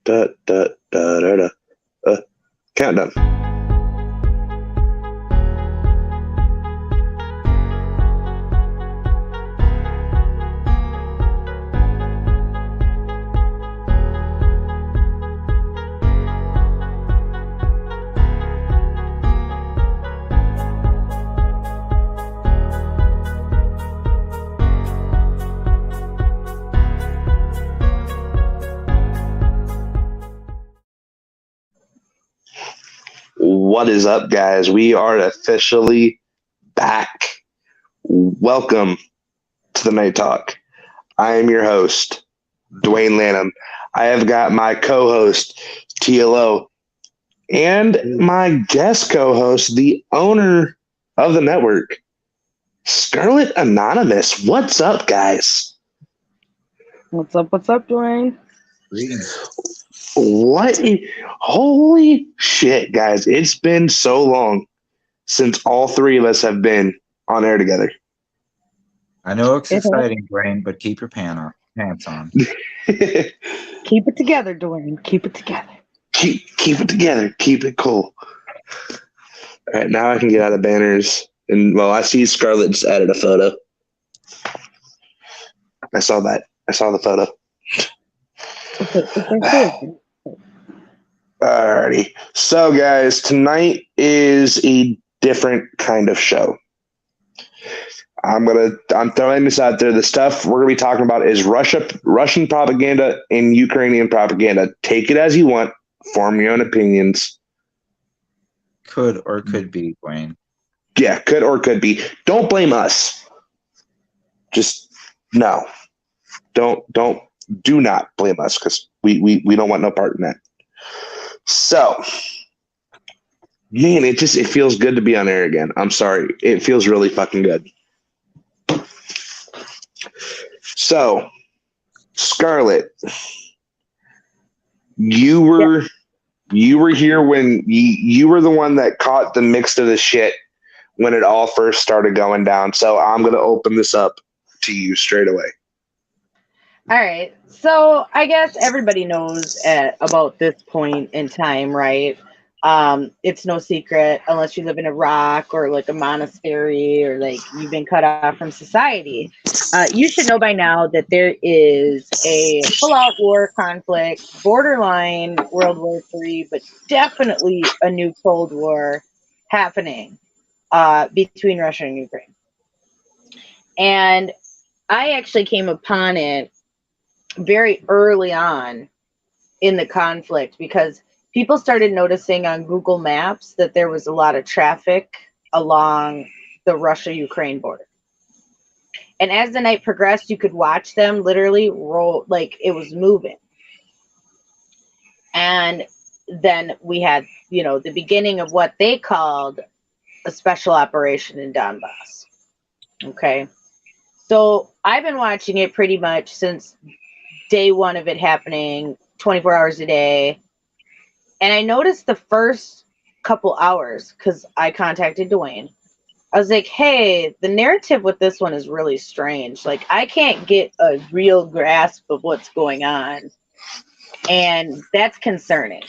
Da, da, da, da, da. Countdown. What is up, guys? We are officially back. Welcome to the Night Talk. I am your host, Dwayne Lanham. I have got my co-host, TLO, and my guest co-host, the owner of the network, Scarlet Anonymous. What's up, guys? What's up, Dwayne? Holy shit, guys. It's been so long since all three of us have been on air together. I know it's exciting, Dwayne, but keep your pants on. Keep it together, Dwayne. Keep it together. Keep it together. Keep it cool. All right, now I can get out of banners. And, well, I see Scarlett just added a photo. I saw that. I saw the photo. Alrighty. So, guys, tonight is a different kind of show. I'm throwing this out there. The stuff we're gonna be talking about is Russian propaganda and Ukrainian propaganda. Take it as you want. Form your own opinions. Could or could be, Dwayne. Yeah, could or could be. Don't blame us. Just no. Do not blame us, because we don't want no part in that. So, man, it feels good to be on air again. I'm sorry. It feels really fucking good. So, Scarlett, you were here when you were the one that caught the mix of the shit when it all first started going down. So I'm going to open this up to you straight away. All right. So I guess everybody knows about this point in time, right? It's no secret unless you live in a rock or like a monastery or like you've been cut off from society. You should know by now that there is a full-out war conflict, borderline World War III, but definitely a new Cold War happening between Russia and Ukraine. And I actually came upon it very early on in the conflict because people started noticing on Google Maps that there was a lot of traffic along the Russia-Ukraine border. And as the night progressed, you could watch them literally roll, like it was moving. And then we had, the beginning of what they called a special operation in Donbass. Okay. So I've been watching it pretty much since day one of it happening, 24 hours a day. And I noticed the first couple hours, because I contacted Dwayne. I was like, hey, the narrative with this one is really strange. Like, I can't get a real grasp of what's going on. And that's concerning.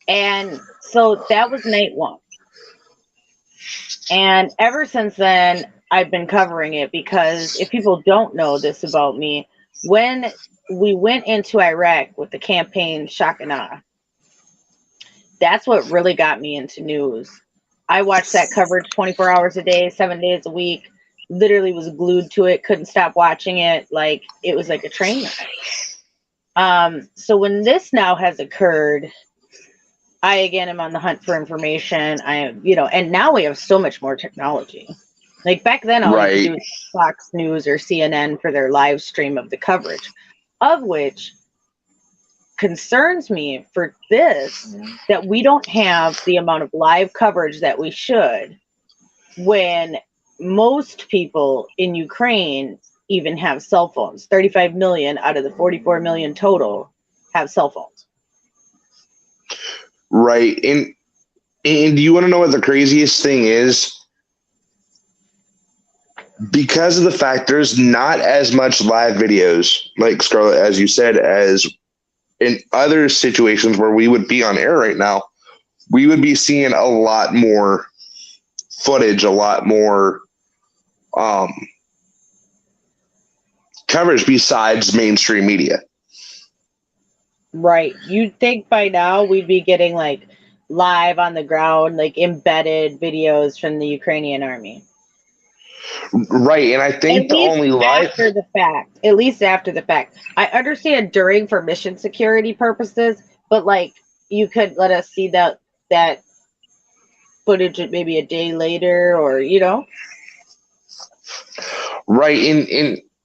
And so that was night one. And ever since then, I've been covering it because if people don't know this about me, when we went into Iraq with the campaign Shock and Awe, that's what really got me into news. I watched that coverage 24 hours a day, 7 days a week, literally was glued to it, couldn't stop watching it. Like, it was like a train wreck. So when this now has occurred, I again am on the hunt for information. And now we have so much more technology. Like back then, all you could do was Fox News or CNN for their live stream of the coverage, of which concerns me for this, that we don't have the amount of live coverage that we should when most people in Ukraine even have cell phones. 35 million out of the 44 million total have cell phones. Right. And do you want to know what the craziest thing is? Because of the fact there's not as much live videos, like Scarlett, as you said, as in other situations where we would be on air right now, we would be seeing a lot more footage, a lot more coverage besides mainstream media. Right. You'd think by now we'd be getting like live on the ground, like embedded videos from the Ukrainian army. Right. And I think At the least only live after the fact. At least after the fact. I understand during for mission security purposes, but like you could let us see that footage maybe a day later, or right.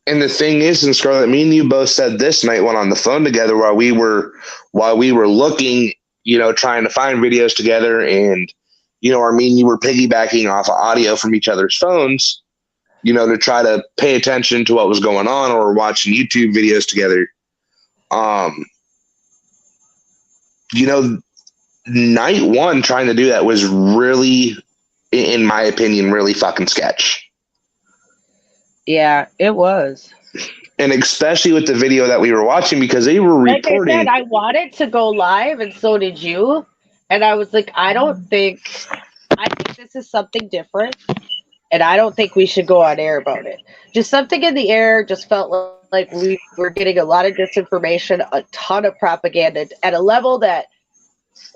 And the thing is, and Scarlett, me and you both said this night when on the phone together while we were looking, trying to find videos together, and me and you were piggybacking off of audio from each other's phones, to try to pay attention to what was going on, or watching YouTube videos together. Night one trying to do that was really, in my opinion, really fucking sketch. Yeah, it was. And especially with the video that we were watching, because they were reporting. Like I said, I wanted to go live, and so did you. And I was like, I think this is something different, and I don't think we should go on air about it. Just something in the air just felt like we were getting a lot of disinformation, a ton of propaganda at a level that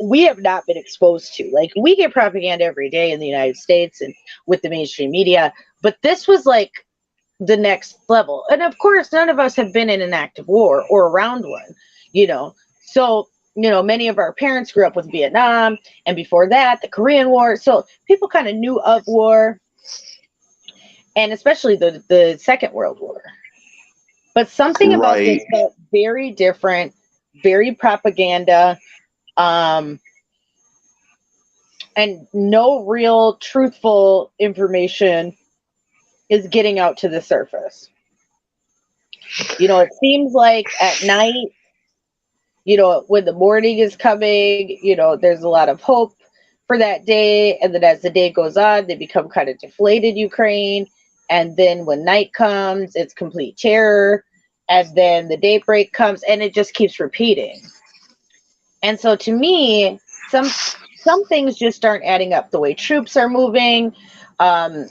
we have not been exposed to. Like, we get propaganda every day in the United States and with the mainstream media, but this was like the next level. And of course, none of us have been in an active war or around one, So, many of our parents grew up with Vietnam, and before that, the Korean War. So people kind of knew of war, and especially the Second World War. But something about this felt very different, very propaganda, and no real truthful information is getting out to the surface. It seems like at night, when the morning is coming, there's a lot of hope for that day. And then as the day goes on, they become kind of deflated, Ukraine. And then when night comes, it's complete terror. And then the daybreak comes, and it just keeps repeating. And so to me, some things just aren't adding up. The way troops are moving, the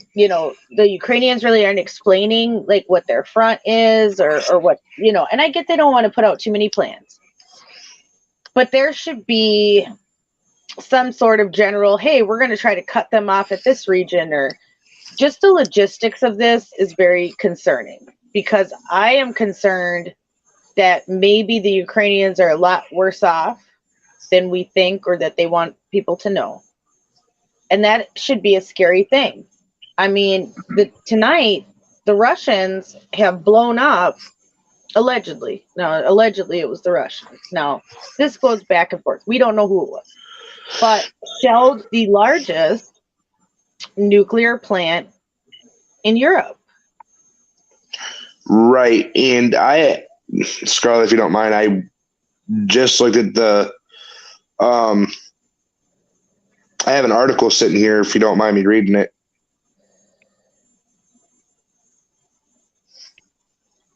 Ukrainians really aren't explaining like what their front is, or what, and I get they don't want to put out too many plans, but there should be some sort of general, hey, we're going to try to cut them off at this region, or just the logistics of this is very concerning, because I am concerned that maybe the Ukrainians are a lot worse off than we think, or that they want people to know. And that should be a scary thing. I mean, tonight, the Russians have blown up, allegedly. Now, allegedly it was the Russians. Now, this goes back and forth. We don't know who it was. But shelled the largest nuclear plant in Europe. Right. And Scarlett, if you don't mind, I just looked at I have an article sitting here, if you don't mind me reading it.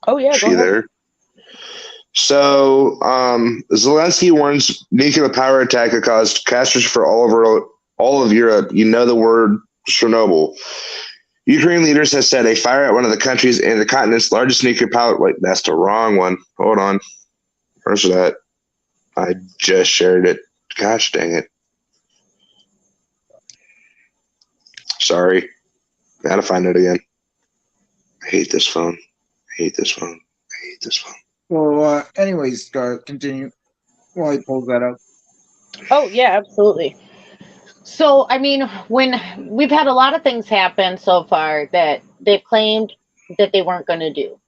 Oh, yeah. Is she there? So, Zelensky warns nuclear power attack could cause catastrophe for all of Europe. The word Chernobyl. Ukraine leaders have said a fire at one of the countries and the continent's largest nuclear power. Wait, that's the wrong one. Hold on. Where's that? I just shared it. Gosh dang it. Sorry. Gotta find it again. I hate this phone. Well, anyways, continue while he pulls that up. Oh, yeah, absolutely. So, I mean, when we've had a lot of things happen so far that they've claimed that they weren't going to do.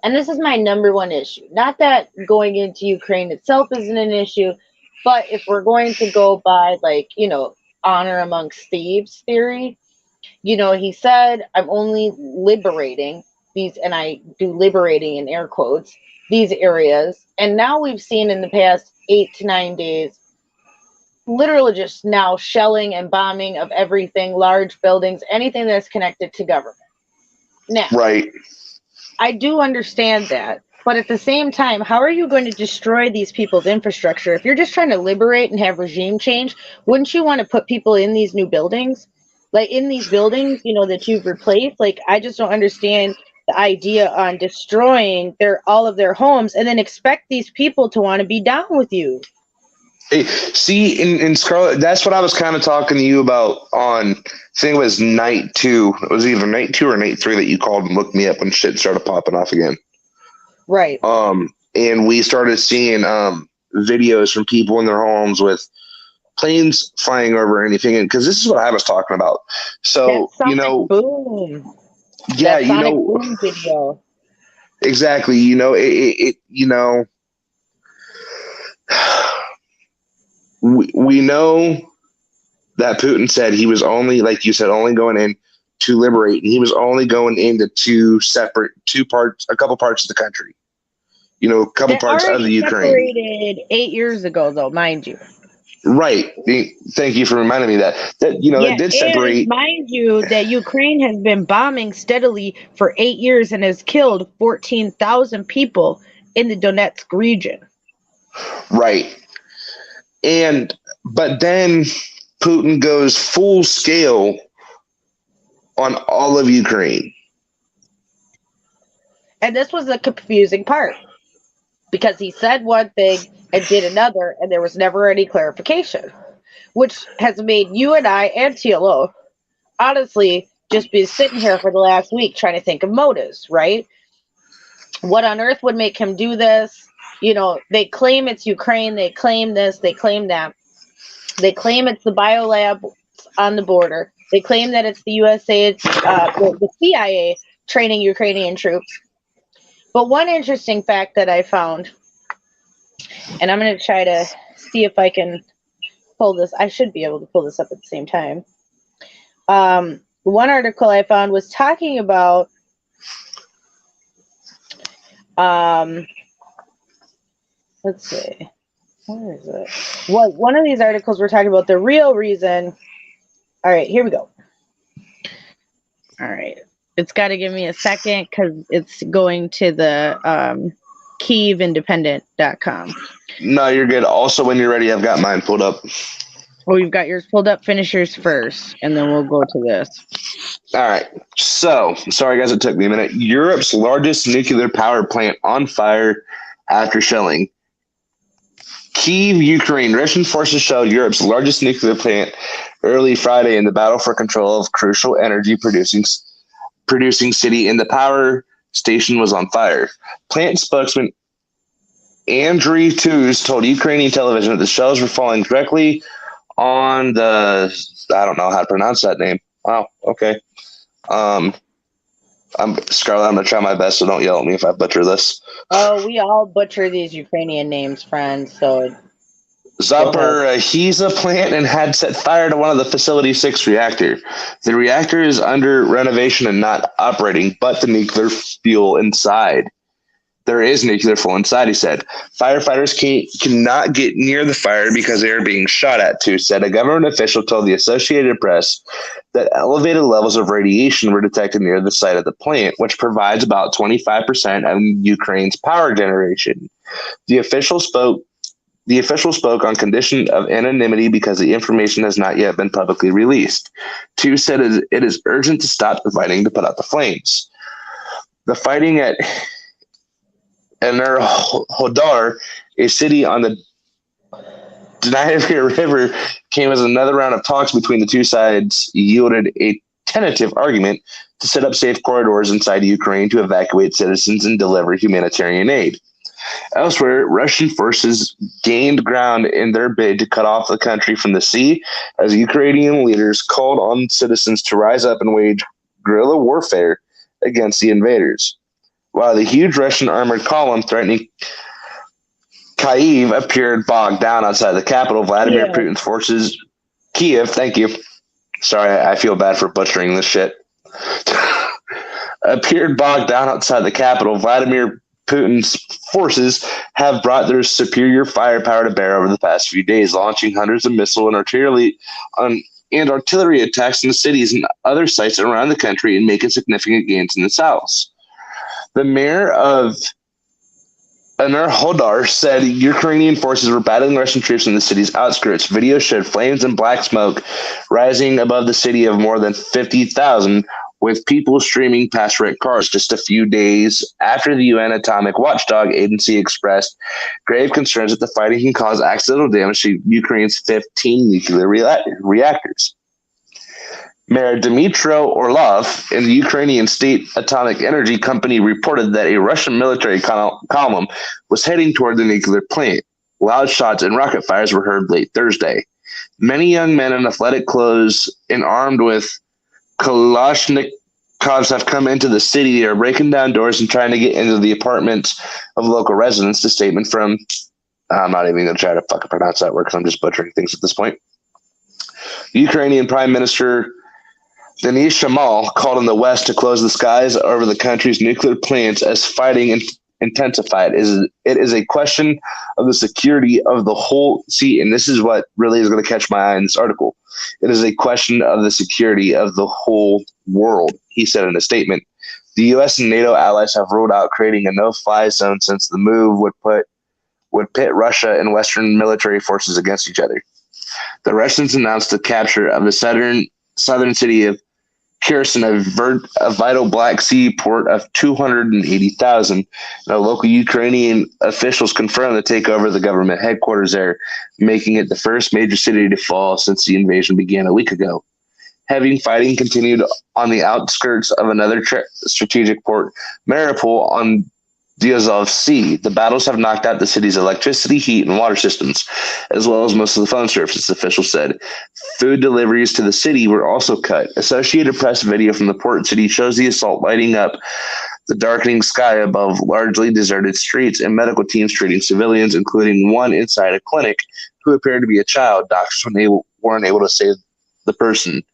And this is my number one issue. Not that going into Ukraine itself isn't an issue, but if we're going to go by, like, honor amongst thieves theory, he said, I'm only liberating these, and I do liberating in air quotes, these areas. And now we've seen in the past 8 to 9 days, literally just now shelling and bombing of everything, large buildings, anything that's connected to government. Now, right. I do understand that, But at the same time, how are you going to destroy these people's infrastructure? If you're just trying to liberate and have regime change, wouldn't you want to put people in these new buildings? Like in these buildings, that you've replaced? Like, I just don't understand the idea on destroying all of their homes and then expect these people to want to be down with you. Hey, see, in Scarlet, that's what I was kind of talking to you about on, I think it was night 2. It was either night 2 or night 3 that you called and looked me up when shit started popping off again. Right. And we started seeing videos from people in their homes with planes flying over anything. And because this is what I was talking about. So, boom. Yeah, that boom video. Exactly. We know that Putin said he was only, like you said, only going in to liberate, and he was only going into a couple parts of the country. A couple parts of the Ukraine. Separated 8 years ago, though, mind you. Right. Thank you for reminding me that. They did separate. And mind you, that Ukraine has been bombing steadily for 8 years and has killed 14,000 people in the Donetsk region. Right. But then Putin goes full scale on all of Ukraine. And this was the confusing part, because he said one thing and did another, and there was never any clarification, which has made you and I and TLO honestly just be sitting here for the last week trying to think of motives, right? What on earth would make him do this? They claim it's Ukraine, they claim this, they claim that. They claim it's the biolab on the border. They claim that it's the USA, the CIA training Ukrainian troops. But one interesting fact that I found, and I'm going to try to see if I can pull this. I should be able to pull this up at the same time. One article I found was talking about let's see. Where is it? One of these articles we're talking about the real reason. All right, here we go. All right. It's got to give me a second because it's going to the KyievIndependent.com. No, you're good. Also, when you're ready, I've got mine pulled up. Oh, you've got yours pulled up. Finish yours first, and then we'll go to this. All right. So, sorry, guys, it took me a minute. Europe's largest nuclear power plant on fire after shelling. Kyiv, Ukraine. Russian forces shelled Europe's largest nuclear plant early Friday in the battle for control of crucial energy producing city, and the power station was on fire. Plant spokesman Andriy Tuz told Ukrainian television that the shells were falling directly on the, I don't know how to pronounce that name. Wow. Okay. I'm Scarlet. I'm gonna try my best, so don't yell at me if I butcher this. Oh, we all butcher these Ukrainian names, friends. So Zaporizhzhia plant and had set fire to one of the facility's 6 reactor. The reactor is under renovation and not operating, but the nuclear fuel inside. There is nuclear fuel inside, he said. Firefighters cannot get near the fire because they are being shot at, too, said. A government official told the Associated Press that elevated levels of radiation were detected near the site of the plant, which provides about 25% of Ukraine's power generation. The official spoke on condition of anonymity because the information has not yet been publicly released. Two said it is urgent to stop the fighting to put out the flames. The fighting at Enerhodar, a city on the Dnieper River, came as another round of talks between the two sides yielded a tentative argument to set up safe corridors inside Ukraine to evacuate citizens and deliver humanitarian aid. Elsewhere, Russian forces gained ground in their bid to cut off the country from the sea as Ukrainian leaders called on citizens to rise up and wage guerrilla warfare against the invaders. While the huge Russian armored column threatening Kyiv appeared bogged down outside the capital, Vladimir Putin's forces... Kyiv, thank you. Sorry, I feel bad for butchering this shit. Appeared bogged down outside the capital, Vladimir Putin's forces have brought their superior firepower to bear over the past few days, launching hundreds of missile and artillery attacks in the cities and other sites around the country and making significant gains in the south. The mayor of Anar Hodar said Ukrainian forces were battling Russian troops in the city's outskirts. Video showed flames and black smoke rising above the city of more than 50,000, with people streaming past wrecked cars. Just a few days after the UN Atomic Watchdog Agency expressed grave concerns that the fighting can cause accidental damage to Ukraine's 15 nuclear reactors. Mayor Dmytro Orlov in the Ukrainian State Atomic Energy Company reported that a Russian military column was heading toward the nuclear plant. Loud shots and rocket fires were heard late Thursday. Many young men in athletic clothes and armed with Kalashnikovs have come into the city. They are breaking down doors and trying to get into the apartments of local residents. The statement from, I'm not even going to try to fucking pronounce that word because I'm just butchering things at this point. Ukrainian Prime Minister Denis Shamal called on the West to close the skies over the country's nuclear plants as fighting intensified. It is a question of the security of the whole sea, and this is what really is going to catch my eye in this article. It is a question of the security of the whole world, he said in a statement. The U.S. and NATO allies have ruled out creating a no-fly zone since the move would pit Russia and Western military forces against each other. The Russians announced the capture of the southern city of Kherson, a vital Black Sea port of 280,000. Local Ukrainian officials confirmed the takeover of the government headquarters there, making it the first major city to fall since the invasion began a week ago. Heavy fighting continued on the outskirts of another strategic port, Mariupol, on the Azov Sea. The battles have knocked out the city's electricity, heat, and water systems, as well as most of the phone services, officials said. Food deliveries to the city were also cut. Associated Press video from the port city shows the assault lighting up the darkening sky above largely deserted streets and medical teams treating civilians, including one inside a clinic who appeared to be a child. Doctors weren't able to save the person.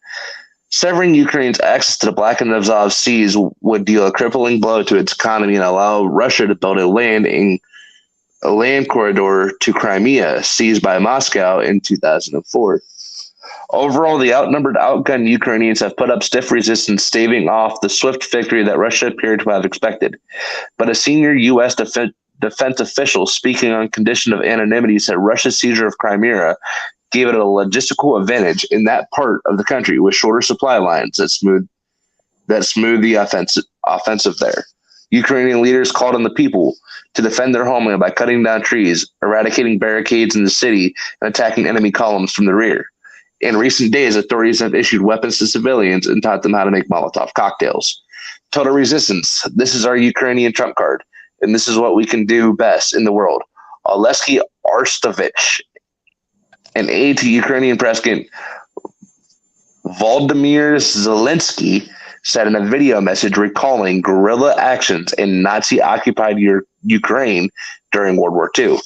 Severing Ukraine's access to the Black and Azov seas would deal a crippling blow to its economy and allow Russia to build a land corridor to Crimea, seized by Moscow in 2004. Overall, the outnumbered, outgunned Ukrainians have put up stiff resistance, staving off the swift victory that Russia appeared to have expected. But a senior U.S. defense official, speaking on condition of anonymity, said Russia's seizure of Crimea gave it a logistical advantage in that part of the country with shorter supply lines that smooth the offensive there. Ukrainian leaders called on the people to defend their homeland by cutting down trees, eradicating barricades in the city, and attacking enemy columns from the rear. In recent days, authorities have issued weapons to civilians and taught them how to make Molotov cocktails. Total resistance. This is our Ukrainian trump card, and this is what we can do best in the world. Oleksiy Arstovich, an aide to Ukrainian President Volodymyr Zelensky, said in a video message recalling guerrilla actions in Nazi-occupied Ukraine during World War II.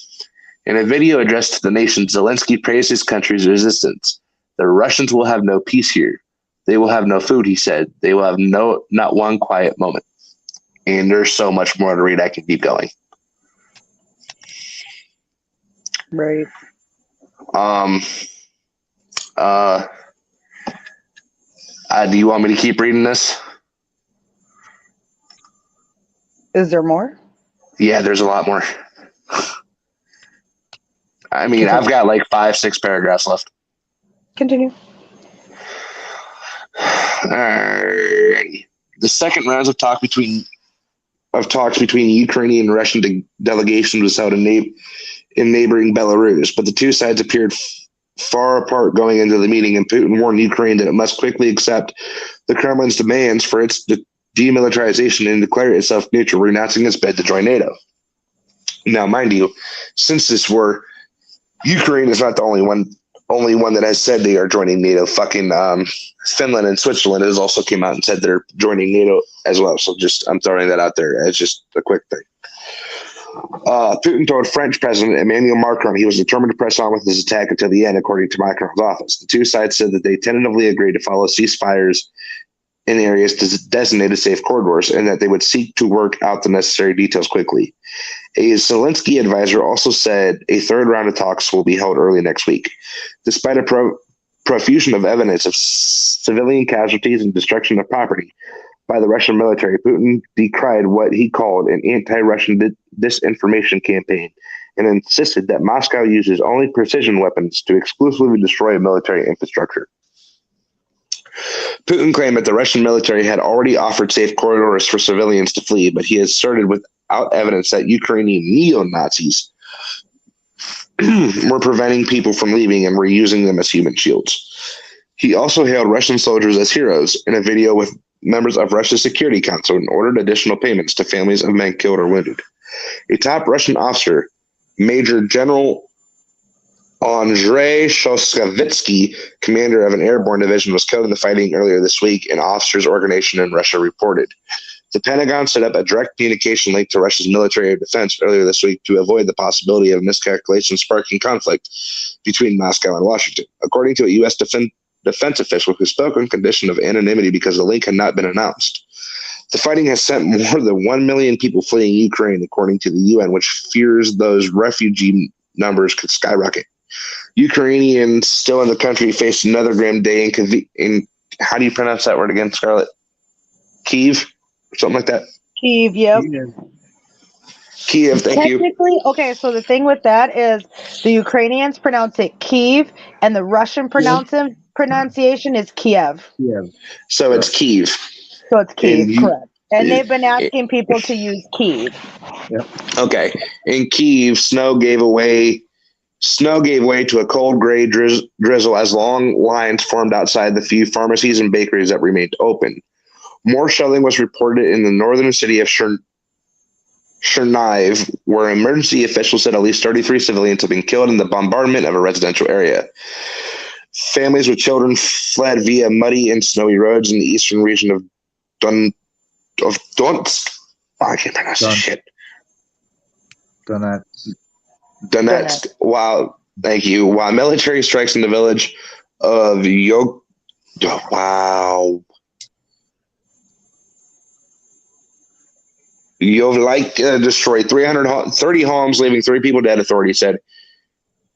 In a video addressed to the nation, Zelensky praised his country's resistance. The Russians will have no peace here. They will have no food, he said. They will have not one quiet moment. And there's so much more to read. I can keep going. Right. Do you want me to keep reading this? Is there more? Yeah, there's a lot more. I mean, I've got like 5-6 paragraphs left. Continue. Alrighty. The second rounds of talks between Ukrainian and Russian delegations was held in neighboring Belarus, but the two sides appeared far apart going into the meeting, and Putin warned Ukraine that it must quickly accept the Kremlin's demands for its demilitarization and declare itself neutral, renouncing its bid to join NATO. Now, mind you, since this war, Ukraine is not the only one that has said they are joining NATO. Fucking Finland and Switzerland has also came out and said they're joining NATO as well. So I'm throwing that out there as just a quick thing. Putin told French President Emmanuel Macron he was determined to press on with his attack until the end, according to Macron's office. The two sides said that they tentatively agreed to follow ceasefires in areas designated safe corridors and that they would seek to work out the necessary details quickly. A Zelensky advisor also said a third round of talks will be held early next week. Despite a profusion of evidence of civilian casualties and destruction of property, by the Russian military, Putin decried what he called an anti-Russian disinformation campaign and insisted that Moscow uses only precision weapons to exclusively destroy military infrastructure. Putin claimed that the Russian military had already offered safe corridors for civilians to flee, but he asserted without evidence that Ukrainian neo-Nazis were preventing people from leaving and were using them as human shields. He also hailed Russian soldiers as heroes in a video with members of Russia's Security Council and ordered additional payments to families of men killed or wounded. A top Russian officer, Major General Andrei Shoskavitsky, commander of an airborne division, was killed in the fighting earlier this week, an officers' organization in Russia reported. The Pentagon set up a direct communication link to Russia's military defense earlier this week to avoid the possibility of miscalculation sparking conflict between Moscow and Washington. According to a U.S. defense official who spoke on condition of anonymity because the link had not been announced. The fighting has sent more than 1 million people fleeing Ukraine, according to the UN, which fears those refugee numbers could skyrocket. Ukrainians still in the country face another grim day in how do you pronounce that word again, Scarlett? Kyiv? Or something like that? Kyiv, yep. Kyiv, thank you. Technically, okay, so the thing with that is the Ukrainians pronounce it Kyiv, and the Russian pronunciation is Kiev. So it's Kyiv. So it's Kyiv, correct. And they've been asking people to use Kyiv. Yep. Okay. In Kyiv, snow gave way to a cold gray drizzle as long lines formed outside the few pharmacies and bakeries that remained open. More shelling was reported in the northern city of Chernihiv, where emergency officials said at least 33 civilians have been killed in the bombardment of a residential area. Families with children fled via muddy and snowy roads in the eastern region of Donetsk. I can't pronounce this shit. Donetsk. Wow. Thank you. While military strikes in the village of Yovlik destroyed 330 homes, leaving 3 people dead, authorities said.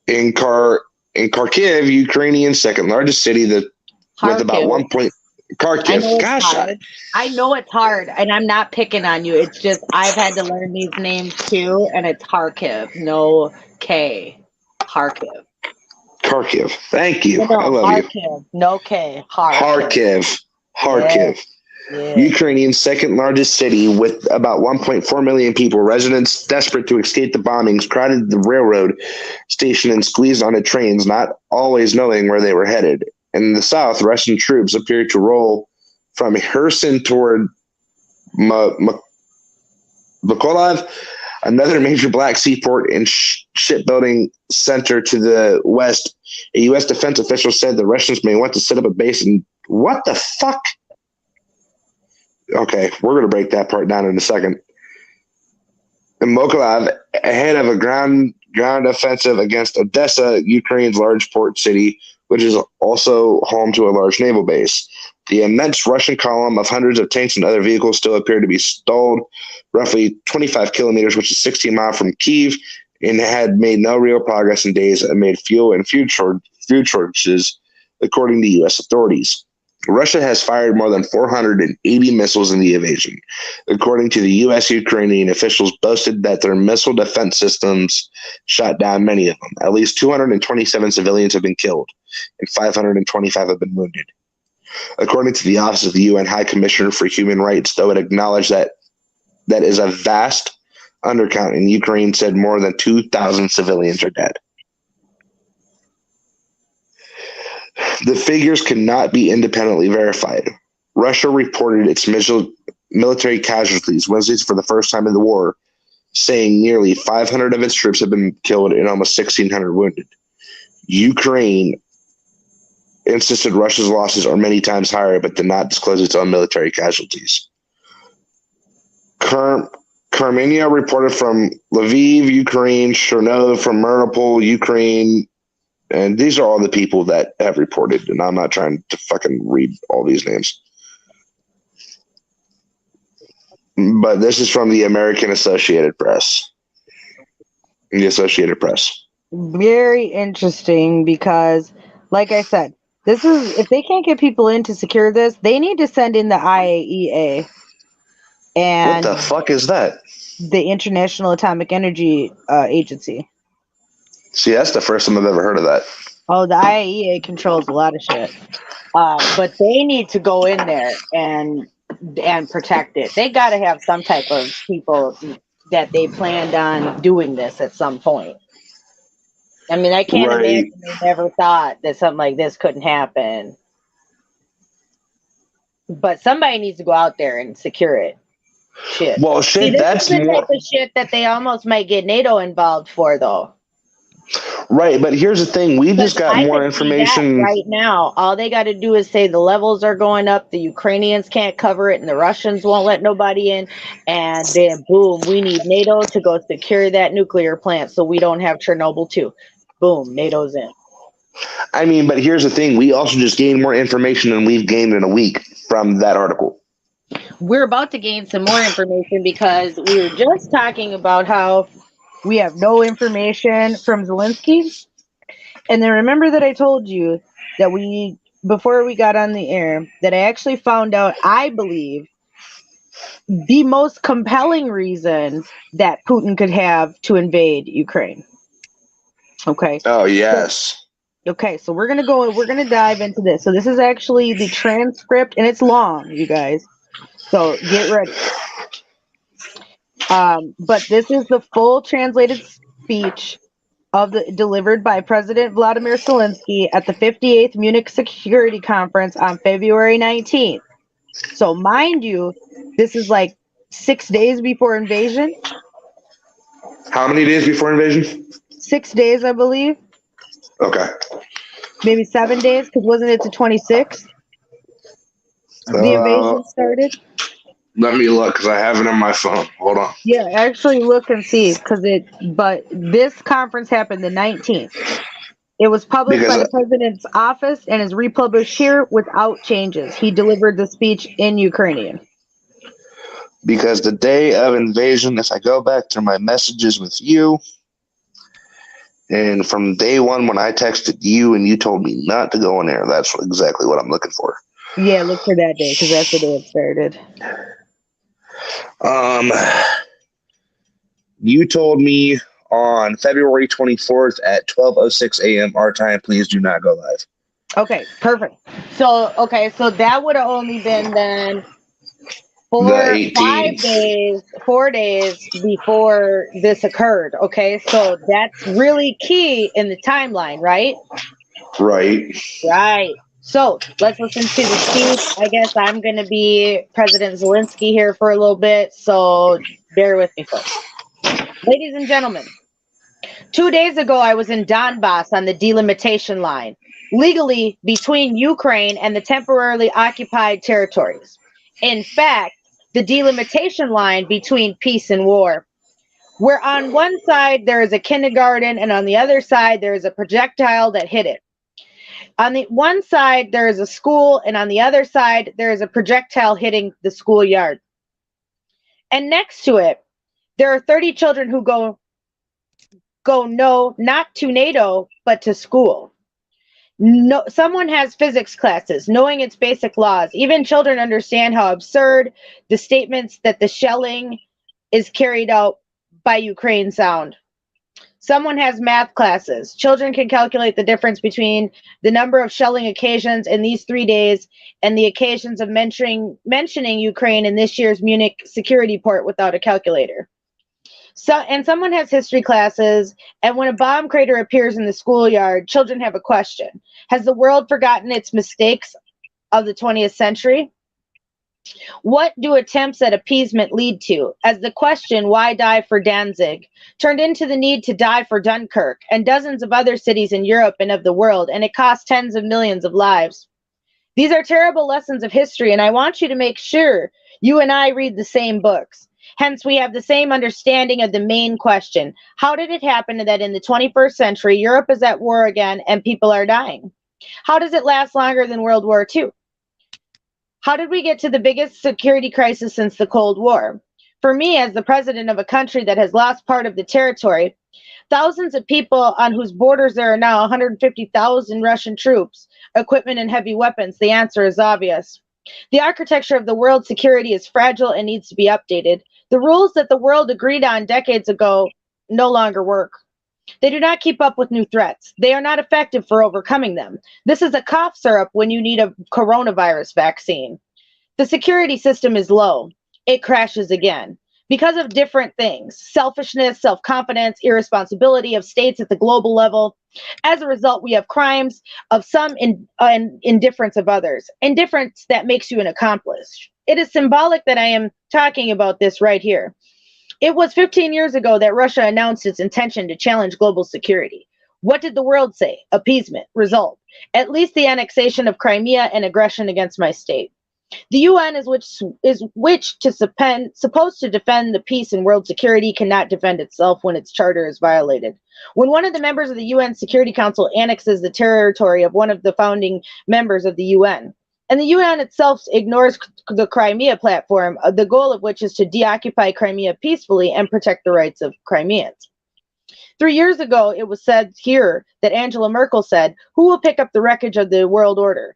In Kharkiv, Ukrainian's second largest city, with about 1 point. Kharkiv. Gosh, I know it's hard, and I'm not picking on you. It's just I've had to learn these names too, and it's Kharkiv, no K. Kharkiv. Kharkiv. Thank you. No, I love Kharkiv, you. no K. Kharkiv. Yeah. Ukrainian's second largest city with about 1.4 million people. Residents desperate to escape the bombings crowded the railroad station and squeezed onto trains, not always knowing where they were headed. In the south, Russian troops appeared to roll from Kherson toward Mykolaiv, another major Black Sea port and shipbuilding center to the west. A U.S. defense official said the Russians may want to set up a base in what the fuck? Okay, we're going to break that part down in a second. In Mykolaiv, ahead of a ground offensive against Odessa, Ukraine's large port city, which is also home to a large naval base. The immense Russian column of hundreds of tanks and other vehicles still appeared to be stalled roughly 25 kilometers, which is 16 miles from Kyiv, and had made no real progress in days amid fuel and food shortages, according to U.S. authorities. Russia has fired more than 480 missiles in the invasion. According to the U.S., Ukrainian officials boasted that their missile defense systems shot down many of them. At least 227 civilians have been killed, and 525 have been wounded. According to the Office of the UN High Commissioner for Human Rights, though it acknowledged that is a vast undercount, and Ukraine said more than 2,000 civilians are dead. The figures cannot be independently verified. Russia reported its military casualties Wednesday for the first time in the war, saying nearly 500 of its troops have been killed and almost 1,600 wounded. Ukraine insisted Russia's losses are many times higher, but did not disclose its own military casualties. Karmenia reported from Lviv, Ukraine, Chernihiv from Mariupol, Ukraine, and these are all the people that have reported, and I'm not trying to fucking read all these names. But this is from the American Associated Press. The Associated Press. Very interesting because, like I said, This is, if they can't get people in to secure this, they need to send in the IAEA What and the fuck is that? the International Atomic Energy Agency. See, that's the first time I've ever heard of that. Oh, the IAEA controls a lot of shit. But they need to go in there and protect it. They got to have some type of people that they planned on doing this at some point. I mean, I can't imagine they never thought that something like this couldn't happen. But somebody needs to go out there and secure it. Shit. Well, shit, See, this that's is the more type of shit that they almost might get NATO involved for, though. right. But here's the thing: we just got more information right now. All they got to do is say the levels are going up, the Ukrainians can't cover it, and the Russians won't let nobody in. And then, boom, we need NATO to go secure that nuclear plant so we don't have Chernobyl too. Boom, NATO's in. I mean, but here's the thing: we also just gained more information than we've gained in a week from that article. We're about to gain some more information because we were just talking about how we have no information from Zelensky. And then remember that I told you that before we got on the air, that I actually found out, I believe, the most compelling reason that Putin could have to invade Ukraine. Okay. Oh, yes. Okay, so we're going to dive into this. So this is actually the transcript, and it's long, you guys. So get ready. But this is the full translated speech delivered by President Vladimir Zelensky at the 58th Munich Security Conference on February 19th. So mind you, this is like 6 days before invasion. How many days before invasion? 6 days, I believe. Okay. Maybe 7 days, because wasn't it the 26th? The invasion started. Let me look, because I have it on my phone. Hold on. Yeah, actually look and see, but this conference happened the 19th. It was published by the president's office and is republished here without changes. He delivered the speech in Ukrainian. Because the day of invasion, if I go back through my messages with you, and from day one when I texted you and you told me not to go in there, that's exactly what I'm looking for. Yeah, look for that day, because that's the day it started. You told me on February 24th at 12:06 a.m. our time, please do not go live. Okay, perfect. So that would have only been then 4 days before this occurred. Okay, so that's really key in the timeline, right? Right. So let's listen to the speech. I guess I'm going to be President Zelensky here for a little bit, so bear with me, folks. Ladies and gentlemen, 2 days ago, I was in Donbass on the delimitation line, legally between Ukraine and the temporarily occupied territories. In fact, the delimitation line between peace and war, where on one side there is a kindergarten and on the other side there is a projectile that hit it. On the one side there is a school and on the other side there is a projectile hitting the schoolyard. And next to it, there are 30 children who go no, not to NATO, but to school. No, someone has physics classes, knowing its basic laws. Even children understand how absurd the statements that the shelling is carried out by Ukraine sound. Someone has math classes. Children can calculate the difference between the number of shelling occasions in these 3 days and the occasions of mentioning Ukraine in this year's Munich security port without a calculator. And someone has history classes, and when a bomb crater appears in the schoolyard, children have a question. Has the world forgotten its mistakes of the 20th century? What do attempts at appeasement lead to? As the question, why die for Danzig, turned into the need to die for Dunkirk and dozens of other cities in Europe and of the world, and it cost tens of millions of lives. These are terrible lessons of history, and I want you to make sure you and I read the same books. Hence, we have the same understanding of the main question. How did it happen that in the 21st century, Europe is at war again and people are dying? How does it last longer than World War II? How did we get to the biggest security crisis since the Cold War? For me, as the president of a country that has lost part of the territory, Thousands of people on whose borders there are now 150,000 Russian troops, equipment, and heavy weapons. The answer is obvious. The architecture of the world's security is fragile and needs to be updated. The rules that the world agreed on decades ago no longer work. They do not keep up with new threats. They are not effective for overcoming them. This is a cough syrup when you need a coronavirus vaccine. The security system is low. It crashes again because of different things: selfishness, self-confidence, irresponsibility of states at the global level. As a result, we have crimes of some and indifference of others. Indifference that makes you an accomplice. It is symbolic that I am talking about this right here. It was 15 years ago that Russia announced its intention to challenge global security. What did the world say? Appeasement. Result: at least the annexation of Crimea and aggression against my state. The UN supposed to defend the peace and world security cannot defend itself when its charter is violated. When one of the members of the UN Security Council annexes the territory of one of the founding members of the UN, and the UN itself ignores the Crimea platform, the goal of which is to deoccupy Crimea peacefully and protect the rights of Crimeans. 3 years ago, it was said here that Angela Merkel said, "Who will pick up the wreckage of the world order?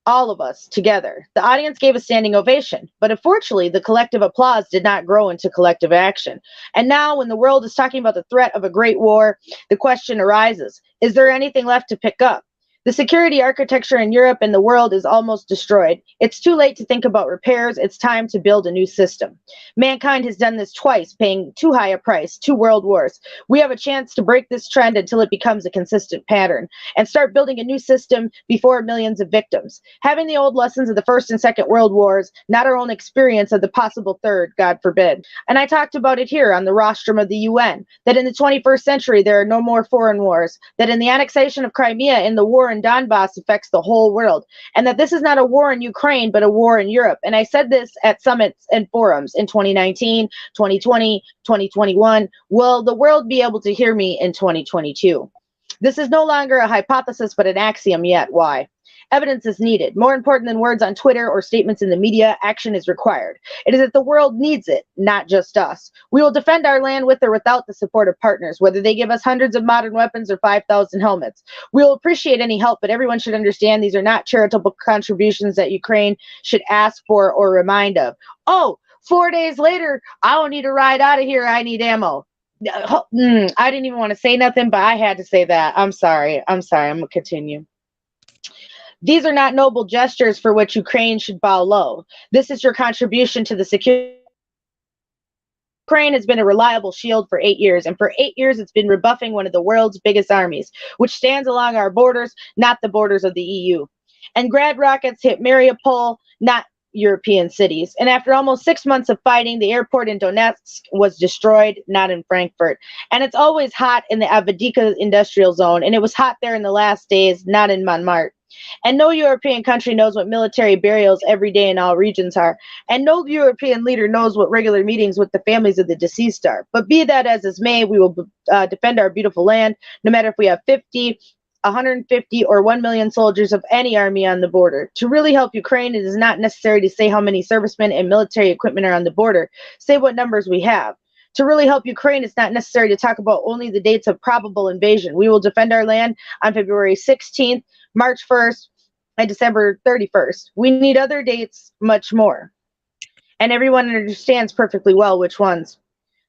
All of us together." The audience gave a standing ovation, but unfortunately, the collective applause did not grow into collective action. And now, when the world is talking about the threat of a great war, the question arises: is there anything left to pick up? The security architecture in Europe and the world is almost destroyed. It's too late to think about repairs. It's time to build a new system. Mankind has done this twice, paying too high a price, 2 world wars. We have a chance to break this trend until it becomes a consistent pattern and start building a new system before millions of victims. Having the old lessons of the First and Second World Wars, not our own experience of the possible third, God forbid. And I talked about it here on the rostrum of the UN, that in the 21st century there are no more foreign wars, that in the annexation of Crimea and the war in Donbass affects the whole world, and that this is not a war in Ukraine, but a war in Europe. And I said this at summits and forums in 2019, 2020, 2021. Will the world be able to hear me in 2022? This is no longer a hypothesis, but an axiom yet. Why? Evidence is needed. More important than words on Twitter or statements in the media, action is required. It is that the world needs it, not just us. We will defend our land with or without the support of partners, whether they give us hundreds of modern weapons or 5,000 helmets. We will appreciate any help, but everyone should understand these are not charitable contributions that Ukraine should ask for or remind of. Oh, 4 days later, I don't need a ride out of here. I need ammo. I didn't even want to say nothing, but I had to say that. I'm sorry. I'm going to continue. These are not noble gestures for which Ukraine should bow low. This is your contribution to the security. Ukraine has been a reliable shield for 8 years, and for 8 years it's been rebuffing one of the world's biggest armies, which stands along our borders, not the borders of the EU. And Grad rockets hit Mariupol, not European cities. And after almost 6 months of fighting, the airport in Donetsk was destroyed, not in Frankfurt. And it's always hot in the Avdiivka industrial zone, and it was hot there in the last days, not in Montmartre. And no European country knows what military burials every day in all regions are. And no European leader knows what regular meetings with the families of the deceased are. But be that as is may, we will defend our beautiful land, no matter if we have 50, 150, or 1 million soldiers of any army on the border. To really help Ukraine, it is not necessary to say how many servicemen and military equipment are on the border. Say what numbers we have. To really help Ukraine, it's not necessary to talk about only the dates of probable invasion. We will defend our land on February 16th, March 1st, and December 31st. We need other dates, much more. And everyone understands perfectly well which ones.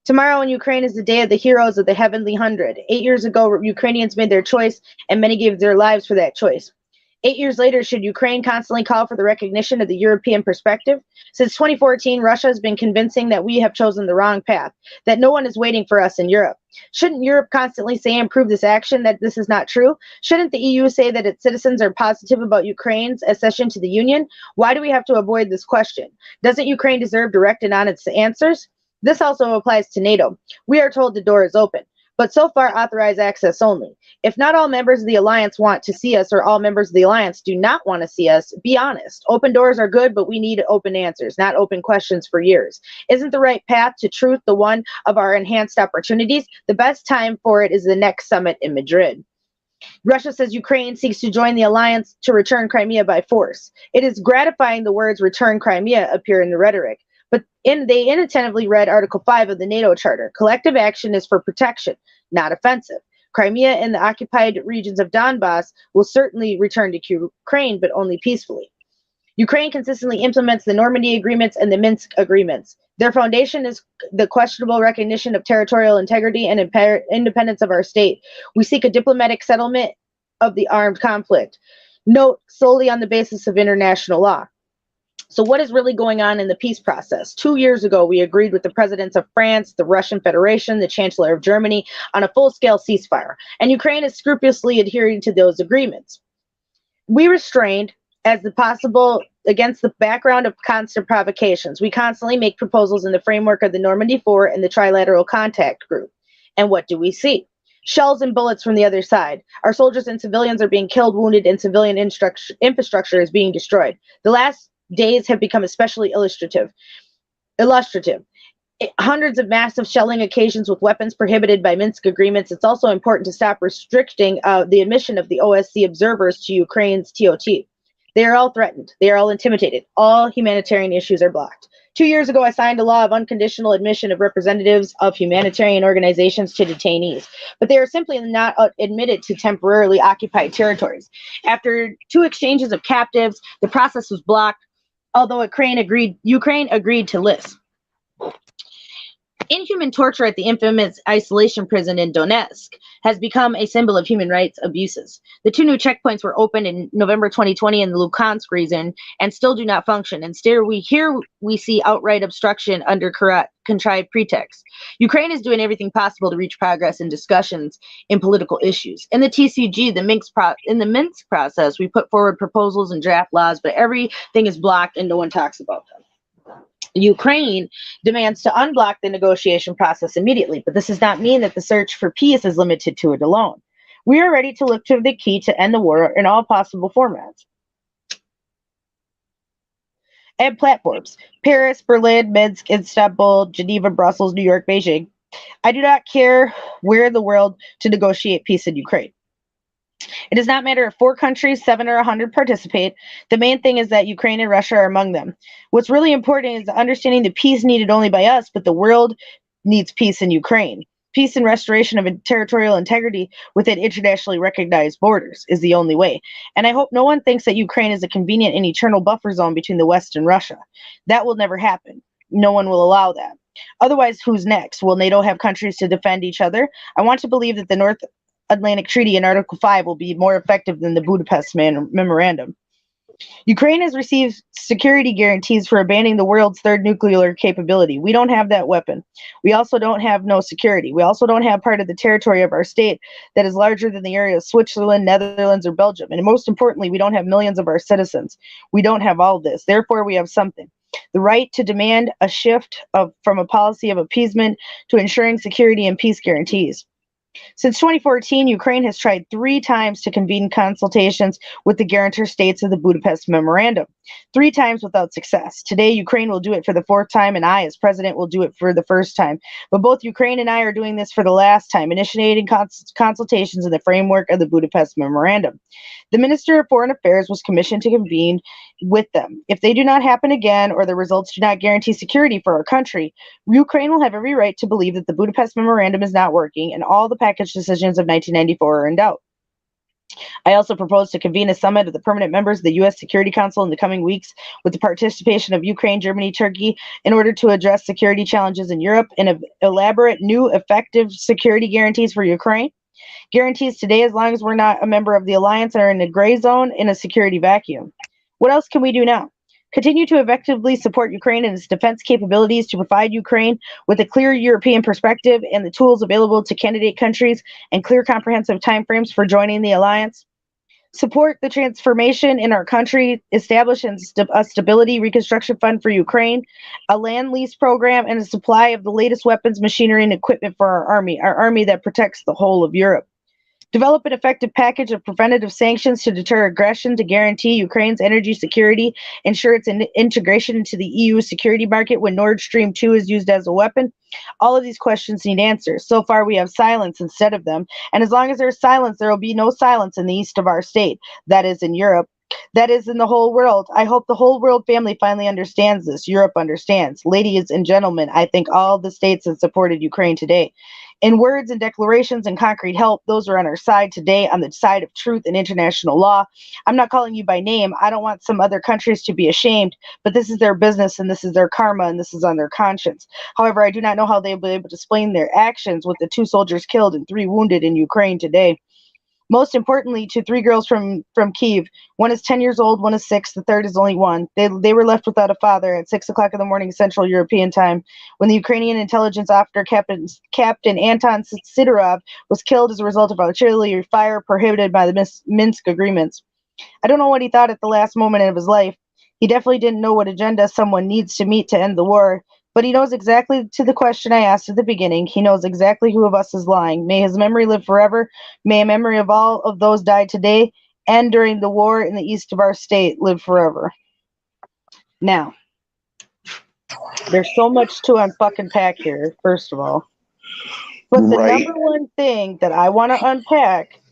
Tomorrow in Ukraine is the day of the heroes of the Heavenly 100. 8 years ago, Ukrainians made their choice, and many gave their lives for that choice. 8 years later, should Ukraine constantly call for the recognition of the European perspective? Since 2014, Russia has been convincing that we have chosen the wrong path, that no one is waiting for us in Europe. Shouldn't Europe constantly say and prove this action that this is not true? Shouldn't the EU say that its citizens are positive about Ukraine's accession to the Union? Why do we have to avoid this question? Doesn't Ukraine deserve direct and honest answers? This also applies to NATO. We are told the door is open, but so far authorized access only. If not all members of the alliance want to see us, or all members of the alliance do not want to see us, be honest. Open doors are good, but we need open answers, not open questions for years. Isn't the right path to truth the one of our enhanced opportunities? The best time for it is the next summit in Madrid. Russia says Ukraine seeks to join the alliance to return Crimea by force. It is gratifying the words return Crimea appear in the rhetoric. But they inattentively read Article 5 of the NATO Charter. Collective action is for protection, not offensive. Crimea and the occupied regions of Donbass will certainly return to Ukraine, but only peacefully. Ukraine consistently implements the Normandy agreements and the Minsk agreements. Their foundation is the questionable recognition of territorial integrity and independence of our state. We seek a diplomatic settlement of the armed conflict. Note, solely on the basis of international law. So what is really going on in the peace process? 2 years ago, we agreed with the presidents of France, the Russian Federation, the Chancellor of Germany on a full-scale ceasefire, and Ukraine is scrupulously adhering to those agreements. We restrained as the possible against the background of constant provocations. We constantly make proposals in the framework of the Normandy 4 and the Trilateral Contact Group. And what do we see? Shells and bullets from the other side. Our soldiers and civilians are being killed, wounded, and civilian infrastructure is being destroyed. The last days have become especially illustrative. Hundreds of massive shelling occasions with weapons prohibited by Minsk agreements. It's also important to stop restricting the admission of the OSCE observers to Ukraine's TOT. They are all threatened. They are all intimidated. All humanitarian issues are blocked. 2 years ago, I signed a law of unconditional admission of representatives of humanitarian organizations to detainees, but they are simply not admitted to temporarily occupied territories. After 2 exchanges of captives, the process was blocked, although Ukraine agreed to list. Inhuman torture at the infamous isolation prison in Donetsk has become a symbol of human rights abuses. The 2 new checkpoints were opened in November 2020 in the Luhansk region and still do not function. Instead, we see outright obstruction under contrived pretexts. Ukraine is doing everything possible to reach progress in discussions in political issues. In the TCG, in the Minsk process, we put forward proposals and draft laws, but everything is blocked and no one talks about them. Ukraine demands to unblock the negotiation process immediately, but this does not mean that the search for peace is limited to it alone. We are ready to look to the key to end the war in all possible formats. And platforms: Paris, Berlin, Minsk, Istanbul, Geneva, Brussels, New York, Beijing. I do not care where in the world to negotiate peace in Ukraine. It does not matter if 4 countries, 7 or 100 participate. The main thing is that Ukraine and Russia are among them. What's really important is understanding the peace needed only by us, but the world needs peace in Ukraine. Peace and restoration of territorial integrity within internationally recognized borders is the only way. And I hope no one thinks that Ukraine is a convenient and eternal buffer zone between the West and Russia. That will never happen. No one will allow that. Otherwise, who's next? Will NATO have countries to defend each other? I want to believe that the North Atlantic Treaty in Article 5 will be more effective than the Budapest Memorandum. Ukraine has received security guarantees for abandoning the world's 3rd nuclear capability. We don't have that weapon. We also don't have no security. We also don't have part of the territory of our state that is larger than the area of Switzerland, Netherlands, or Belgium. And most importantly, we don't have millions of our citizens. We don't have all of this. Therefore, we have something. The right to demand a shift from a policy of appeasement to ensuring security and peace guarantees. Since 2014, Ukraine has tried 3 times to convene consultations with the guarantor states of the Budapest Memorandum, 3 times without success. Today, Ukraine will do it for the 4th time, and I, as president, will do it for the 1st time. But both Ukraine and I are doing this for the last time, initiating consultations in the framework of the Budapest Memorandum. The Minister of Foreign Affairs was commissioned to convene with them. If they do not happen again, or the results do not guarantee security for our country, Ukraine will have every right to believe that the Budapest Memorandum is not working and all the package decisions of 1994 are in doubt. I also propose to convene a summit of the permanent members of the U.S. Security Council in the coming weeks with the participation of Ukraine, Germany, Turkey in order to address security challenges in Europe and elaborate new effective security guarantees for Ukraine. Guarantees today, as long as we're not a member of the alliance, are in a gray zone in a security vacuum. What else can we do now? Continue to effectively support Ukraine and its defense capabilities to provide Ukraine with a clear European perspective and the tools available to candidate countries and clear comprehensive timeframes for joining the alliance. Support the transformation in our country, establish a stability reconstruction fund for Ukraine, a land lease program, and a supply of the latest weapons, machinery, and equipment for our army that protects the whole of Europe. Develop an effective package of preventative sanctions to deter aggression to guarantee Ukraine's energy security, ensure its integration into the EU security market when Nord Stream 2 is used as a weapon. All of these questions need answers. So far, we have silence instead of them. And as long as there's silence, there will be no silence in the east of our state, that is in Europe, That is in the whole world. I hope the whole world family finally understands this. Europe understands. Ladies and gentlemen, I think all the states that supported Ukraine today. In words and declarations and concrete help, those are on our side today, on the side of truth and international law. I'm not calling you by name. I don't want some other countries to be ashamed, but this is their business and this is their karma and this is on their conscience. However, I do not know how they'll be able to explain their actions with the 2 soldiers killed and 3 wounded in Ukraine today. Most importantly, to 3 girls from Kyiv. One is 10 years old, one is 6, the third is only 1. They were left without a father at 6 o'clock in the morning Central European time when the Ukrainian intelligence officer Captain Anton Sidorov was killed as a result of artillery fire prohibited by the Minsk agreements. I don't know what he thought at the last moment of his life. He definitely didn't know what agenda someone needs to meet to end the war. But he knows exactly to the question I asked at the beginning. He knows exactly who of us is lying. May his memory live forever. May a memory of all of those died today and during the war in the east of our state live forever. Now, there's so much to unpack here, first of all. But the number one thing that I want to unpack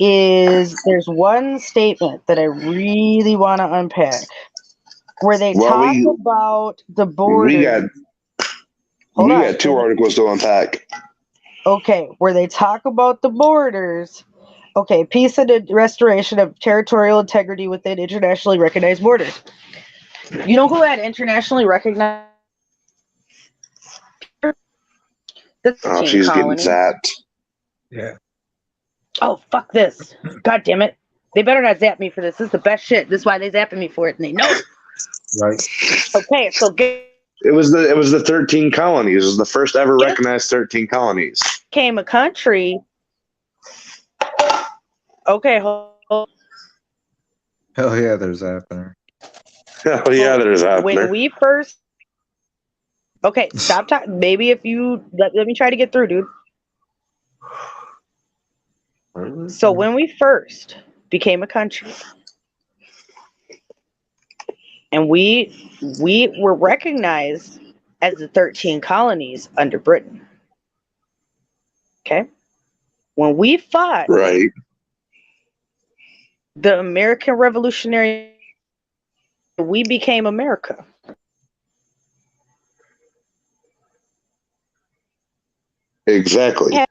is there's one statement that I really want to unpack. Where they talk about the border. We got 2 articles to unpack. Okay, where they talk about the borders. Okay, peace and the restoration of territorial integrity within internationally recognized borders. You know who had internationally recognized? Oh, she's getting zapped. Yeah. Oh, fuck this. God damn it. They better not zap me for this. This is the best shit. This is why they zapping me for it, and they know it. Right. Okay, so it was the 13 colonies. It was the first ever recognized 13 colonies. Became a country. Okay, hold. Hell yeah, there's that there. Hell yeah, there's that when there. we first. Okay, stop talking. Maybe if you let me try to get through, dude. So when we first became a country. And we were recognized as the 13 colonies under Britain. Okay? When we fought the American Revolutionary, we became America. Exactly.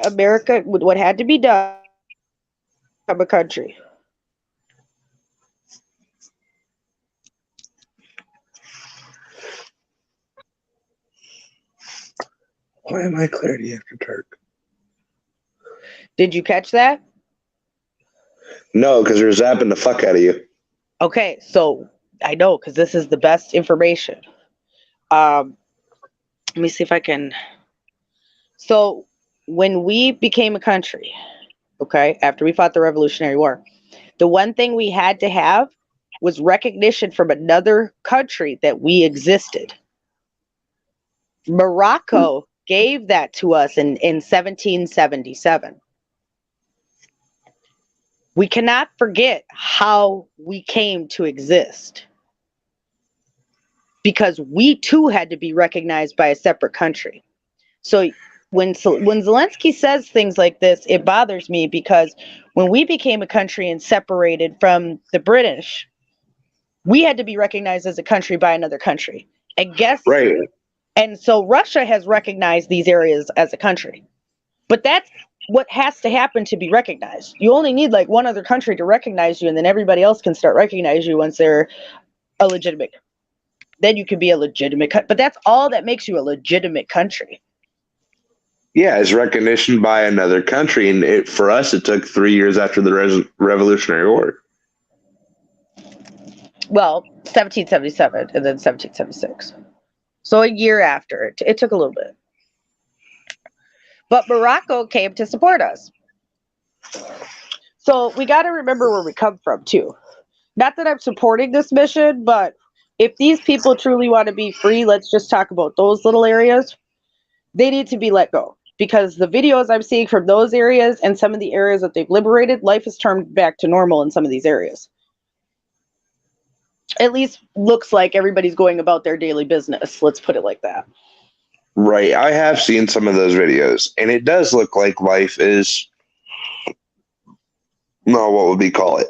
America, what had to be done to become a country. Why am I clarity after dark? Did you catch that? No, because they're zapping the fuck out of you. Okay, so I know because this is the best information. Let me see if I can. So when we became a country, okay, after we fought the Revolutionary War, the one thing we had to have was recognition from another country that we existed. Morocco gave that to us in 1777. We cannot forget how we came to exist because we too had to be recognized by a separate country. So when Zelensky says things like this, it bothers me because when we became a country and separated from the British, we had to be recognized as a country by another country. And guess right. And so Russia has recognized these areas as a country. But that's what has to happen to be recognized. You only need like one other country to recognize you, and then everybody else can start recognizing you once they're a legitimate. Then you can be a legitimate but that's all that makes you a legitimate country. Yeah, it's recognition by another country. And for us, it took 3 years after the Revolutionary War. Well, 1777 and then 1776. So a year after. It took a little bit. But Morocco came to support us. So we got to remember where we come from, too. Not that I'm supporting this mission, but if these people truly want to be free, let's just talk about those little areas. They need to be let go. Because the videos I'm seeing from those areas and some of the areas that they've liberated, life has turned back to normal in some of these areas. At least looks like everybody's going about their daily business. Let's put it like that. Right. I have seen some of those videos, and it does look like life is No, what would we call it?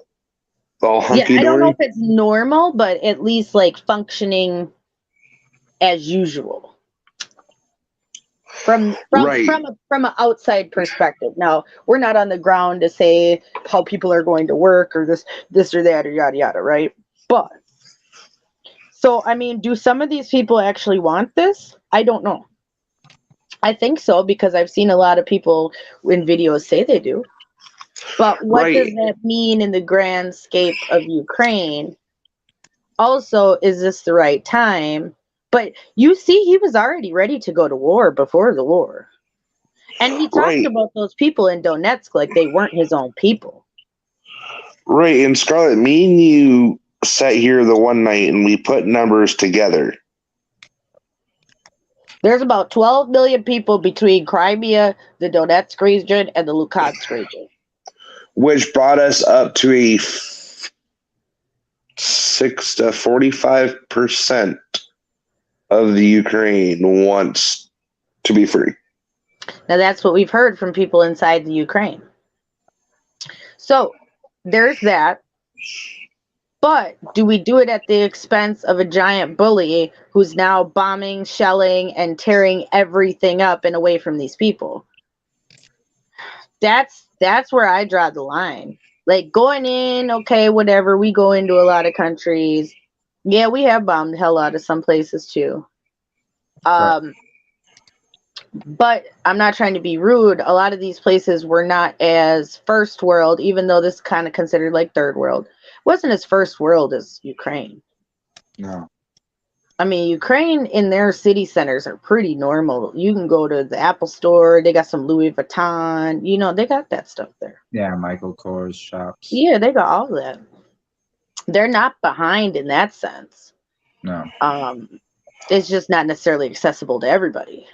All Yeah, hunky I don't know dory. if it's normal, but at least like functioning as usual. From Right, an outside perspective. Now, we're not on the ground to say how people are going to work or this or that or yada yada, right? But so I mean, do some of these people actually want this? I don't know. I think so because I've seen a lot of people in videos say they do. But what does right, that mean in the grand scape of Ukraine? Also, is this the right time? But you see, he was already ready to go to war before the war. And he talked right, about those people in Donetsk like they weren't his own people. right. And Scarlett, me and you sat here the one night and we put numbers together. There's about 12 million people between Crimea, the Donetsk region, and the Luhansk region. Which brought us up to a 6 to 45% of the Ukraine wants to be free. Now, that's what we've heard from people inside the Ukraine. So, there's that. But do we do it at the expense of a giant bully who's now bombing, shelling, and tearing everything up and away from these people? That's where I draw the line. Like going in, okay, whatever. We go into a lot of countries. Yeah, we have bombed the hell out of some places too. But I'm not trying to be rude. A lot of these places were not as first world, even though this is kind of considered like third world. Wasn't as first world as Ukraine. No. I mean, Ukraine in their city centers are pretty normal. You can go to the Apple store. They got some Louis Vuitton. You know, they got that stuff there. Yeah, Michael Kors shops. Yeah, they got all that. They're not behind in that sense. No. It's just not necessarily accessible to everybody.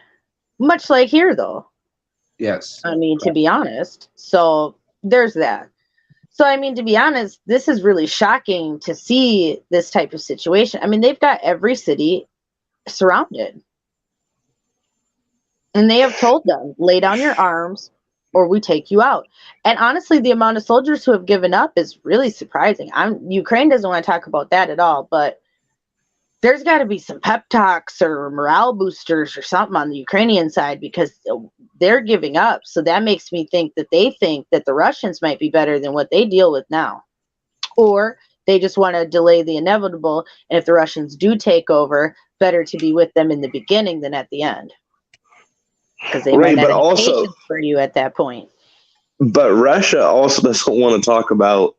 Much like here, though. Yes. I mean, to be honest. So there's that. So, I mean, to be honest, this is really shocking to see this type of situation. I mean, they've got every city surrounded. And they have told them, lay down your arms or we take you out. And honestly, the amount of soldiers who have given up is really surprising. Ukraine doesn't want to talk about that at all, but there's got to be some pep talks or morale boosters or something on the Ukrainian side because they're giving up. So that makes me think that they think that the Russians might be better than what they deal with now. Or they just want to delay the inevitable. And if the Russians do take over, better to be with them in the beginning than at the end. Because they might not have patience for you at that point. But Russia also doesn't want to talk about,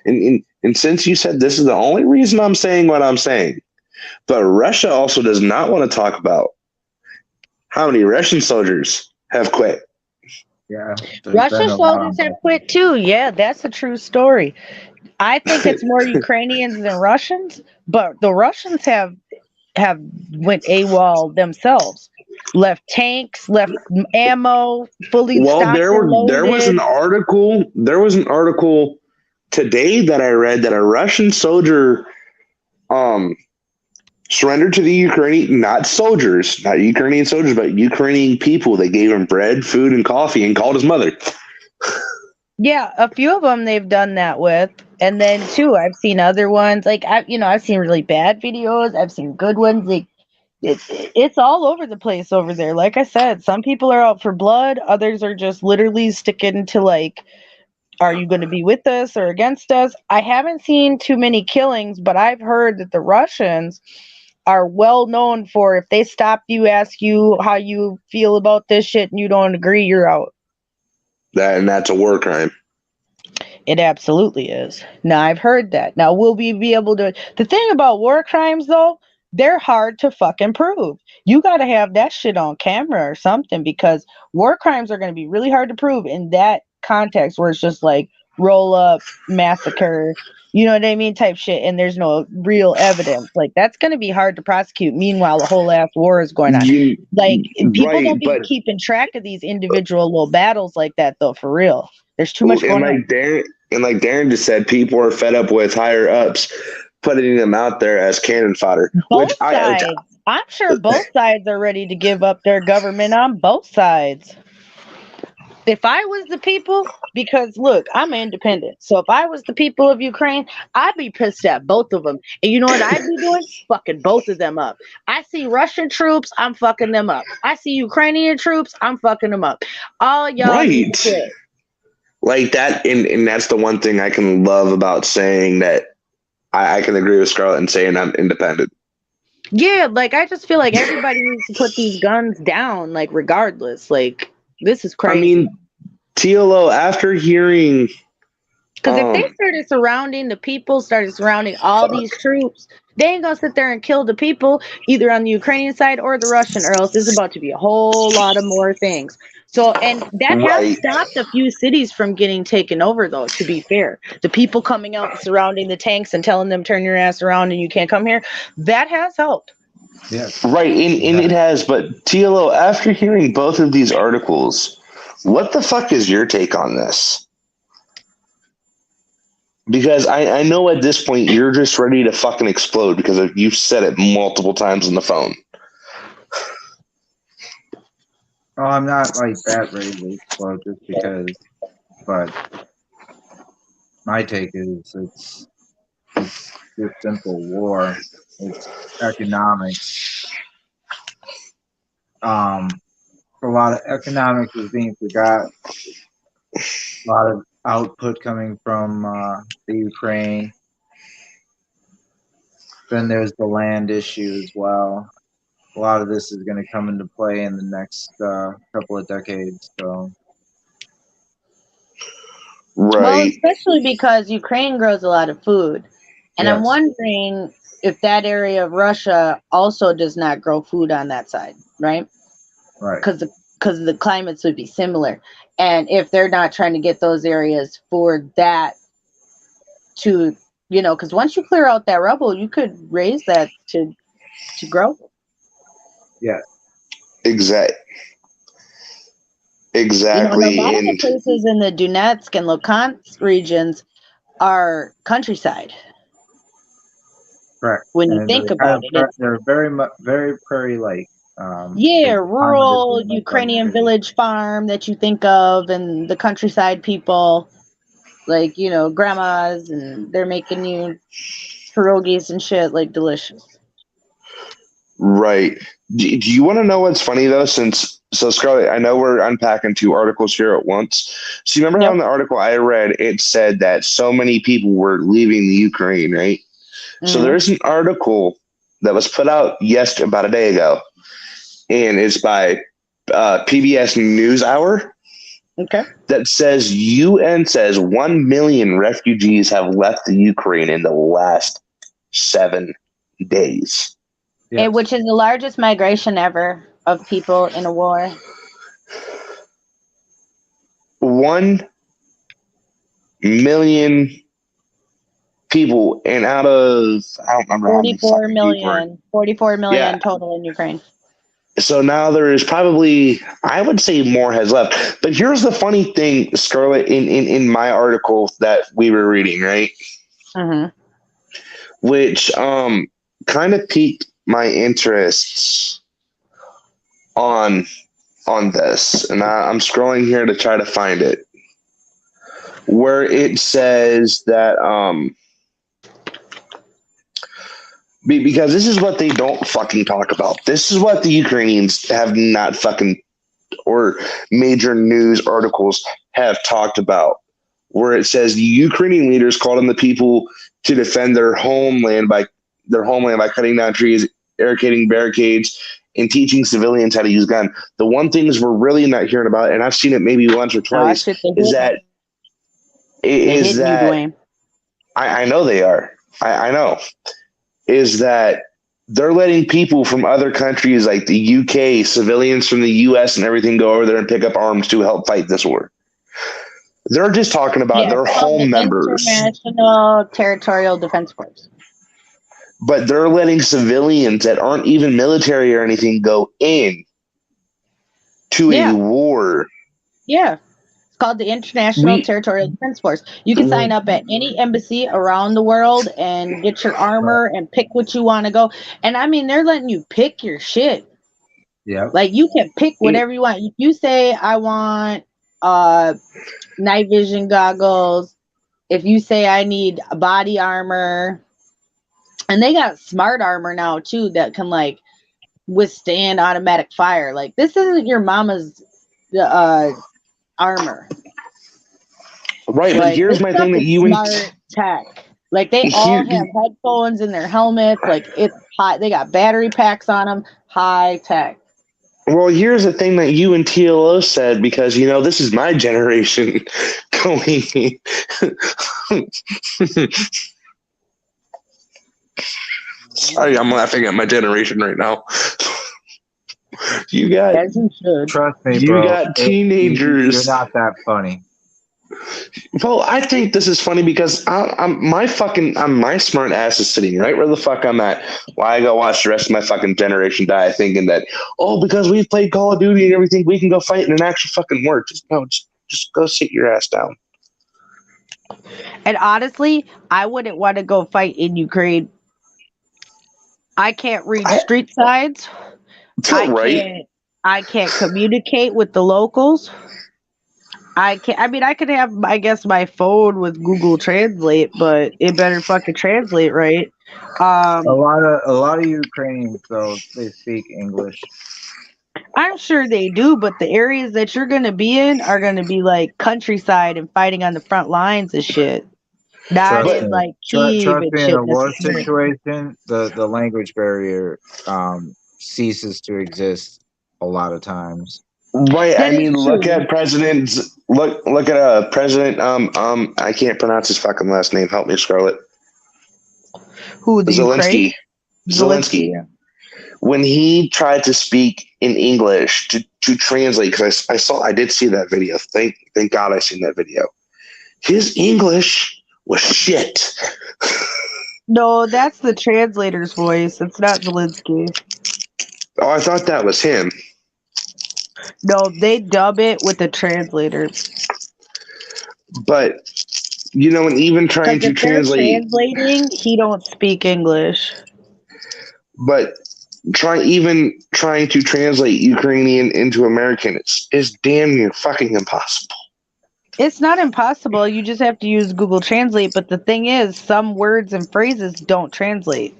and since you said this is the only reason I'm saying what I'm saying, but Russia also does not want to talk about how many Russian soldiers have quit. Yeah. Russian soldiers have quit too. Yeah, that's a true story. I think it's more Ukrainians than Russians, but the Russians have went AWOL themselves. Left tanks, left ammo, fully stocked and loaded. There was an article today that I read that a Russian soldier surrendered to the Ukrainian, not Ukrainian soldiers, but Ukrainian people. They gave him bread, food, and coffee and called his mother. Yeah, a few of them they've done that with. And then too, I've seen other ones. Like I've seen really bad videos. I've seen good ones. Like it's all over the place over there. Like I said, some people are out for blood. Others are just literally sticking to like, are you going to be with us or against us? I haven't seen too many killings, but I've heard that the Russians are well known for if they stop you, ask you how you feel about this shit, and you don't agree, you're out. That's a war crime. It absolutely is. Now, I've heard that. Now, will we be able to... The thing about war crimes, though, they're hard to fucking prove. You got to have that shit on camera or something because war crimes are going to be really hard to prove in that context where it's just like roll up, massacre, you know what I mean, type shit, and there's no real evidence. Like, that's going to be hard to prosecute. Meanwhile, the whole ass war is going on. People don't be keeping track of these individual little battles like that, though, for real. There's too much going on. Like Darren just said, people are fed up with higher ups putting them out there as cannon fodder. Both sides. I'm sure both sides are ready to give up their government on both sides. If I was the people, because look, I'm independent. So if I was the people of Ukraine, I'd be pissed at both of them. And you know what I'd be doing? Fucking both of them up. I see Russian troops, I'm fucking them up. I see Ukrainian troops, I'm fucking them up. All y'all need to Right. quit. Like that, and that's the one thing I can love about saying that I can agree with Scarlett and saying I'm independent. Yeah, like I just feel like everybody needs to put these guns down, like regardless. Like this is I crazy. mean, TLO, after hearing, Because if they started surrounding the people, started surrounding all these troops, they ain't gonna sit there and kill the people either on the Ukrainian side or the Russian, or else there's about to be a whole lot of more things. So, and that has right, stopped a few cities from getting taken over, though, to be fair. The people coming out and surrounding the tanks and telling them, turn your ass around and you can't come here, that has helped. Yeah. right, and it has. But TLO, after hearing both of these articles, what the fuck is your take on this? Because I know at this point you're just ready to fucking explode because you've said it multiple times on the phone. Oh, I'm not like that ready to explode just because, but my take is it's just simple war. It's economics. A lot of economics is being forgot. A lot of output coming from the Ukraine. Then there's the land issue as well. A lot of this is going to come into play in the next couple of decades. So, Right. Well, especially because Ukraine grows a lot of food. And I'm yes. wondering if that area of Russia also does not grow food on that side, right? Right. Because the climates would be similar. And if they're not trying to get those areas for that to, you know, because once you clear out that rubble, you could raise that to grow. Yeah. Exactly. You know, and a lot of the And places in the Donetsk and Luhansk regions are countryside. Correct. When you And think about it, it's they're very prairie-like. yeah, It's a common rural between, like, Ukrainian village farm that you think of, and the countryside people, like, you know, grandmas, and they're making you pierogies and shit, like delicious. right. Do you want to know what's funny though? So Scarlett, I know we're unpacking two articles here at once. So you remember how in the article I read it said that so many people were leaving the Ukraine, right? So Mhm. there's an article that was put out about a day ago, and it's by PBS NewsHour. Okay. That says UN says 1 million refugees have left the Ukraine in the last 7 days. Yes. Which is the largest migration ever of people in a war. 1 million people, and out of I don't remember how many 44 fucking people are. million. 44 million Yeah. total in Ukraine. So now there is probably, I would say, more has left. But here's the funny thing, Scarlett, in my article that we were reading, right? Mm-hmm. Which kind of piqued my interests on this, and I'm scrolling here to try to find it, where it says that because this is what they don't fucking talk about. This is what the Ukrainians have not fucking, or major news articles have talked about, where it says the Ukrainian leaders called on the people to defend their homeland by cutting down trees, irrigating barricades, and teaching civilians how to use guns. The one things we're really not hearing about, and I've seen it maybe once or twice, is that Dwayne. I know they are. I know. Is that they're letting people from other countries like the UK, civilians from the US and everything go over there and pick up arms to help fight this war. They're just talking about their home members. International Territorial Defense Force. But they're letting civilians that aren't even military or anything go in to a war. Yeah. It's called the International Territorial Defense Force. You can sign up at any embassy around the world and get your armor and pick what you want to go. And I mean, they're letting you pick your shit. Yeah. Like you can pick whatever you want. If you say, I want night vision goggles. If you say I need a body armor, and they got smart armor now too that can like withstand automatic fire. Like this isn't your mama's armor. Right, but Like here's this my stuff thing that is you and smart tech. Like they all have headphones in their helmets. Like it's high. They got battery packs on them. High tech. well, here's the thing that you and TLO said, because this is my generation going. Sorry, I'm laughing at my generation right now. You got As you should. Trust me, you bro. got teenagers. You're not that funny. Well, I think this is funny because my smart ass is sitting right where the fuck I'm at. Why I go watch the rest of my fucking generation die thinking that, because we've played Call of Duty and everything, we can go fight in an actual fucking war. Just go sit your ass down. And honestly, I wouldn't want to go fight in Ukraine. I can't read street signs. Right. I can't communicate with the locals. I could have, I guess, my phone with Google Translate, but it better fucking translate right. A lot of Ukrainians, though, they speak English. I'm sure they do, but the areas that you're gonna be in are gonna be like countryside and fighting on the front lines and shit. Not in like Kyiv Trust and me, shit. in a war situation, the language barrier ceases to exist a lot of times. Right. That I mean, is look true. at President. Look at President. I can't pronounce his fucking last name. Help me, Scarlet. Who, the Zelensky. Zelensky. Yeah. When he tried to speak in English to translate, because I did see that video. Thank God I seen that video. His English was shit. No, that's the translator's voice. It's not Zelensky. Oh, I thought that was him. No, they dub it with the translator. But and even trying to translate, translating, he don't speak English. but trying to translate Ukrainian into American is damn near fucking impossible. It's not impossible. You just have to use Google Translate. But the thing is, some words and phrases don't translate.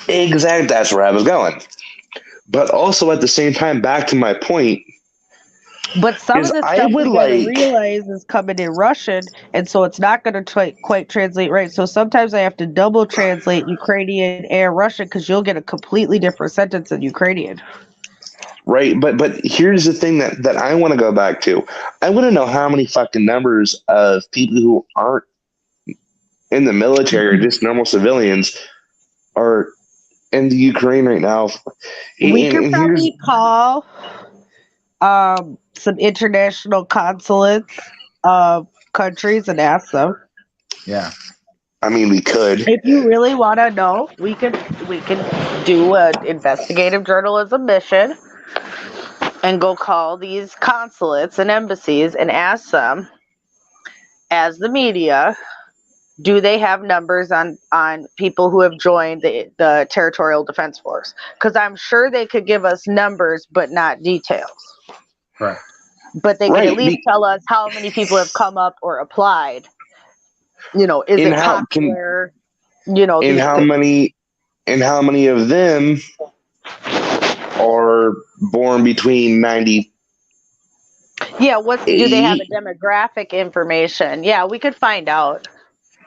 Exactly. That's where I was going. But also at the same time, back to my point. But some of the stuff we gotta realize is coming in Russian, and so it's not gonna quite translate right. So sometimes I have to double translate Ukrainian and Russian because you'll get a completely different sentence in Ukrainian. Right, but here's the thing that I want to go back to. I want to know how many fucking numbers of people who aren't in the military or just normal civilians are in the Ukraine right now. We could probably call some international consulates of countries and ask them. Yeah. I mean, we could. If you really want to know, we could do an investigative journalism mission and go call these consulates and embassies and ask them, as the media, do they have numbers on people who have joined the Territorial Defense Force? Because I'm sure they could give us numbers, but not details. Right. But they could at least tell us how many people have come up or applied. Is it popular? And how many of them are born between 90? Yeah, do they have a demographic information? Yeah, we could find out.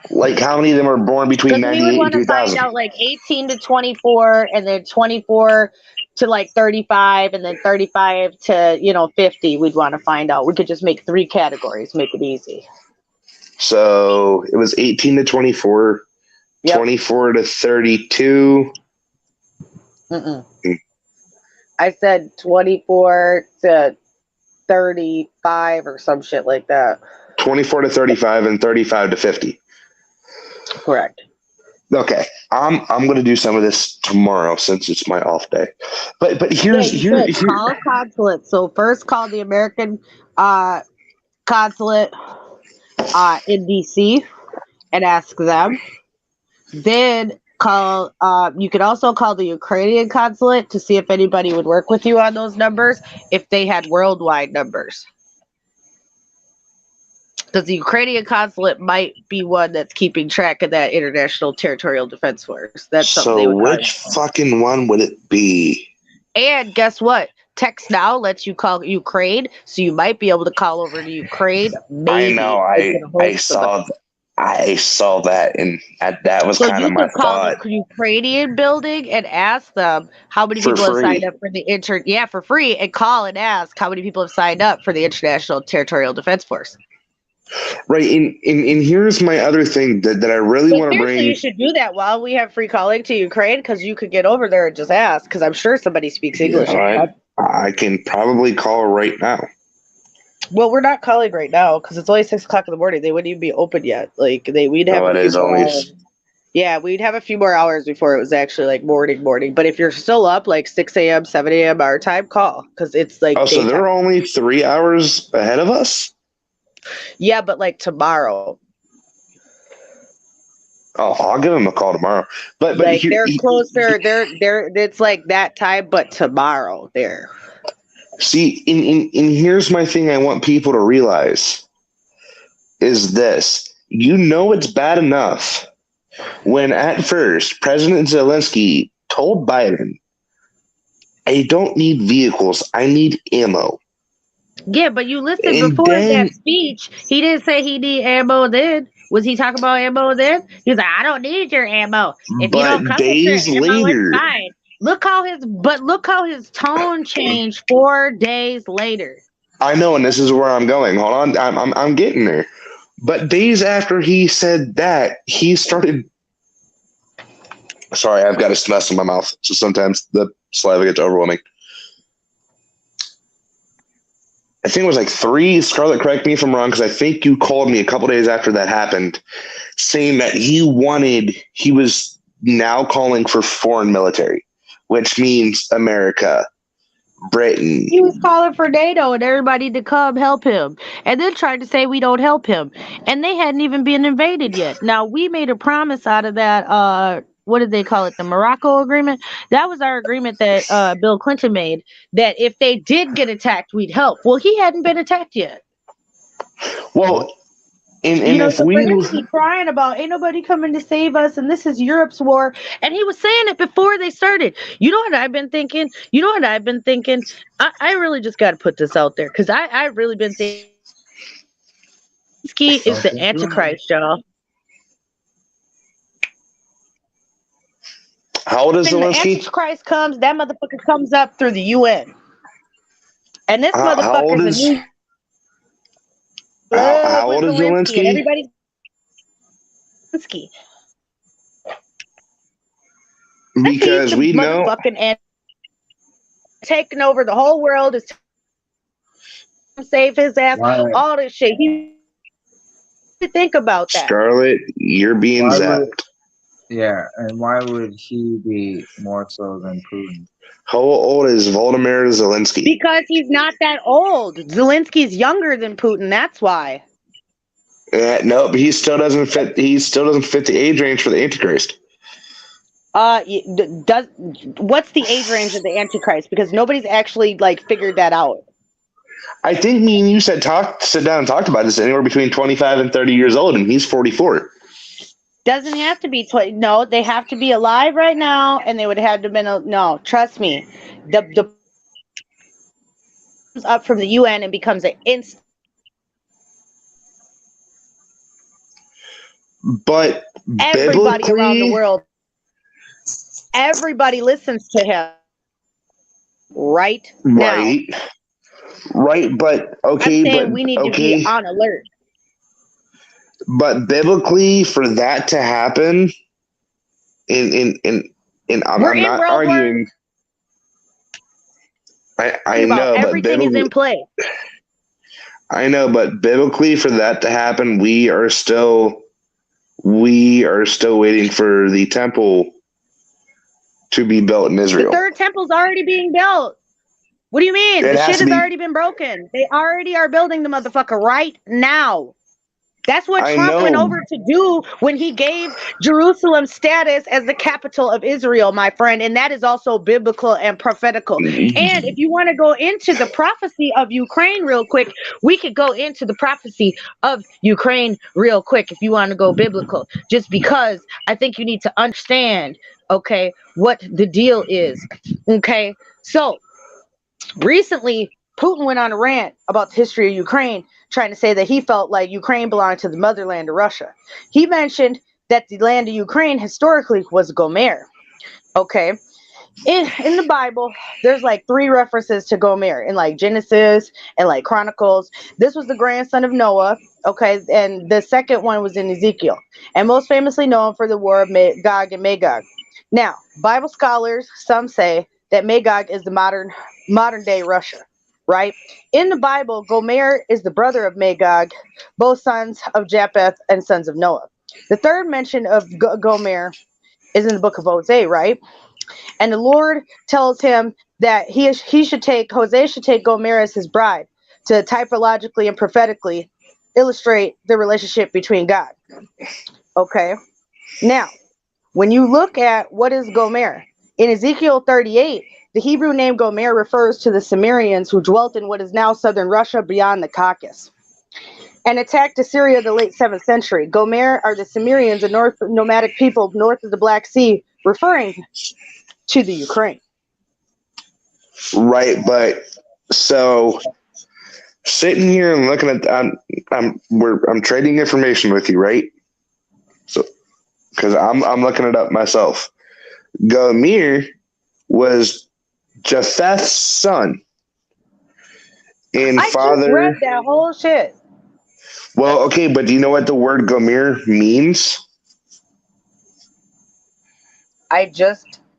Like how many of them are born between 98 and 2000? We would want to find out like 18 to 24, and then 24 to like 35, and then 35 to 50. We'd want to find out. We could just make 3 categories, make it easy. So it was 18 to 24, yep. 24 to 32. I said 24 to 35 or some shit like that. 24 to 35 and 35 to 50. Correct. Okay, I'm going to do some of this tomorrow since it's my off day. But here's call a consulate. So first call the American consulate in DC and ask them. Then call. You could also call the Ukrainian consulate to see if anybody would work with you on those numbers if they had worldwide numbers. Because the Ukrainian consulate might be one that's keeping track of that International Territorial Defense Force. That's something they So would which fucking one would it be? And guess what? Text now lets you call Ukraine, so you might be able to call over to Ukraine. Maybe. I know. I saw that, and that was So kind of you my could call thought. the Ukrainian building and ask them how many For people have free. signed up for the for free, and call and ask how many people have signed up for the International Territorial Defense Force. Right, and here's my other thing that I really want to bring. You should do that while we have free calling to Ukraine, because you could get over there and just ask, because I'm sure somebody speaks English. I can probably call right now. Well, we're not calling right now because it's only 6 o'clock in the morning. They wouldn't even be open yet. Like we'd have a few more hours. Yeah, we'd have a few more hours before it was actually like morning. But if you're still up like 6 a.m., 7 a.m. our time, call, because it's like so they're only 3 hours ahead of us. Yeah, but like tomorrow. Oh, I'll give them a call tomorrow. But like they're closer. They're it's like that time, but tomorrow there. See, in here's my thing I want people to realize is this. It's bad enough when at first President Zelensky told Biden, I don't need vehicles, I need ammo. Yeah, but you listened before that speech. He didn't say he need ammo then. Was he talking about ammo then? He was like, I don't need your ammo. If you don't come days with your ammo, later, it's fine. Look how his tone changed 4 days later. I know, and this is where I'm going. Hold on, I'm getting there. But days after he said that, he started. Sorry, I've got a mess in my mouth, so sometimes the saliva gets overwhelming. I think it was like 3. Scarlett, correct me if I'm wrong, because I think you called me a couple days after that happened, saying that he was now calling for foreign military, which means America, Britain. He was calling for NATO and everybody to come help him, and then tried to say we don't help him, and they hadn't even been invaded yet. Now we made a promise out of that. What did they call it? The Morocco agreement. That was our agreement that Bill Clinton made, that if they did get attacked, we'd help. Well, he hadn't been attacked yet. Well, and if so for him to be crying about ain't nobody coming to save us, and this is Europe's war, and he was saying it before they started. You know what I've been thinking? I really just got to put this out there, because I've really been thinking Zelensky is the Antichrist, y'all. How old is Zelensky? When the Antichrist comes, that motherfucker comes up through the UN. And this motherfucker's a new... How old is Zelensky? And everybody's... Zelensky. Because we know... Motherfucking taking over the whole world, is save his ass, all this shit. He think about that. Scarlett, you're being zapped. Yeah, and why would he be more so than Putin? How old is Volodymyr Zelensky? Because he's not that old. Zelensky's younger than Putin. That's why. No, but he still doesn't fit. He still doesn't fit the age range for the Antichrist. What's the age range of the Antichrist? Because nobody's actually figured that out. I think me and you sit down and talked about this, anywhere between 25 and 30 years old, and he's 44. Doesn't have to be 20. No, they have to be alive right now, and they would have to been no. Trust me, the comes up from the UN and becomes an instant. But everybody around the world, everybody listens to him right now. Right, but okay, I'm saying we need to be on alert. But biblically, for that to happen, I'm not arguing. I know, but everything is in play. I know, but biblically, for that to happen, we are still waiting for the temple to be built in Israel. The third temple's already being built. What do you mean? The shit has already been broken. They already are building the motherfucker right now. That's what I Trump went know. over to do when he gave Jerusalem status as the capital of Israel, my friend. And that is also biblical and prophetical. And if you want to go into the prophecy of Ukraine real quick, we could go into the prophecy of Ukraine real quick if you want to go biblical. Just because I think you need to understand, okay, what the deal is. Okay. So recently, Putin went on a rant about the history of Ukraine, trying to say that he felt like Ukraine belonged to the motherland of Russia. He mentioned that the land of Ukraine historically was Gomer. Okay. In the Bible, there's like 3 references to Gomer in like Genesis and like Chronicles. This was the grandson of Noah. Okay. And the second one was in Ezekiel. And most famously known for the war of Gog and Magog. Now, Bible scholars, some say that Magog is the modern day Russia, right? In the Bible, Gomer is the brother of Magog, both sons of Japheth and sons of Noah. The third mention of Gomer is in the book of Hosea, right? And the Lord tells him that Hosea should take Gomer as his bride to typologically and prophetically illustrate the relationship between God. Okay. Now, when you look at what is Gomer, in Ezekiel 38, the Hebrew name Gomer refers to the Sumerians who dwelt in what is now southern Russia beyond the Caucasus and attacked Assyria in the late 7th century. Gomer are the Sumerians, a north nomadic people north of the Black Sea, referring to the Ukraine. Right, but so sitting here and looking at I'm trading information with you, right? So because I'm looking it up myself. Gomer was Japheth's son, and I father. just read that whole shit. Well, okay, but do you know what the word Gomer means?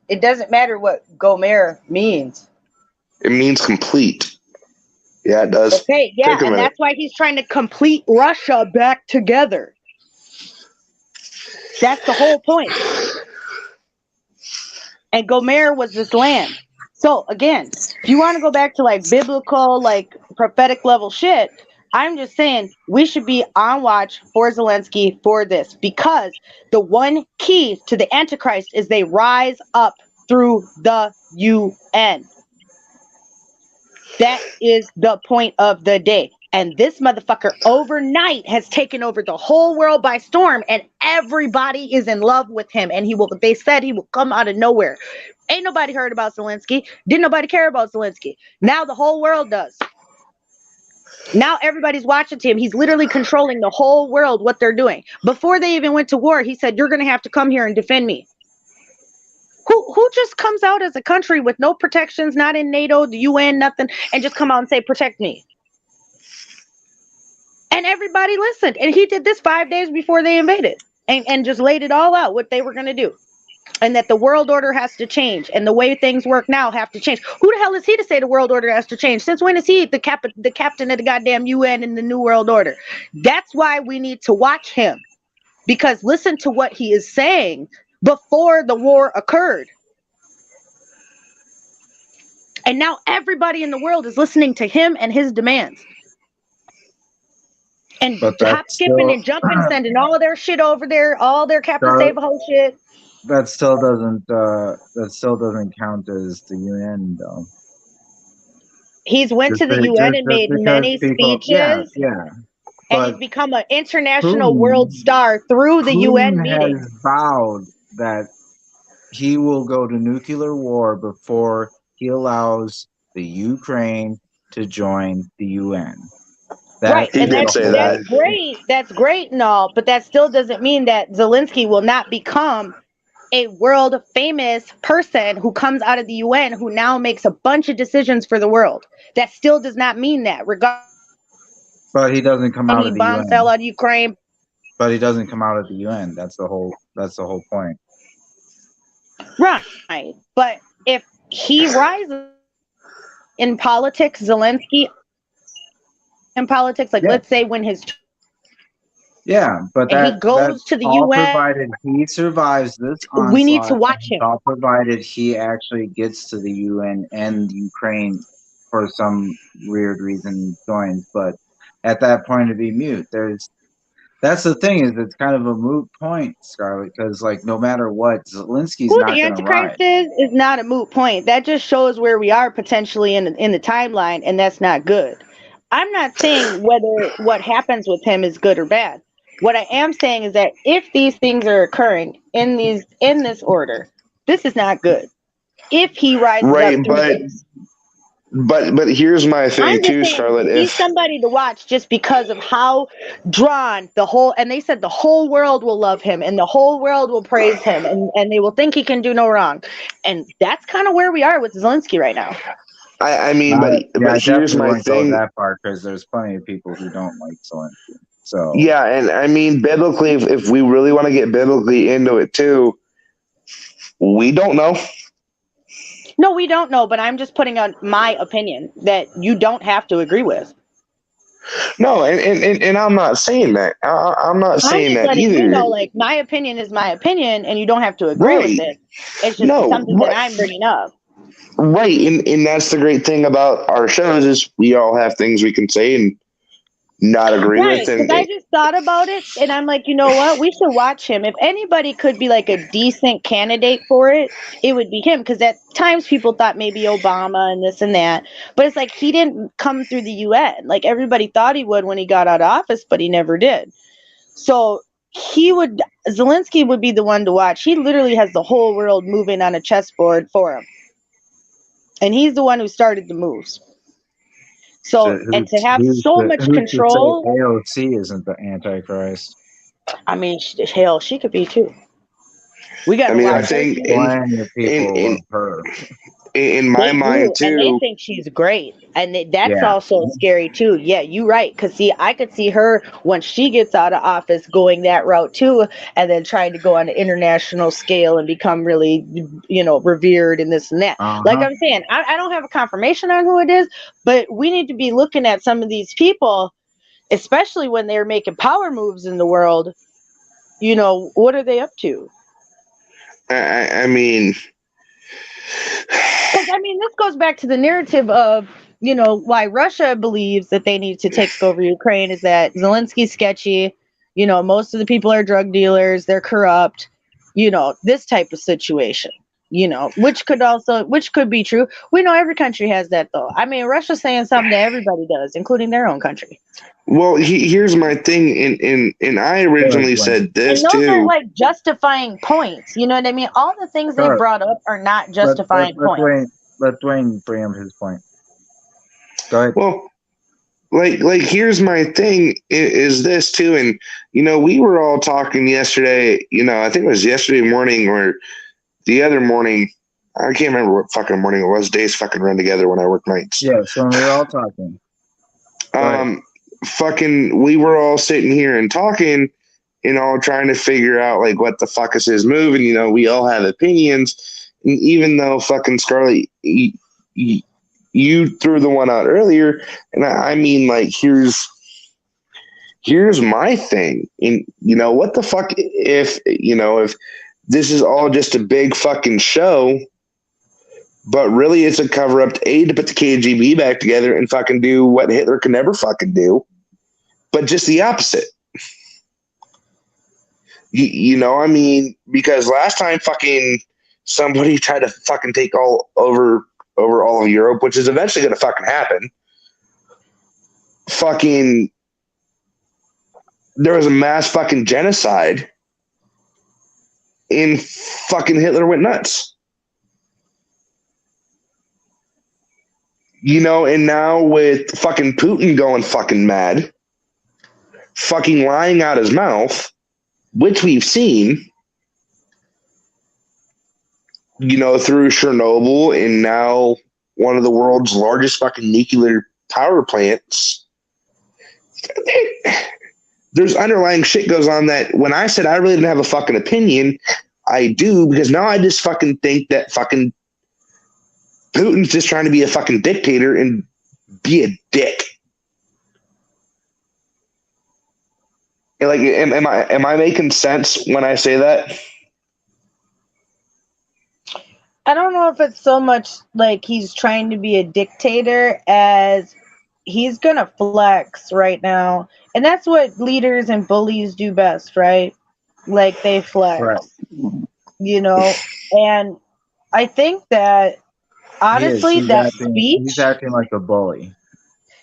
It doesn't matter what Gomer means. It means complete. Yeah, it does. Okay, yeah, and that's why he's trying to complete Russia back together. That's the whole point. And Gomer was this land. So again, if you want to go back to like biblical, like prophetic level shit, I'm just saying we should be on watch for Zelensky for this, because the one key to the Antichrist is they rise up through the UN. That is the point of the day. And this motherfucker overnight has taken over the whole world by storm, and everybody is in love with him. And they said he will come out of nowhere. Ain't nobody heard about Zelensky. Didn't nobody care about Zelensky. Now the whole world does. Now everybody's watching him. He's literally controlling the whole world, what they're doing. Before they even went to war, he said, you're going to have to come here and defend me. Who just comes out as a country with no protections, not in NATO, the UN, nothing, and just come out and say, protect me? And everybody listened. And he did this 5 days before they invaded and just laid it all out, what they were going to do. And that the world order has to change, and the way things work now have to change. Who the hell is he to say the world order has to change? Since when is he the captain of the goddamn UN in the new world order? That's why we need to watch him, because listen to what he is saying before the war occurred. And now everybody in the world is listening to him and his demands. And hop, skipping, and jumping, sending all their shit over there, all their Captain Save a Whole shit. That still doesn't count as the UN, though. He's went to the UN and made many speeches. Yeah. And he's become an international world star through the UN meeting. Has vowed that he will go to nuclear war before he allows the Ukraine to join the UN. Right, and that's great. That's great and all, but that still doesn't mean that Zelensky will not become a world famous person who comes out of the UN, who now makes a bunch of decisions for the world. That still does not mean that. But he doesn't come out of the UN. Fell out of Ukraine. But he doesn't come out of the UN. That's the whole point. Right. But if he rises in politics, Zelensky in politics, like let's say when his but he goes to the UN, provided he survives this onslaught, we need to watch him. All provided he actually gets to the UN and Ukraine for some weird reason joins, but at that point to be mute. That's the thing, is it's kind of a moot point, Scarlett, because like no matter what, Zelensky's Who not the going to Antichrist rise. is not a moot point. That just shows where we are potentially in the timeline, and that's not good. I'm not saying whether what happens with him is good or bad. What I am saying is that if these things are occurring in this order, this is not good. If he rises up Right, through this, but here's my thing I'm just too, saying Scarlett. he's somebody to watch just because of how drawn the whole, and they said the whole world will love him and the whole world will praise him, and they will think he can do no wrong. And that's kind of where we are with Zelensky right now. I mean, Yeah, but I here's definitely my wouldn't go thing. that far, because there's plenty of people who don't like Zelensky. So Yeah, and I mean, biblically, if we really want to get biblically into it too, we don't know. No, we don't know, but I'm just putting out my opinion that you don't have to agree with. No, and I'm not saying that. I'm not I'm saying just that letting you either. know, like, my opinion is my opinion, and you don't have to agree with Right. it. It's just No, something that I'm bringing up. right, and that's the great thing about our shows is we all have things we can say and not agree Right, with, because and I just thought about it, and I'm like, you know what? We should watch him. If anybody could be like a decent candidate for it, it would be him. Because at times people thought maybe Obama and this and that, but it's like he didn't come through the UN. Like everybody thought he would when he got out of office, but he never did. So Zelensky would be the one to watch. He literally has the whole world moving on a chessboard for him, and he's the one who started the moves. So, and to have so much who's to say control, AOC isn't the Antichrist? I mean, hell, she could be too. We got I to mean, I watch her think too. Plenty of people in love her. in my They mind do, and they too. think she's great, and that's Yeah. also scary too. Yeah, you're right. Because see, I could see her once she gets out of office going that route too, and then trying to go on an international scale and become really, revered and this and that. Like Uh-huh. I'm saying, I don't have a confirmation on who it is, but we need to be looking at some of these people, especially when they're making power moves in the world. What are they up to? I mean, Because this goes back to the narrative of, why Russia believes that they need to take over Ukraine is that Zelensky's sketchy. Most of the people are drug dealers. They're corrupt. This type of situation. Which could be true. We know every country has that though. I mean, Russia's saying something that everybody does, including their own country. well, here's my thing, and I originally Dwayne. said this And those aren't too. like justifying points. You know what I mean? All the things they Sure. brought up are not Let justifying points. Dwayne bring up his point. Go ahead. Well, like here's my thing is this too, and we were all talking yesterday. I think it was yesterday morning or the other morning. I can't remember what fucking morning it was. Days fucking run together when I work nights. Yeah, so we were all talking. Go ahead. Fucking, we were all sitting here and talking, all trying to figure out like what the fuck is his move, and we all have opinions, and even though fucking Scarlett, you threw the one out earlier, and I mean, like, here's my thing, and what the fuck if this is all just a big fucking show, but really it's a cover up to put the KGB back together and fucking do what Hitler could never fucking do, but just the opposite. I mean, because last time fucking somebody tried to fucking take all over all of Europe, which is eventually going to fucking happen. Fucking, there was a mass fucking genocide, and fucking Hitler went nuts. And now with fucking Putin going fucking mad, fucking lying out his mouth, which we've seen, through Chernobyl and now one of the world's largest fucking nuclear power plants. There's underlying shit goes on that when I said I really didn't have a fucking opinion, I do, because now I just fucking think that fucking Putin's just trying to be a fucking dictator and be a dick. And like, am I making sense when I say that? I don't know if it's so much like he's trying to be a dictator as he's gonna flex right now, and that's what leaders and bullies do best, right? Like they Right. flex, and I think that He is. honestly, that He's speech, acting like a bully.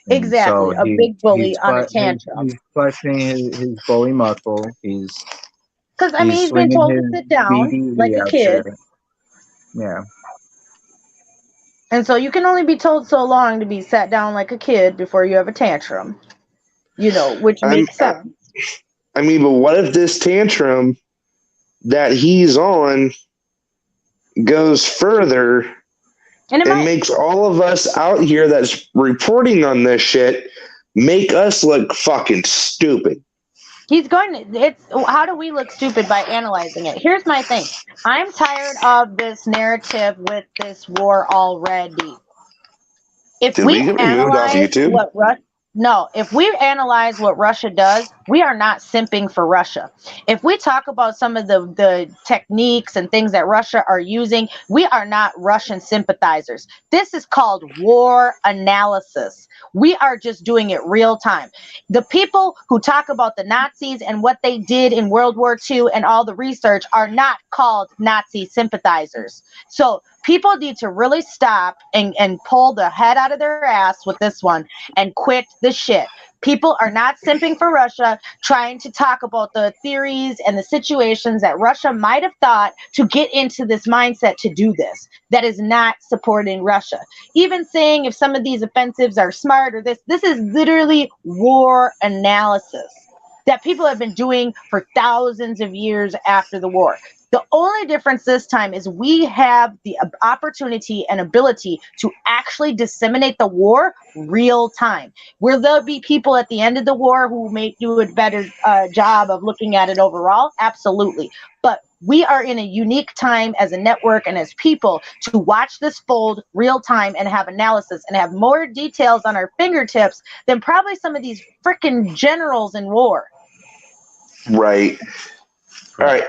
And exactly, so a big bully on a tantrum. he's flexing his bully muscle. Because I mean, He's he's been swinging told to his sit down like BDE a out kid, there. Yeah. and so you can only be told so long to be sat down like a kid before you have a tantrum, which makes sense. I mean, but what if this tantrum that he's on goes further And and makes all of us out here that's reporting on this shit make us look fucking stupid? he's going to, how do we look stupid by analyzing it? Here's my thing. I'm tired of this narrative with this war already. If Did we get removed off YouTube? If we analyze what Russia does, we are not simping for Russia. If we talk about some of the techniques and things that Russia are using, we are not Russian sympathizers. This is called war analysis. We are just doing it real time. The people who talk about the Nazis and what they did in World War II and all the research are not called Nazi sympathizers. So people need to really stop and pull the head out of their ass with this one and quit the shit. People are not simping for Russia, trying to talk about the theories and the situations that Russia might have thought to get into this mindset to do this. That is not supporting Russia. Even saying if some of these offensives are smart or this is literally war analysis that people have been doing for thousands of years after the war. The only difference this time is we have the opportunity and ability to actually disseminate the war real time. Will there be people at the end of the war who may do a better job of looking at it overall? Absolutely. But we are in a unique time as a network and as people to watch this fold real time and have analysis and have more details on our fingertips than probably some of these freaking generals in war. Right. All right.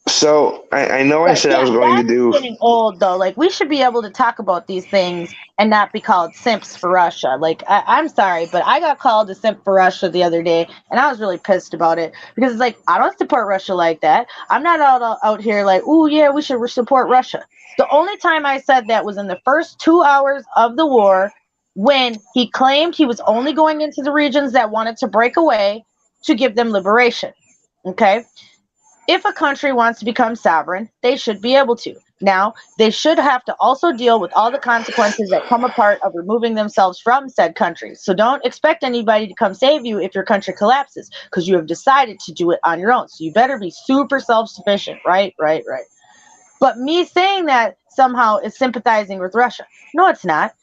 So I know I said I was going to do. Getting old though. Like we should be able to talk about these things and not be called simps for Russia. Like I'm sorry, but I got called a simp for Russia the other day, and I was really pissed about it because it's like I don't support Russia like that. I'm not out here like, oh yeah, we should support Russia. The only time I said that was in the first 2 hours of the war when he claimed he was only going into the regions that wanted to break away to give them liberation. Okay. If a country wants to become sovereign, they should be able to. Now, they should have to also deal with all the consequences that come apart of removing themselves from said countries. So don't expect anybody to come save you if your country collapses because you have decided to do it on your own. So you better be super self-sufficient, right? But me saying that somehow is sympathizing with Russia. No, it's not.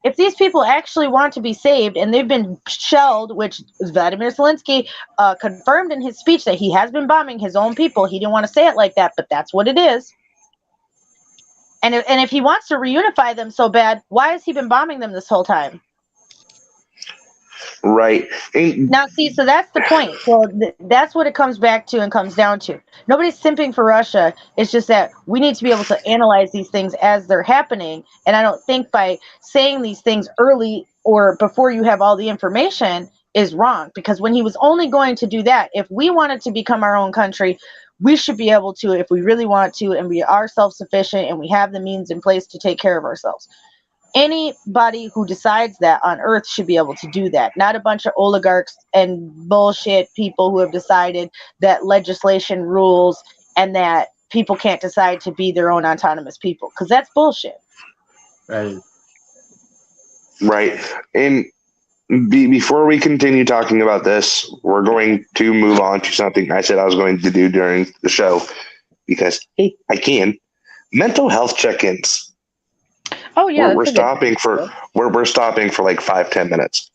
If these people actually want to be saved and they've been shelled, which Vladimir Zelensky confirmed in his speech that he has been bombing his own people. He didn't want to say it like that, but that's what it is. And if he wants to reunify them so bad, why has he been bombing them this whole time? Right. Now, see, so that's the point. So that's what it comes back to and comes down to. Nobody's simping for Russia. It's just that we need to be able to analyze these things as they're happening. And I don't think by saying these things early or before you have all the information is wrong. Because when he was only going to do that, if we wanted to become our own country, we should be able to, if we really want to, and we are self-sufficient and we have the means in place to take care of ourselves. Anybody who decides that on earth should be able to do that, not a bunch of oligarchs and bullshit people who have decided that legislation rules and that people can't decide to be their own autonomous people, because that's bullshit. Right. And before we continue talking about this, we're going to move on to something I said I was going to do during the show because I can. Mental health check-ins. Oh yeah, we're stopping for like 5-10 minutes.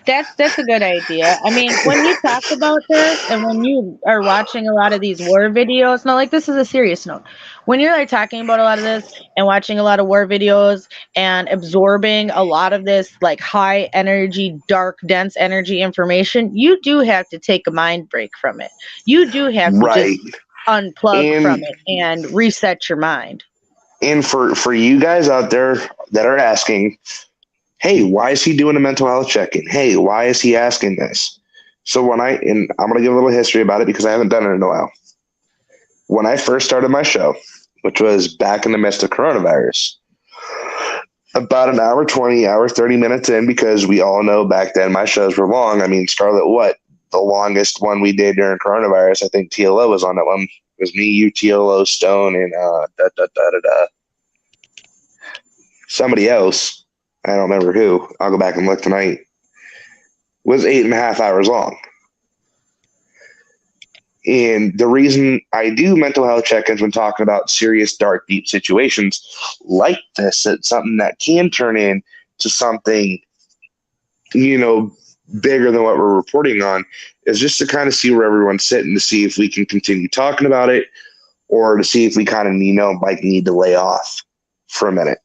That's a good idea. I mean, when you talk about this and when you are watching a lot of these war videos, no, like this is a serious note. When you're like talking about a lot of this and watching a lot of war videos and absorbing a lot of this like high energy, dark, dense energy information, you do have to take a mind break from it. You do have to just unplug from it and reset your mind. And for you guys out there that are asking, hey, why is he doing a mental health check-in? Hey, why is he asking this? So and I'm going to give a little history about it because I haven't done it in a while. When I first started my show, which was back in the midst of coronavirus, about an hour 20, hour 30 minutes in, because we all know back then my shows were long. I mean, Scarlet, what? The longest one we did during coronavirus, I think TLO was on that one. It was me, you, TLO, Stone, and somebody else. I don't remember who. I'll go back and look tonight. Was 8.5 hours long. And the reason I do mental health check-ins when talking about serious, dark, deep situations like this, it's something that can turn into something, bigger than what we're reporting on, is just to kind of see where everyone's sitting, to see if we can continue talking about it, or to see if we kind of need to lay off for a minute.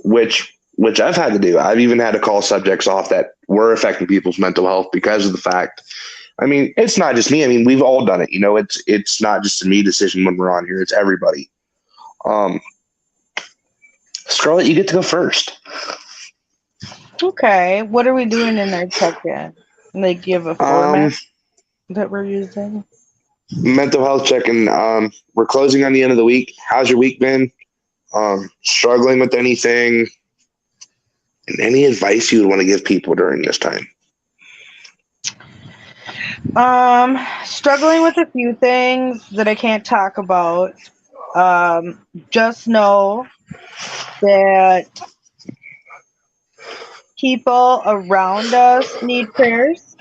Which I've had to do. I've even had to call subjects off that were affecting people's mental health because of the fact. I mean, it's not just me. I mean, we've all done it. It's not just a me decision when we're on here. It's everybody. Scarlett, you get to go first. Okay. What are we doing in our check-in? Like, you have a format that we're using? Mental health check-in. We're closing on the end of the week. How's your week been? Struggling with anything? And any advice you would want to give people during this time? Struggling with a few things that I can't talk about. Just know that people around us need prayers.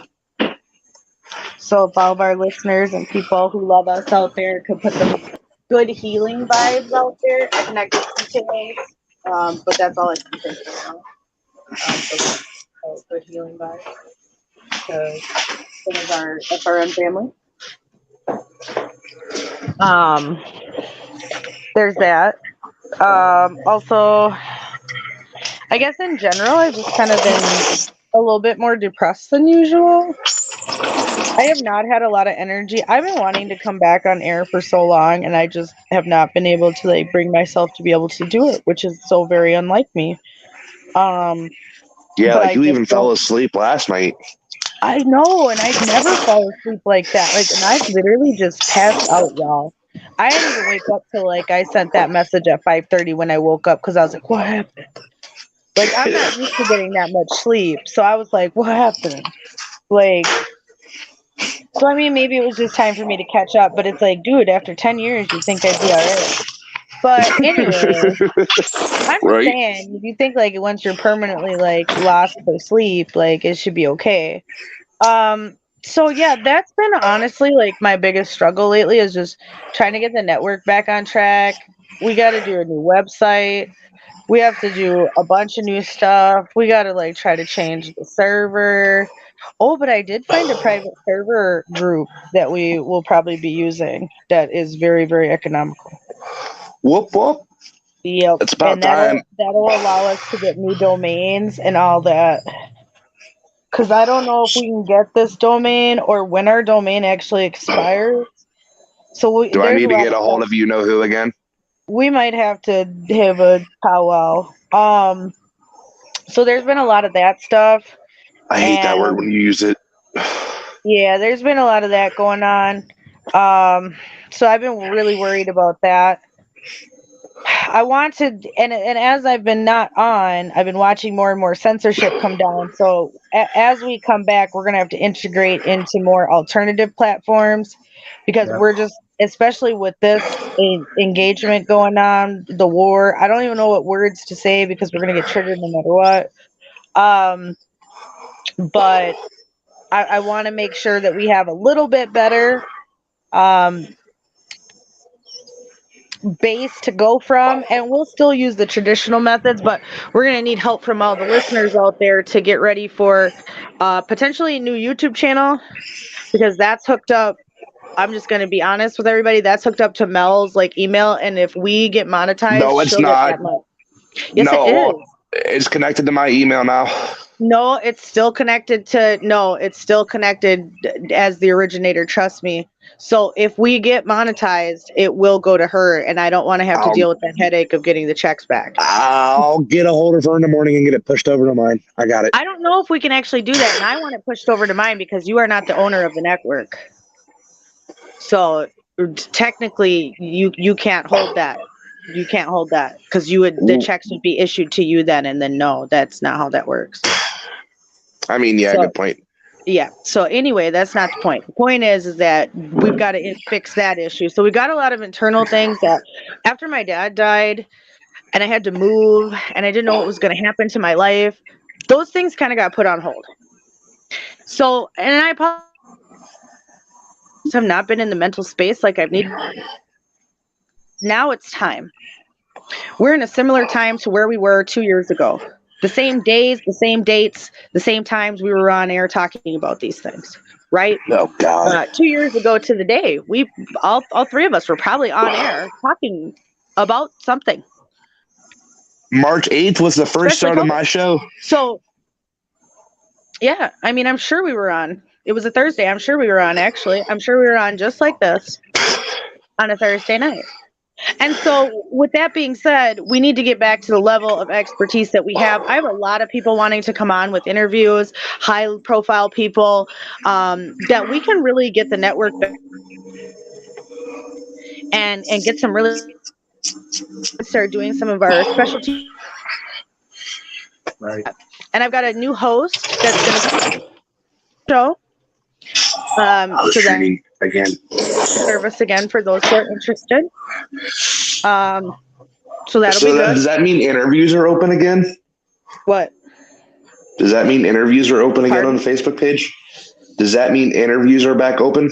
So if all of our listeners and people who love us out there could put some good healing vibes out there, I connect with details. But that's all I can think right now. Good healing vibes. Because some of our FRM family. There's that. Also, I guess in general, I've just kind of been a little bit more depressed than usual. I have not had a lot of energy. I've been wanting to come back on air for so long, and I just have not been able to bring myself to be able to do it, which is so very unlike me. Yeah, you even fell asleep last night. I know, and I've never fall asleep like that. And I've literally just passed out, y'all. I didn't even wake up till I sent that message at 5:30 when I woke up because I was like, what happened? I'm not used to getting that much sleep. So I was like, what happened? So I mean, maybe it was just time for me to catch up, but it's dude, after 10 years, you think I'd be all right. But anyway, I'm just saying, if you think once you're permanently lost for sleep, it should be okay. So yeah, that's been honestly my biggest struggle lately is just trying to get the network back on track. We got to do a new website. We have to do a bunch of new stuff. We got to try to change the server. Oh, but I did find a private server group that we will probably be using that is very, very economical. Whoop, whoop. Yep. It's about time. That'll allow us to get new domains and all that. Because I don't know if we can get this domain or when our domain actually expires. So do I need to get a hold of you-know-who again? We might have to have a powwow. So there's been a lot of that stuff. I hate that word when you use it. Yeah, there's been a lot of that going on. So I've been really worried about that. I want to, and as I've been not on, I've been watching more and more censorship come down. So as we come back, we're going to have to integrate into more alternative platforms because we're just, especially with this engagement going on, the war, I don't even know what words to say because we're going to get triggered no matter what. But I want to make sure that we have a little bit better base to go from, and we'll still use the traditional methods, but we're going to need help from all the listeners out there to get ready for potentially a new YouTube channel because that's hooked up. I'm just going to be honest with everybody. That's hooked up to Mel's email, and if we get monetized, no, it's not. Yes, no, it is. It's connected to my email now. No, it's still connected to it's still connected as the originator, trust me. So if we get monetized, it will go to her, and I don't want to have to I'll- deal with that headache of getting the checks back. I'll get a hold of her in the morning and get it pushed over to mine. I got it. I don't know if we can actually do that, and I want it pushed over to mine because you are not the owner of the network. So technically, you can't hold that. You can't hold that because the checks would be issued to you then, and then no, that's not how that works. I mean, yeah, So, good point. Yeah. So anyway, that's not the point. The point is that we've got to fix that issue. So we got a lot of internal things that after my dad died and I had to move and I didn't know what was going to happen to my life, those things kind of got put on hold. So, and I have not been in the mental space like I've needed. Now it's time. We're in a similar time to where we were 2 years ago. The same days, the same dates, the same times we were on air talking about these things, right? Oh, God. 2 years ago to the day, we all three of us were probably on air talking about something. March 8th was the first start of my show. So, yeah, I mean, I'm sure we were on. It was a Thursday. I'm sure we were on, actually. I'm sure we were on just like this on a Thursday night. And so with that being said, we need to get back to the level of expertise that we have. I have a lot of people wanting to come on with interviews, high profile people, that we can really get the network back and get some really start doing some of our specialty. Right. And I've got a new host that's going to show. So that again. Service again for those who are interested. So that'll be good. Does that mean interviews are open again? What? Does that mean interviews are open again on the Facebook page? Does that mean interviews are back open?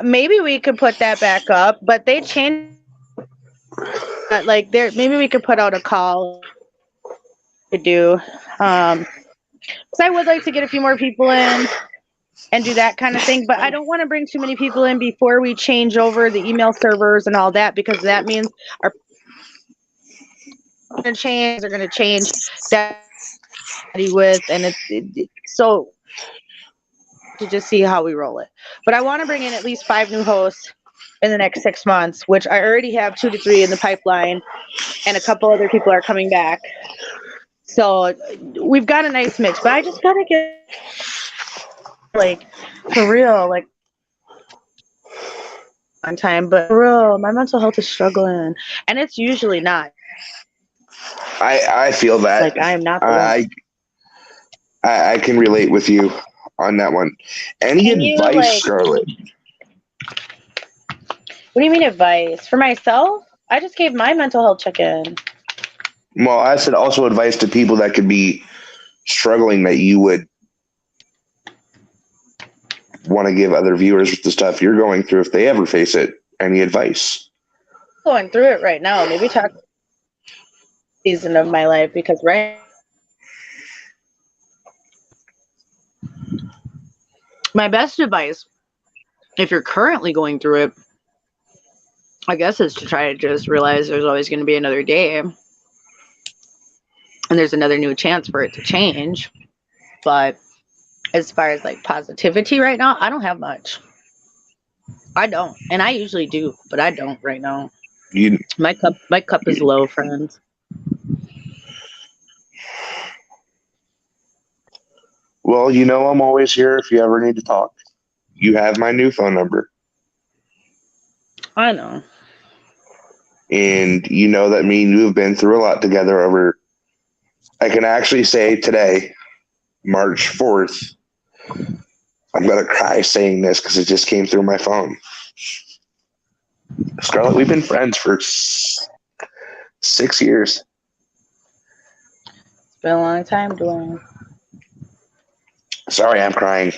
Maybe we could put that back up, but they changed. Like there, maybe we could put out a call to do. Because I would like to get a few more people in and do that kind of thing, but I don't want to bring too many people in before we change over the email servers and all that, because that means our going to change. They're going to change that with, and so to just see how we roll it. But I want to bring in at least 5 new hosts in the next 6 months, which I already have 2 to 3 in the pipeline, and a couple other people are coming back. So we've got a nice mix, but I just got to get like for real, like on time, but for real, my mental health is struggling, and it's usually not. I feel that. Like I am not the I can relate with you on that one. Any advice, Scarlett? What do you mean advice? For myself? I just gave my mental health check-in. Well, I said also advice to people that could be struggling that you would want to give other viewers with the stuff you're going through if they ever face it. Any advice? Going through it right now. Maybe talk season of my life, because my best advice, if you're currently going through it, I guess, is to try to just realize there's always going to be another day and there's another new chance for it to change. But as far as like positivity right now, I don't have much. I don't, and I usually do, but I don't right now. My cup is low, friends. Well, I'm always here if you ever need to talk. You have my new phone number. I know. And you know that me and you have been through a lot together over, I can actually say today, March 4th, I'm going to cry saying this because it just came through my phone. Scarlett, we've been friends for 6 years. It's been a long time, Dwayne. Sorry, I'm crying.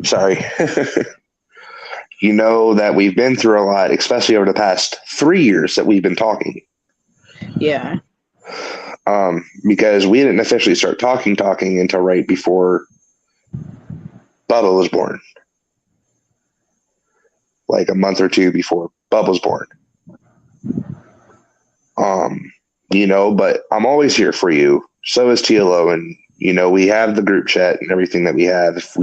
Sorry. You know that we've been through a lot, especially over the past 3 years that we've been talking. Yeah. Because we didn't officially start talking until right before Bubba was born. Like a month or two before Bubba was born. but I'm always here for you. So is TLO. And, we have the group chat and everything that we have. If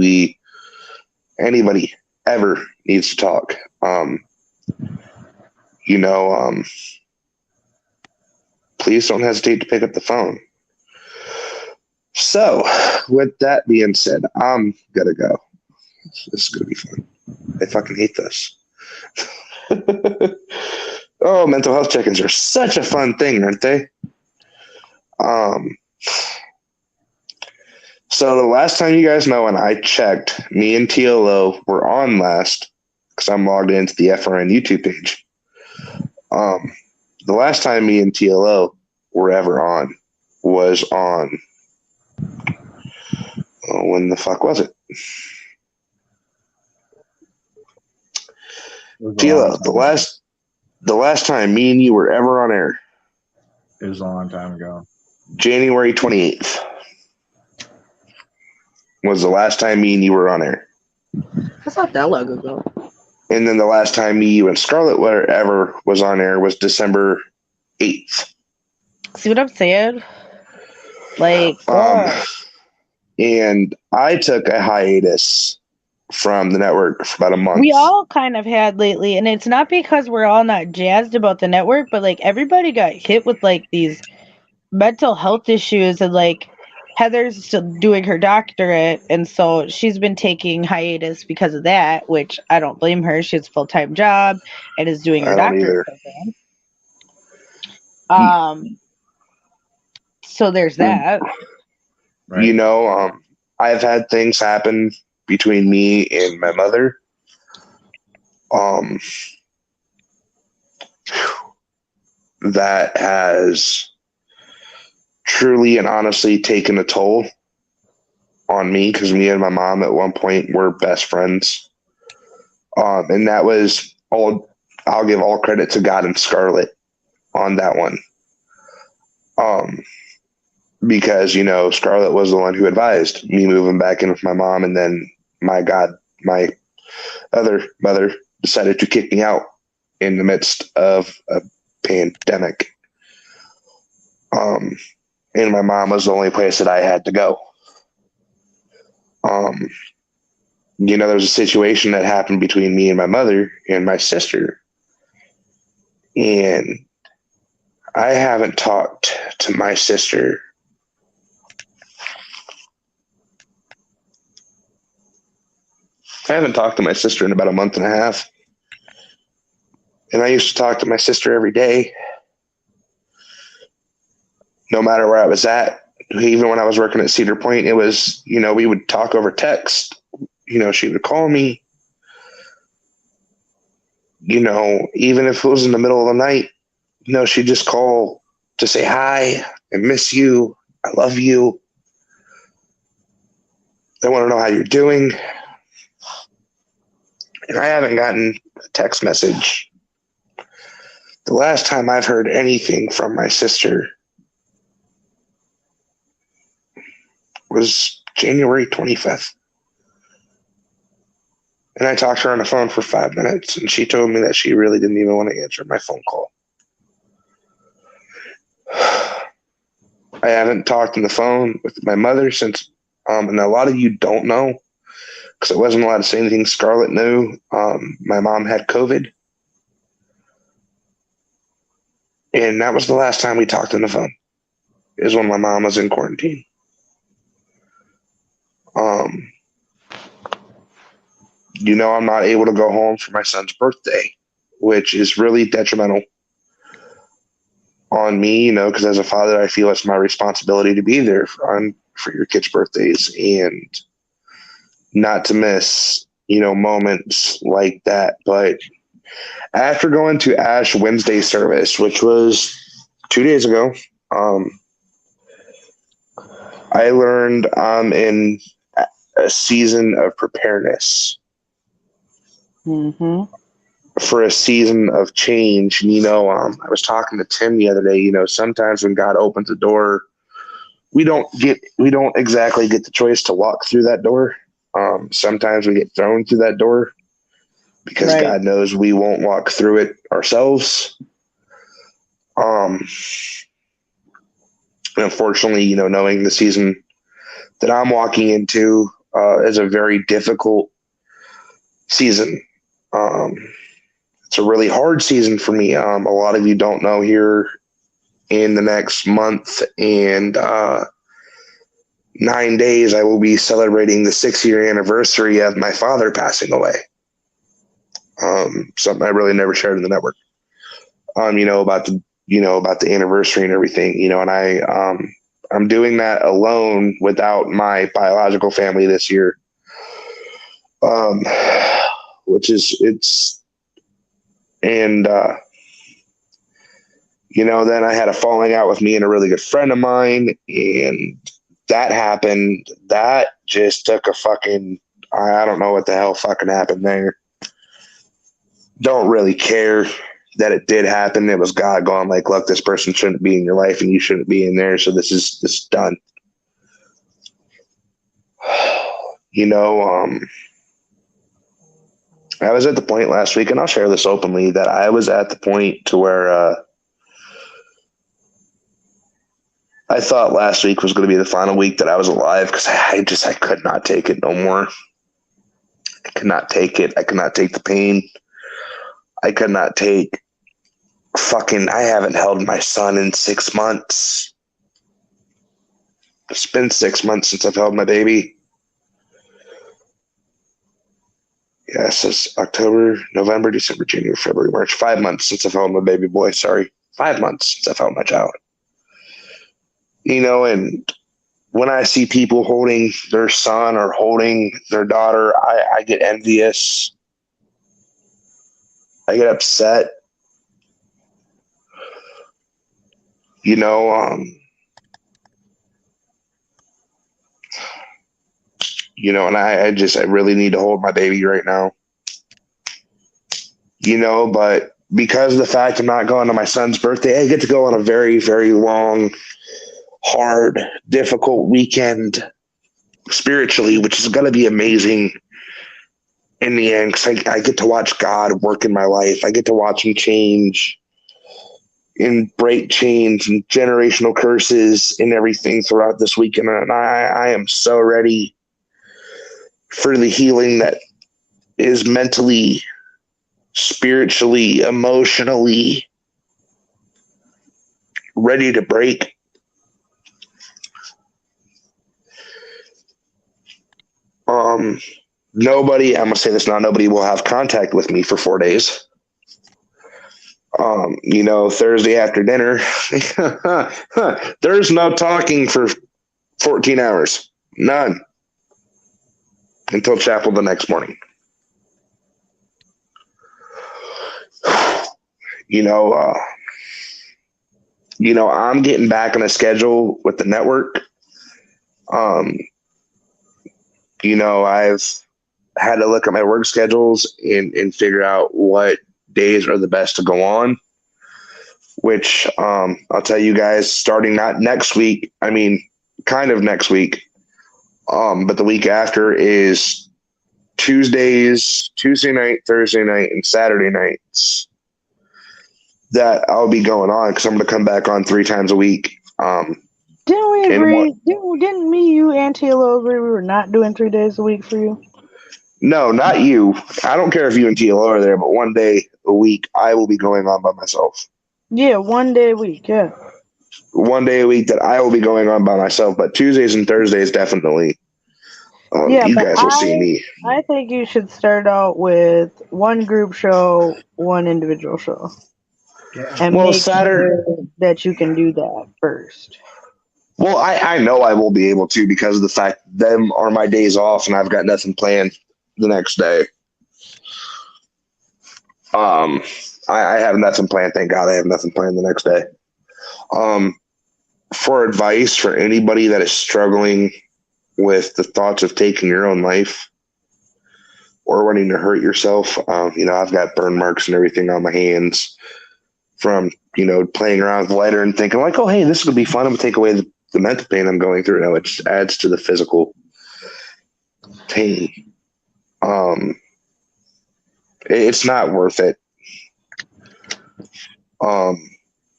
anybody ever needs to talk, please don't hesitate to pick up the phone. So, with that being said, I'm gonna go. This is gonna be fun. I fucking hate this. Oh, mental health check-ins are such a fun thing, aren't they? So the last time you guys know when I checked, me and TLO were on last because I'm logged into the FRN YouTube page. The last time me and TLO were ever on was on when the fuck was it? TLO, the last time me and you were ever on air. It was a long time ago. January 28th was the last time me and you were on air. That's not that long ago. And then the last time me, you, and Scarlet ever was on air was December 8th. See what I'm saying? Like, and I took a hiatus from the network for about a month. we all kind of had lately, and it's not because we're all not jazzed about the network, but like everybody got hit with like these mental health issues, and like Heather's still doing her doctorate, and so she's been taking hiatus because of that, which I don't blame her. She has a full-time job and is doing her doctorate program. So there's that. Right. I've had things happen between me and my mother. That has truly and honestly taken a toll on me because me and my mom at one point were best friends. And that was all, I'll give all credit to God and Scarlet on that one. Because, Scarlet was the one who advised me moving back in with my mom. And then my other mother decided to kick me out in the midst of a pandemic. And my mom was the only place that I had to go. There was a situation that happened between me and my mother and my sister. And I haven't talked to my sister in about a month and a half. And I used to talk to my sister every day, no matter where I was at. Even when I was working at Cedar Point, it was, we would talk over text. She would call me. Even if it was in the middle of the night, she'd just call to say hi. I miss you. I love you. I want to know how you're doing. And I haven't gotten a text message. The last time I've heard anything from my sister was January 25th. And I talked to her on the phone for 5 minutes, and she told me that she really didn't even want to answer my phone call. I haven't talked on the phone with my mother since, and a lot of you don't know, because I wasn't allowed to say anything. Scarlet knew. My mom had COVID. And that was the last time we talked on the phone, is when my mom was in quarantine. I'm not able to go home for my son's birthday, which is really detrimental on me, because as a father, I feel it's my responsibility to be there for your kids' birthdays and not to miss, moments like that. But after going to Ash Wednesday service, which was 2 days ago, I learned I'm in a season of preparedness. Mm-hmm. For a season of change. And, I was talking to Tim the other day, sometimes when God opens a door, we don't exactly get the choice to walk through that door. Sometimes we get thrown through that door because Right. God knows we won't walk through it ourselves. And unfortunately, you know, knowing the season that I'm walking into is a very difficult season. It's a really hard season for me. A lot of you don't know, here in the next month and 9 days, I will be celebrating the 6-year anniversary of my father passing away. Something I really never shared in the network. You know, about the anniversary and everything, you know, and I'm doing that alone without my biological family this year. Which is, and you know, then I had a falling out with me and a really good friend of mine, and that happened. That just took a fucking, I don't know what the hell fucking happened there. Don't really care that it did happen. It was God going like, look, this person shouldn't be in your life and you shouldn't be in there. So this is done. You know, I was at the point last week, and I'll share this openly, that I was at the point to where I thought last week was going to be the final week that I was alive, because I could not take it no more. I could not take it. I could not take the pain. I could not take I haven't held my son in 6 months. It's been 6 months since I've held my baby. Yes, it's October, November, December, January, February, March. 5 months since I've held my baby boy. Sorry. 5 months since I've held my child. You know, and when I see people holding their son or holding their daughter, I get envious. I get upset. You know, and I really need to hold my baby right now. You know, but because of the fact I'm not going to my son's birthday, I get to go on a very, very long, hard, difficult weekend spiritually, which is going to be amazing in the end, because I get to watch God work in my life. I get to watch him change and break chains and generational curses and everything throughout this weekend. And I am so ready for the healing that is mentally, spiritually, emotionally ready to break. Nobody, I'm going to say this now, nobody will have contact with me for 4 days. You know, Thursday after dinner, there's no talking for 14 hours. None. Until chapel the next morning. You know, I'm getting back on a schedule with the network. You know, I've had to look at my work schedules and figure out what days are the best to go on, which I'll tell you guys, starting not next week, I mean, kind of next week, but the week after is Tuesday night, Thursday night, and Saturday nights that I'll be going on, because I'm going to come back on 3 times a week. Didn't we agree? Didn't me, you, and TLO agree we were not doing 3 days a week for you? No, not you. I don't care if you and TLO are there, but 1 day a week I will be going on by myself. Yeah, 1 day a week, yeah. 1 day a week that I will be going on by myself, but Tuesdays and Thursdays definitely. You guys will see me. I think you should start out with 1 group show, 1 individual show. Yeah. And make sure that you can do that first. Well, I know I will be able to, because of the fact them are my days off and I've got nothing planned the next day. I have nothing planned. Thank God I have nothing planned the next day. For advice for anybody that is struggling with the thoughts of taking your own life or wanting to hurt yourself, I've got burn marks and everything on my hands from, playing around with the lighter and thinking like, oh, hey, this is going to be fun. I'm going to take away the mental pain I'm going through. No, it just adds to the physical pain. It's not worth it.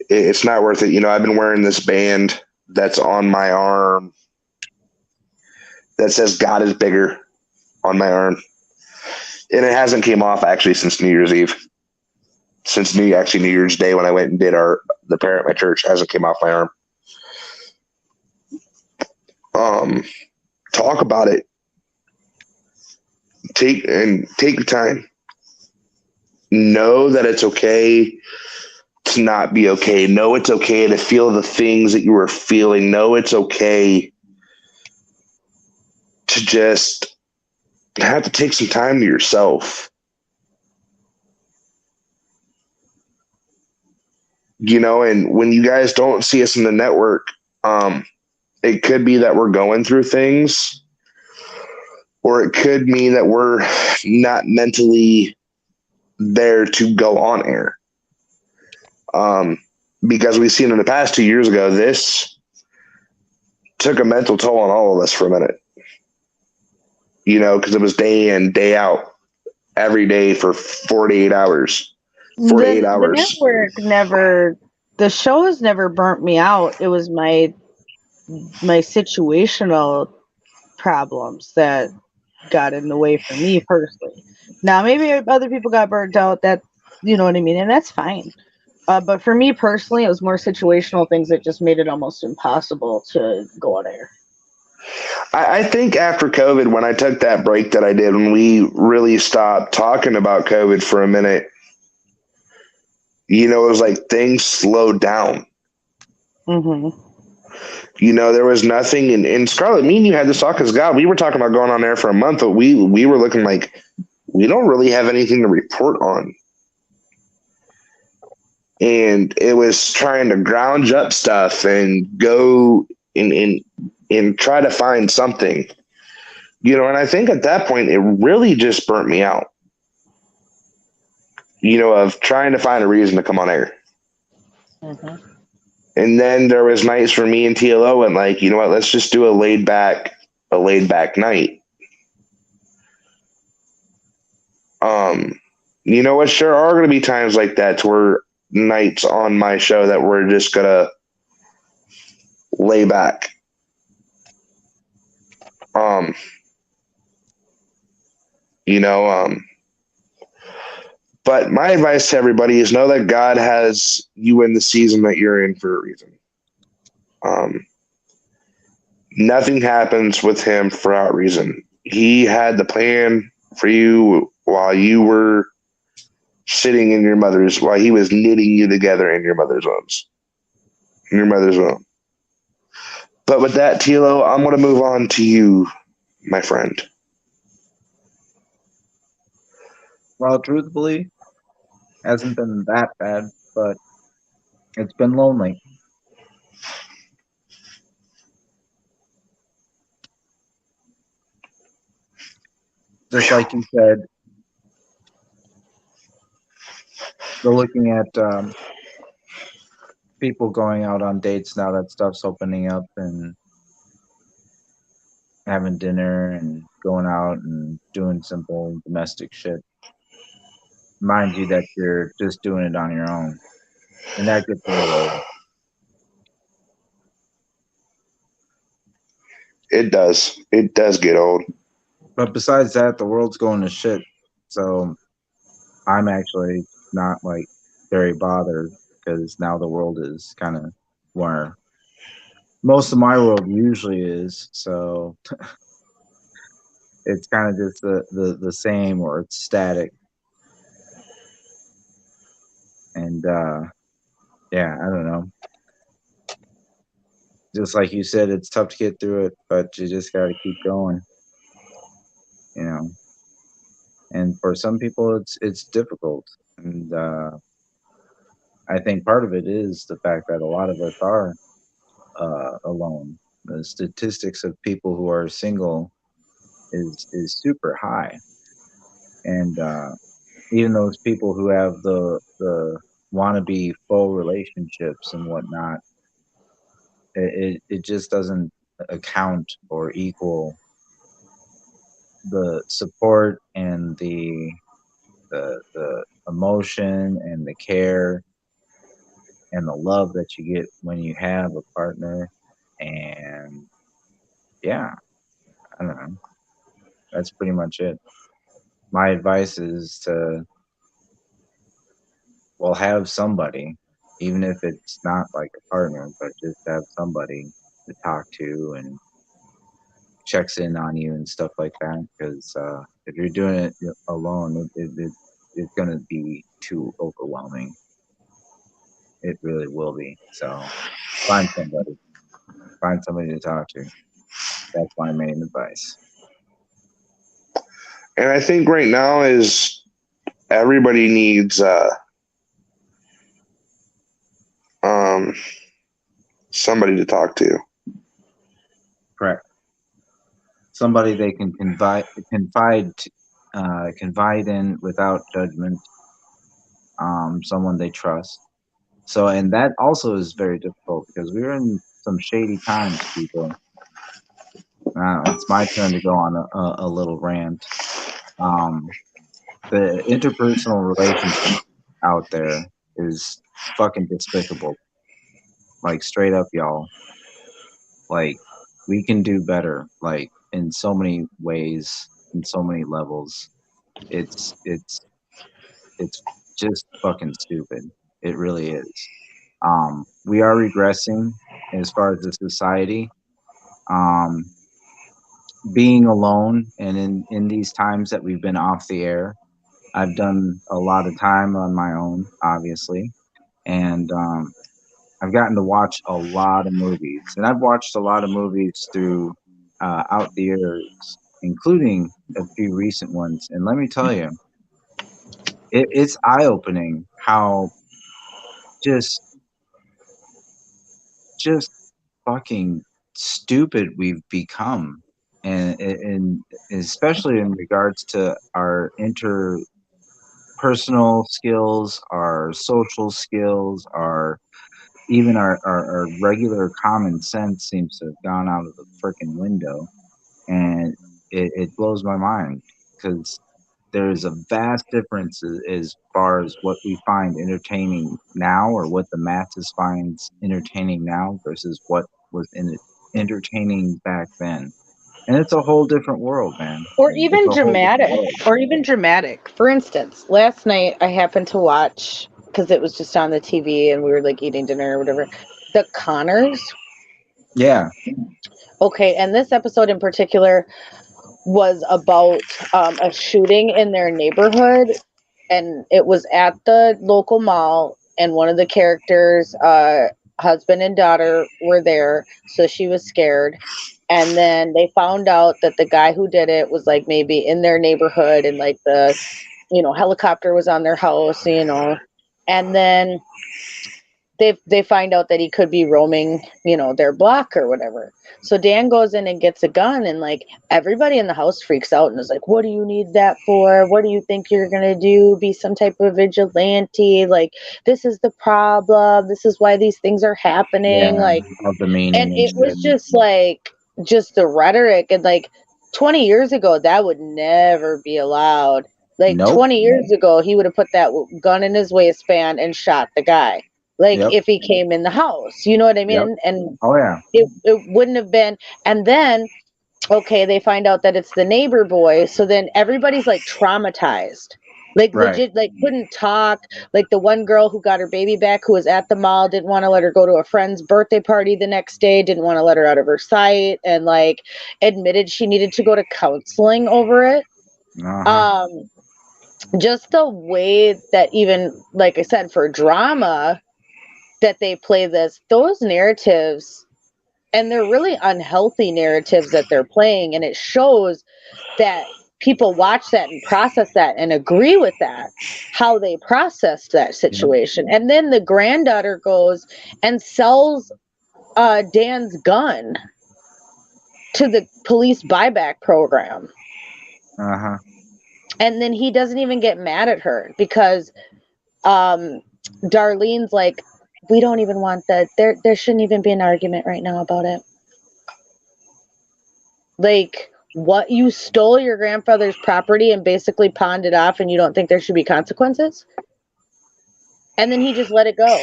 It's not worth it. I've been wearing this band that's on my arm that says God is bigger on my arm. And it hasn't came off actually since New Year's Eve. Since New Year's Day when I went and did the prayer at my church, it hasn't came off my arm. Talk about it. Take the time. Know that it's okay to not be okay. Know it's okay to feel the things that you were feeling. Know it's okay to just have to take some time to yourself. You know, and when you guys don't see us in the network, it could be that we're going through things, or it could mean that we're not mentally there to go on air. Because we've seen in the past 2 years ago, this took a mental toll on all of us for a minute. You know, because it was day in, day out, every day for 48 hours. 48 hours. The network the shows never burnt me out. It was my situational problems that got in the way for me personally. Now, maybe other people got burnt out, that, you know what I mean? And that's fine. But for me personally, it was more situational things that just made it almost impossible to go on air. I think after COVID, when I took that break that I did, when we really stopped talking about COVID for a minute, you know, it was like things slowed down. Mm-hmm. You know, there was nothing. And Scarlett, me and you had this talk as God. We were talking about going on air for a month, but we were looking like we don't really have anything to report on. And it was trying to ground up stuff and go and try to find something. You know, and I think at that point, it really just burnt me out. You know, of trying to find a reason to come on air. Mm-hmm. And then there was nights for me and TLO and like, you know what, let's just do a laid back night. You know what, sure are going to be times like that where nights on my show that we're just going to lay back. You know, but my advice to everybody is know that God has you in the season that you're in for a reason. Nothing happens with him for a reason. He had the plan for you while you were sitting in your mother's, while he was knitting you together in your mother's womb. But with that, Tilo, I'm going to move on to you, my friend. Well, truthfully, hasn't been that bad, but it's been lonely. Just like you said, we're looking at people going out on dates now that stuff's opening up and having dinner and going out and doing simple domestic shit. Mind you that you're just doing it on your own. And that gets a little old. It does. It does get old. But besides that, the world's going to shit. So I'm actually not like very bothered because now the world is kind of where most of my world usually is. So it's kind of just the same, or it's static. And yeah, I don't know. Just like you said, it's tough to get through it, but you just got to keep going. You know. And for some people, it's difficult. And I think part of it is the fact that a lot of us are alone. The statistics of people who are single is super high, and even those people who have the wannabe full relationships and whatnot, it just doesn't account or equal the support and the emotion and the care and the love that you get when you have a partner And yeah, I don't know. That's pretty much it. My advice is to, well, have somebody, even if it's not like a partner, but just have somebody to talk to and checks in on you and stuff like that. Because if you're doing it alone, it's going to be too overwhelming. It really will be. So find somebody. Find somebody to talk to. That's my main advice. And I think right now is everybody needs somebody to talk to. Correct. Somebody they can confide in without judgment. Someone they trust. So, and that also is very difficult because we're in some shady times, people. It's my turn to go on a little rant. The interpersonal relationship out there is fucking despicable. Like, straight up, y'all. Like, we can do better. Like, in so many ways, in so many levels. It's just fucking stupid. It really is. We are regressing as far as the society. Um, being alone and in these times that we've been off the air, I've done a lot of time on my own, obviously, and I've gotten to watch a lot of movies, and I've watched a lot of movies through out the years, including a few recent ones. And let me tell you, it's eye opening how just just fucking stupid we've become, and especially in regards to our interpersonal skills, our social skills, our even our regular common sense seems to have gone out of the freaking window, and it blows my mind because there's a vast difference as far as what we find entertaining now, or what the masses finds entertaining now, versus what was entertaining back then. And it's a whole different world, man. Or It's even a whole different dramatic. world. Or even dramatic. For instance, last night I happened to watch, because it was just on the TV and we were like eating dinner or whatever, The Connors. Yeah. Okay, and this episode in particular was about a shooting in their neighborhood, and it was at the local mall, and one of the characters, husband and daughter, were there, so she was scared. And then they found out that the guy who did it was like maybe in their neighborhood, and like the helicopter was on their house, and then they find out that he could be roaming, their block or whatever. So Dan goes in and gets a gun, and like everybody in the house freaks out and is like, "What do you need that for? What do you think you're gonna do? Be some type of vigilante? Like, this is the problem. This is why these things are happening." Yeah. Like, Of the meaning and and it was shit. just like just the rhetoric, and like 20 years ago that would never be allowed. Like Nope. 20 years ago he would have put that gun in his waistband and shot the guy, like Yep. if he came in the house, you know what I mean? Yep. And Oh yeah. it wouldn't have been. And then, okay, they find out that it's the neighbor boy, so then everybody's like traumatized, like Right. legit, like couldn't talk. Like the one girl who got her baby back, who was at the mall, didn't want to let her go to a friend's birthday party the next day, didn't want to let her out of her sight, and like admitted she needed to go to counseling over it. Uh-huh. Just the way that, even like I said, for drama, that they play those narratives, and they're really unhealthy narratives that they're playing, and it shows that people watch that and process that and agree with that, how they processed that Yep. situation. And then the granddaughter goes and sells Dan's gun to the police buyback program, Uh-huh. and then he doesn't even get mad at her because Darlene's like, "We don't even want that. There shouldn't even be an argument right now about it." Like, what? You stole your grandfather's property and basically pawned it off, and you don't think there should be consequences? And then he just let it go.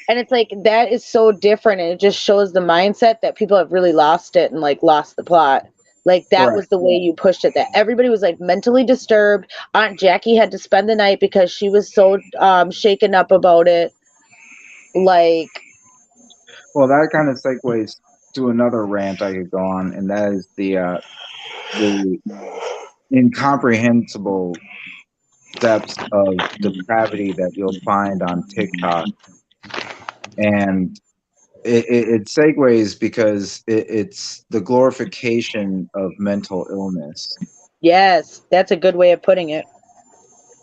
And it's like that is so different, and it just shows the mindset that people have really lost it and like lost the plot. Like that Right. was the way you pushed it, that everybody was like mentally disturbed. Aunt Jackie had to spend the night because she was so shaken up about it. Like, Well, that kind of segues to another rant I could go on, and that is the incomprehensible depths of depravity that you'll find on TikTok, and it segues because it's the glorification of mental illness. yes, that's a good way of putting it.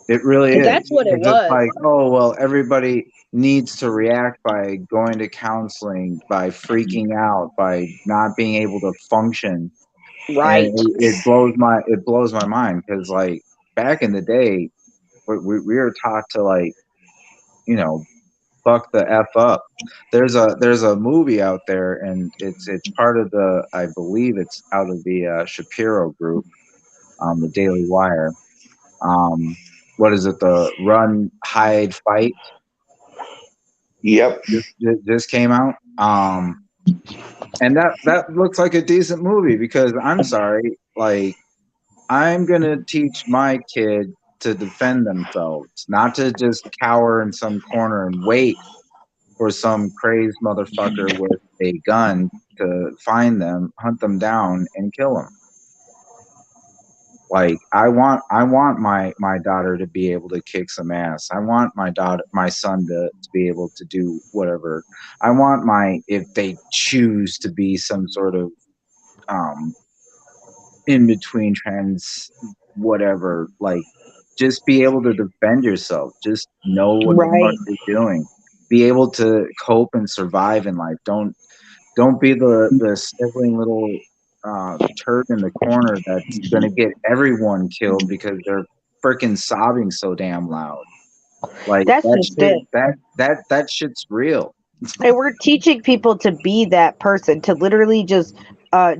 It really 'Cause is. that's what it It's just was. like, oh well, everybody needs to react by going to counseling, by freaking out, by not being able to function, and Right. it blows my mind because like back in the day, we were taught to like you know fuck the f up. There's a movie out there, and it's part of the, I believe it's out of the Shapiro group, the Daily Wire. Um, what is it? The Run, Hide, Fight Yep. just came out. And that looks like a decent movie because I'm sorry, like I'm gonna teach my kid to defend themselves, not to just cower in some corner and wait for some crazed motherfucker with a gun to find them, hunt them down, and kill them. Like I want my daughter to be able to kick some ass. I want my son to be able to do whatever. I want if they choose to be some sort of um in between trans whatever, like just be able to defend yourself. Just know what the fuck Right. you're doing. Be able to cope and survive in life. Don't be the sniveling little turd in the corner that's gonna get everyone killed because they're freaking sobbing so damn loud. Like That's that just shit, it. that shit's real. And we're teaching people to be that person, to literally just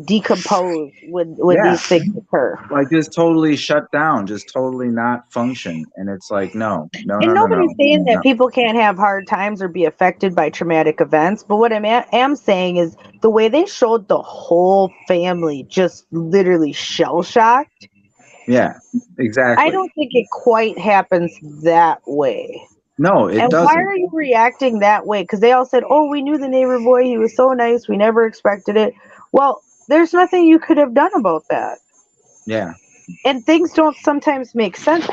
decompose when Yeah, these things occur. like just totally shut down, just totally not function. And it's like, no, no, And no, no, nobody's no, saying that no. people can't have hard times or be affected by traumatic events. But what am saying is the way they showed the whole family just literally shell shocked. Yeah, I exactly. don't think it quite happens that way. No, it And why doesn't. are you reacting that way? Because they all said, "Oh, we knew the neighbor boy. He was so nice. We never expected it." Well, there's nothing you could have done about that. Yeah. And things don't sometimes make sense.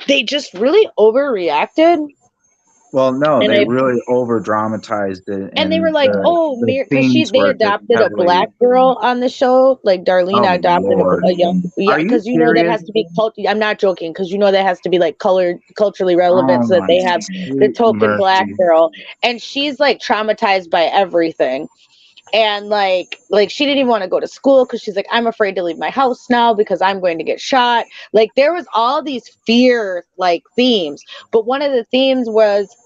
They just really overreacted. Well, no, And they I really over dramatized it, and they were and like, "Oh, the Mir," because themes they were just adopted a heavily. black girl on the show. Like Darlene Oh adopted Lord, a young, yeah, are you because you know that serious? has to be I'm not joking, because you know that has to be like culturally relevant, Oh so that my they have the sweet token black mercy. girl, and she's like traumatized by everything. And like she didn't even want to go to school because she's like, I'm afraid to leave my house now because I'm going to get shot. Like there was all these fear like themes, but one of the themes was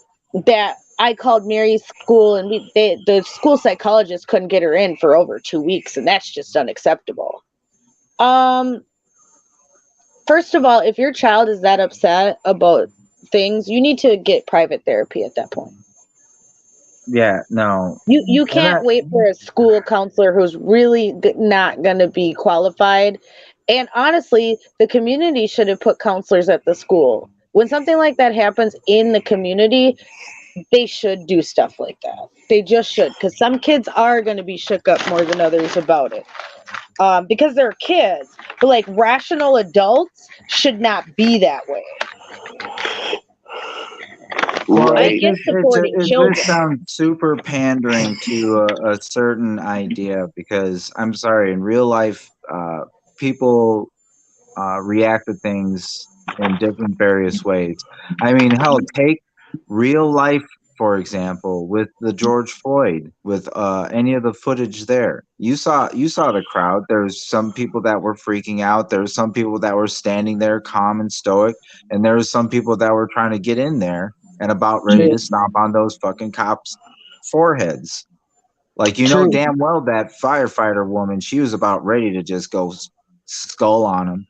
that I called Mary's school, and the school psychologist couldn't get her in for over 2 weeks, and that's just unacceptable. um First of all, if your child is that upset about things, you need to get private therapy at that point. Yeah, no, You and can't wait for a school counselor who's really not going to be qualified. And honestly, the community should have put counselors at the school. When something like that happens in the community, they should do stuff like that. They just should, because some kids are going to be shook up more than others about it, because they're kids. But like rational adults should not be that way. well, I Right. get supporting it just children. sounds super pandering to a certain idea because I'm sorry, in real life, people react to things in different various ways. I mean, hell, take real life for example with the George Floyd, with any of the footage there. You saw the crowd. There's some people that were freaking out. There's some people that were standing there calm and stoic, and there was some people that were trying to get in there and about ready True. to stomp on those fucking cops' foreheads. Like True. damn well that firefighter woman, she was about ready to just go skull on them.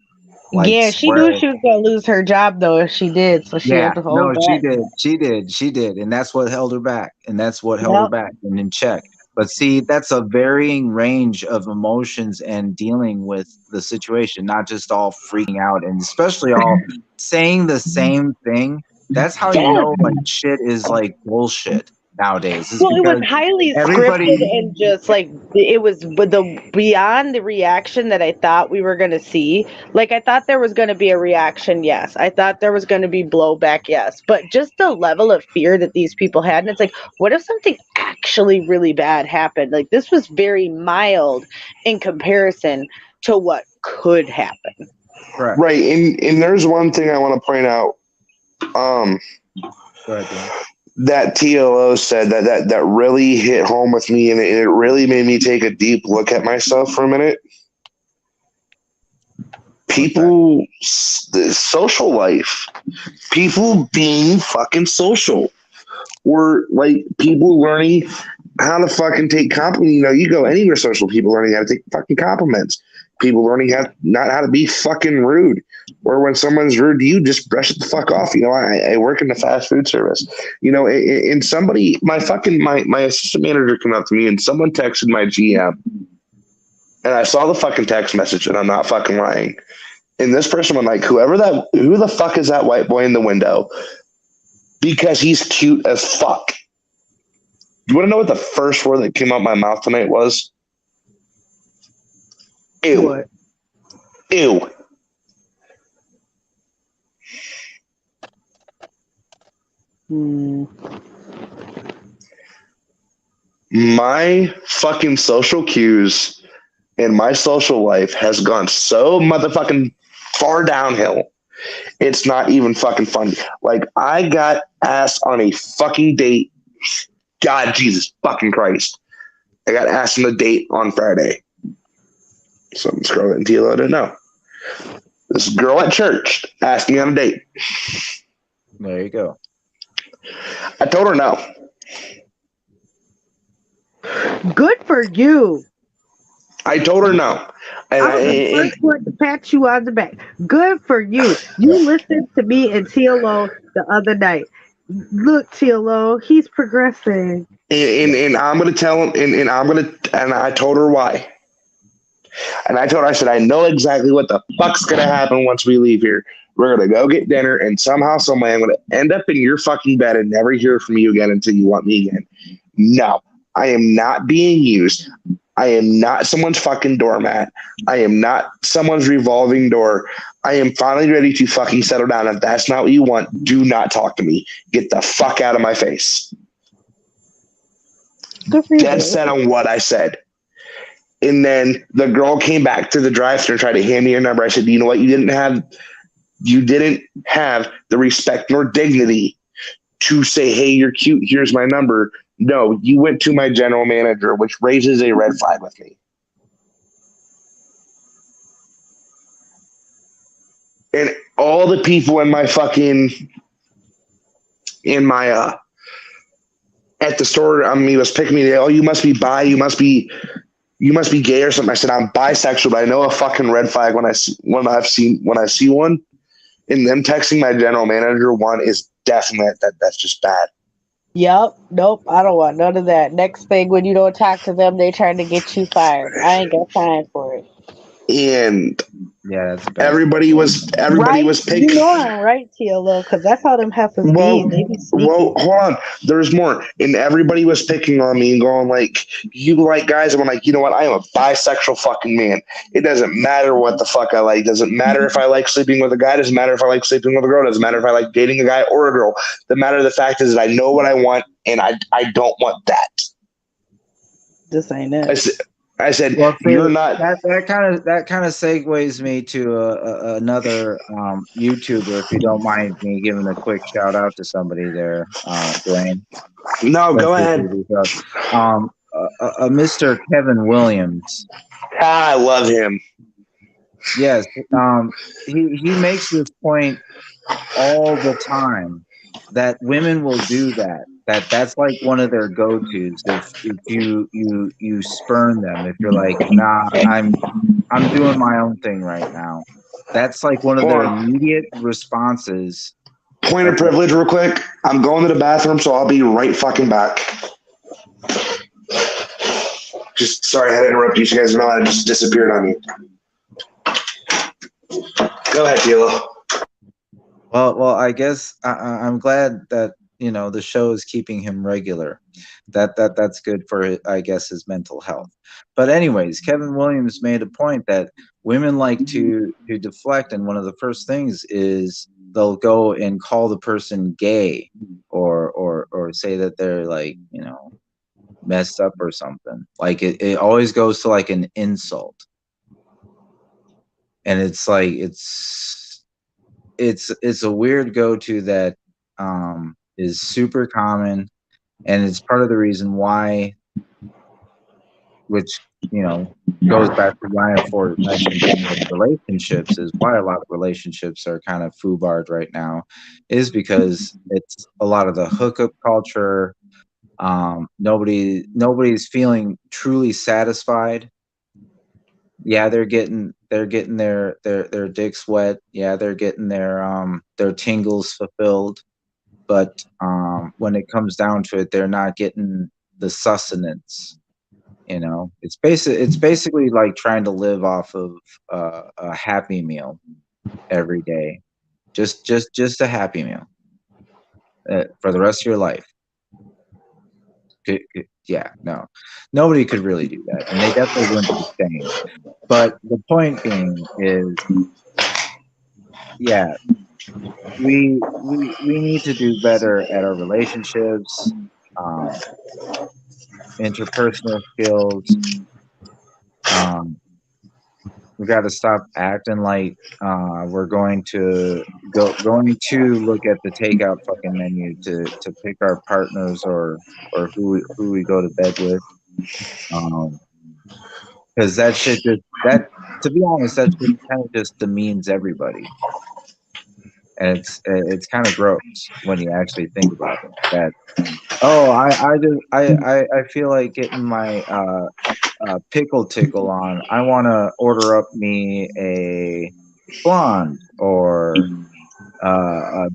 Like, Yeah, she knew she was gonna lose her job though if she did, so she had to hold back. she did, and that's what held her back, and in check. But see, that's a varying range of emotions and dealing with the situation, not just all freaking out and especially all saying the same thing. That's how you know like shit is like bullshit nowadays. Well, it was highly scripted and just like it was beyond the reaction that I thought we were gonna see. Like I thought there was gonna be a reaction, yes. I thought there was gonna be blowback, yes. But just the level of fear that these people had, and it's like, what if something actually really bad happened? Like this was very mild in comparison to what could happen. Right, and there's one thing I want to point out. Go ahead, that TLO said that really hit home with me, and it really made me take a deep look at myself for a minute. People, the social life, people being fucking social, or like people learning how to fucking take compliments. You know, you go anywhere social, people learning how to take fucking compliments. People learning not how to be fucking rude, or when someone's rude to you, just brush it the fuck off. You know, I work in the fast food service. You know, and somebody, my assistant manager came up to me and someone texted my GM, and I saw the fucking text message, and I'm not fucking lying. And this person was like, who the fuck is that white boy in the window? Because he's cute as fuck. You want to know what the first word that came out my mouth tonight was? Ew. What? Ew. My fucking social cues in my social life has gone so motherfucking far downhill. It's not even fucking funny. Like, I got asked on a fucking date. God, Jesus fucking Christ. I got asked on a date on Friday. Some Scarlet and TLO didn't know. This girl at church asked me on a date. There you go. I told her no. Good for you. I told her no. And I was the first one to pat you on the back. Good for you. You listened to me and TLO the other night. Look, TLO, he's progressing. And I'm gonna tell him, and I told her why. And I told her, I said, I know exactly what the fuck's gonna happen once we leave here. We're gonna go get dinner, and somehow, some way, I'm gonna end up in your fucking bed and never hear from you again until you want me again. No, I am not being used. I am not someone's fucking doormat. I am not someone's revolving door. I am finally ready to fucking settle down. If that's not what you want, do not talk to me. Get the fuck out of my face. Dead set on what I said. And then the girl came back to the drive-thru and tried to hand me her number. I said, you know what? You didn't have the respect nor dignity to say, hey, you're cute. Here's my number. No, you went to my general manager, which raises a red flag with me. And all the people in my at the store, he was picking me. Oh, you must be bi. You must be gay or something. I said, I'm bisexual, but I know a fucking red flag when I see one. And them texting my general manager one is definitely that's just bad. Yep. Nope. I don't want none of that. Next thing, when you don't talk to them, they trying to get you fired. I ain't got time for it. And yeah, that's bad. everybody was picking. You know I'm right, TLO, because that's how them heifers be. They be sneaky. Well, hold on. There's more. And everybody was picking on me and going like, you like guys? And I'm like, you know what? I am a bisexual fucking man. It doesn't matter what the fuck I like. It doesn't matter if I like sleeping with a guy. It doesn't matter if I like sleeping with a girl. It doesn't matter if I like dating a guy or a girl. The fact is that I know what I want, and I don't want that. This ain't it. I said, well, you're not. That kind of segues me to another YouTuber. If you don't mind me giving a quick shout out to somebody there, Dwayne. No, go ahead. Mr. Kevin Williams. I love him. Yes, he makes this point all the time that women will do that. That's like one of their go-tos. If you spurn them, if you're like, nah, I'm I'm doing my own thing right now. That's like one of Hold their on. immediate responses. Point of privilege, real quick. I'm going to the bathroom, so I'll be right fucking back. Just sorry, I had to interrupt you. You guys know I just disappeared on me. Go ahead, TLO. Well, I guess I'm glad that the show is keeping him regular. That's good for, I guess, his mental health. But anyways, Kevin Williams made a point that women like to deflect, and one of the first things is they'll go and call the person gay, or say that they're like messed up or something. Like it always goes to like an insult, and it's like it's a weird go-to that is super common, and it's part of the reason why, which goes back to Ryan Ford mentioned relationships, is why a lot of relationships are kind of foobarred right now, is because it's a lot of the hookup culture. Nobody's feeling truly satisfied. Yeah, they're getting their dicks wet. Yeah, they're getting their tingles fulfilled. But when it comes down to it, they're not getting the sustenance. It's basically like trying to live off of a Happy Meal every day, just a Happy Meal for the rest of your life. Yeah, no, nobody could really do that, and they definitely wouldn't be staying. But the point being is, yeah, we need to do better at our relationships, interpersonal skills. We got to stop acting like we're going to look at the takeout fucking menu to pick our partners or who we go to bed with. Because that shit to be honest, that shit kind of just demeans everybody. And it's kind of gross when you actually think about it. That I feel like getting my pickle tickle on. I want to order up me a blonde or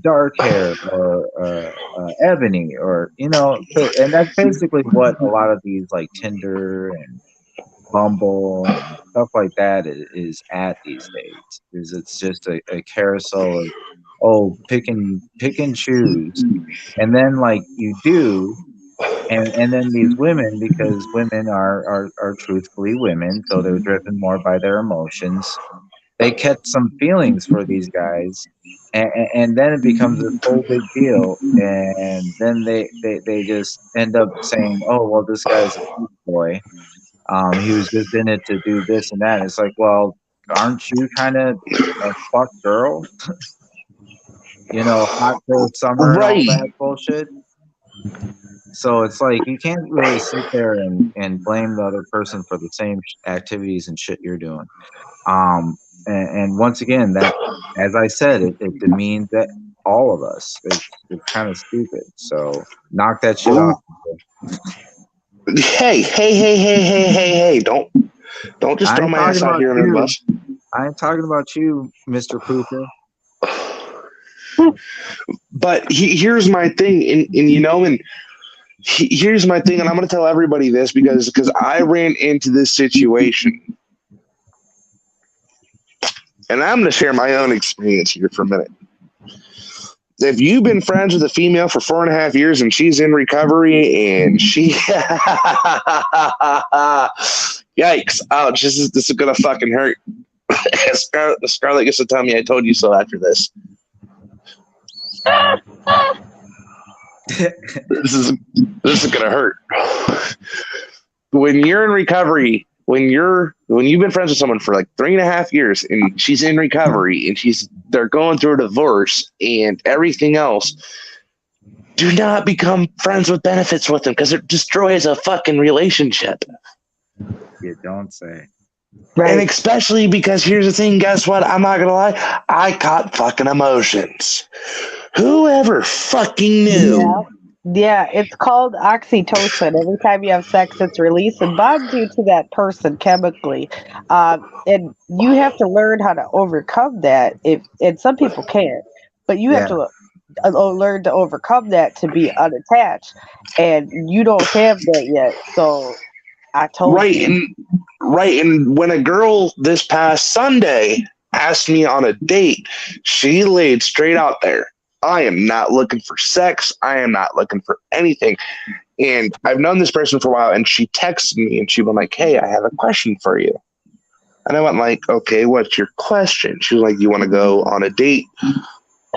dark hair or ebony, or and that's basically what a lot of these like Tinder and Bumble and stuff like that is at these days. Is it's just a carousel of pick and choose, and then like you do. And then these women, because women are truthfully women, so they're driven more by their emotions. They catch some feelings for these guys, and then it becomes this whole big deal. And then they just end up saying, "Oh, well, this guy's a fuck boy. He was just in it to do this and that." And it's like, well, aren't you kind of a fuck girl? Hot girl summer and all that bullshit. So it's like you can't really sit there and blame the other person for the same activities and shit you're doing. And once again, that, as I said, it demeans that all of us. It's kind of stupid. So knock that shit off. Hey! Don't just throw my ass out here under the bus. I ain't talking about you, Mr. Pooper. But here's my thing, and here's my thing, and I'm going to tell everybody this because I ran into this situation, and I'm going to share my own experience here for a minute. If you've been friends with a female for 4.5 years and she's in recovery and she, yikes, ouch, this is going to fucking hurt. Scarlett gets to tell me I told you so after this. This is gonna hurt. When you're in recovery, when you've been friends with someone for like 3.5 years and she's in recovery and they're going through a divorce and everything else, do not become friends with benefits with them, because it destroys a fucking relationship. You don't say. Right. And especially because here's the thing, guess what? I'm not gonna lie, I caught fucking emotions. Whoever fucking knew Yeah, it's called oxytocin. Every time you have sex, it's released and bonds you to that person chemically. And you have to learn how to overcome that. If and some people can, but you have Yeah. to learn to overcome that to be unattached. And you don't have that yet. So I told Right, you. and when a girl this past Sunday asked me on a date, she laid straight out there. I am not looking for sex. I am not looking for anything. And I've known this person for a while, and she texted me and she was like, "Hey, I have a question for you." And I went like, "Okay, what's your question?" She was like, "You want to go on a date?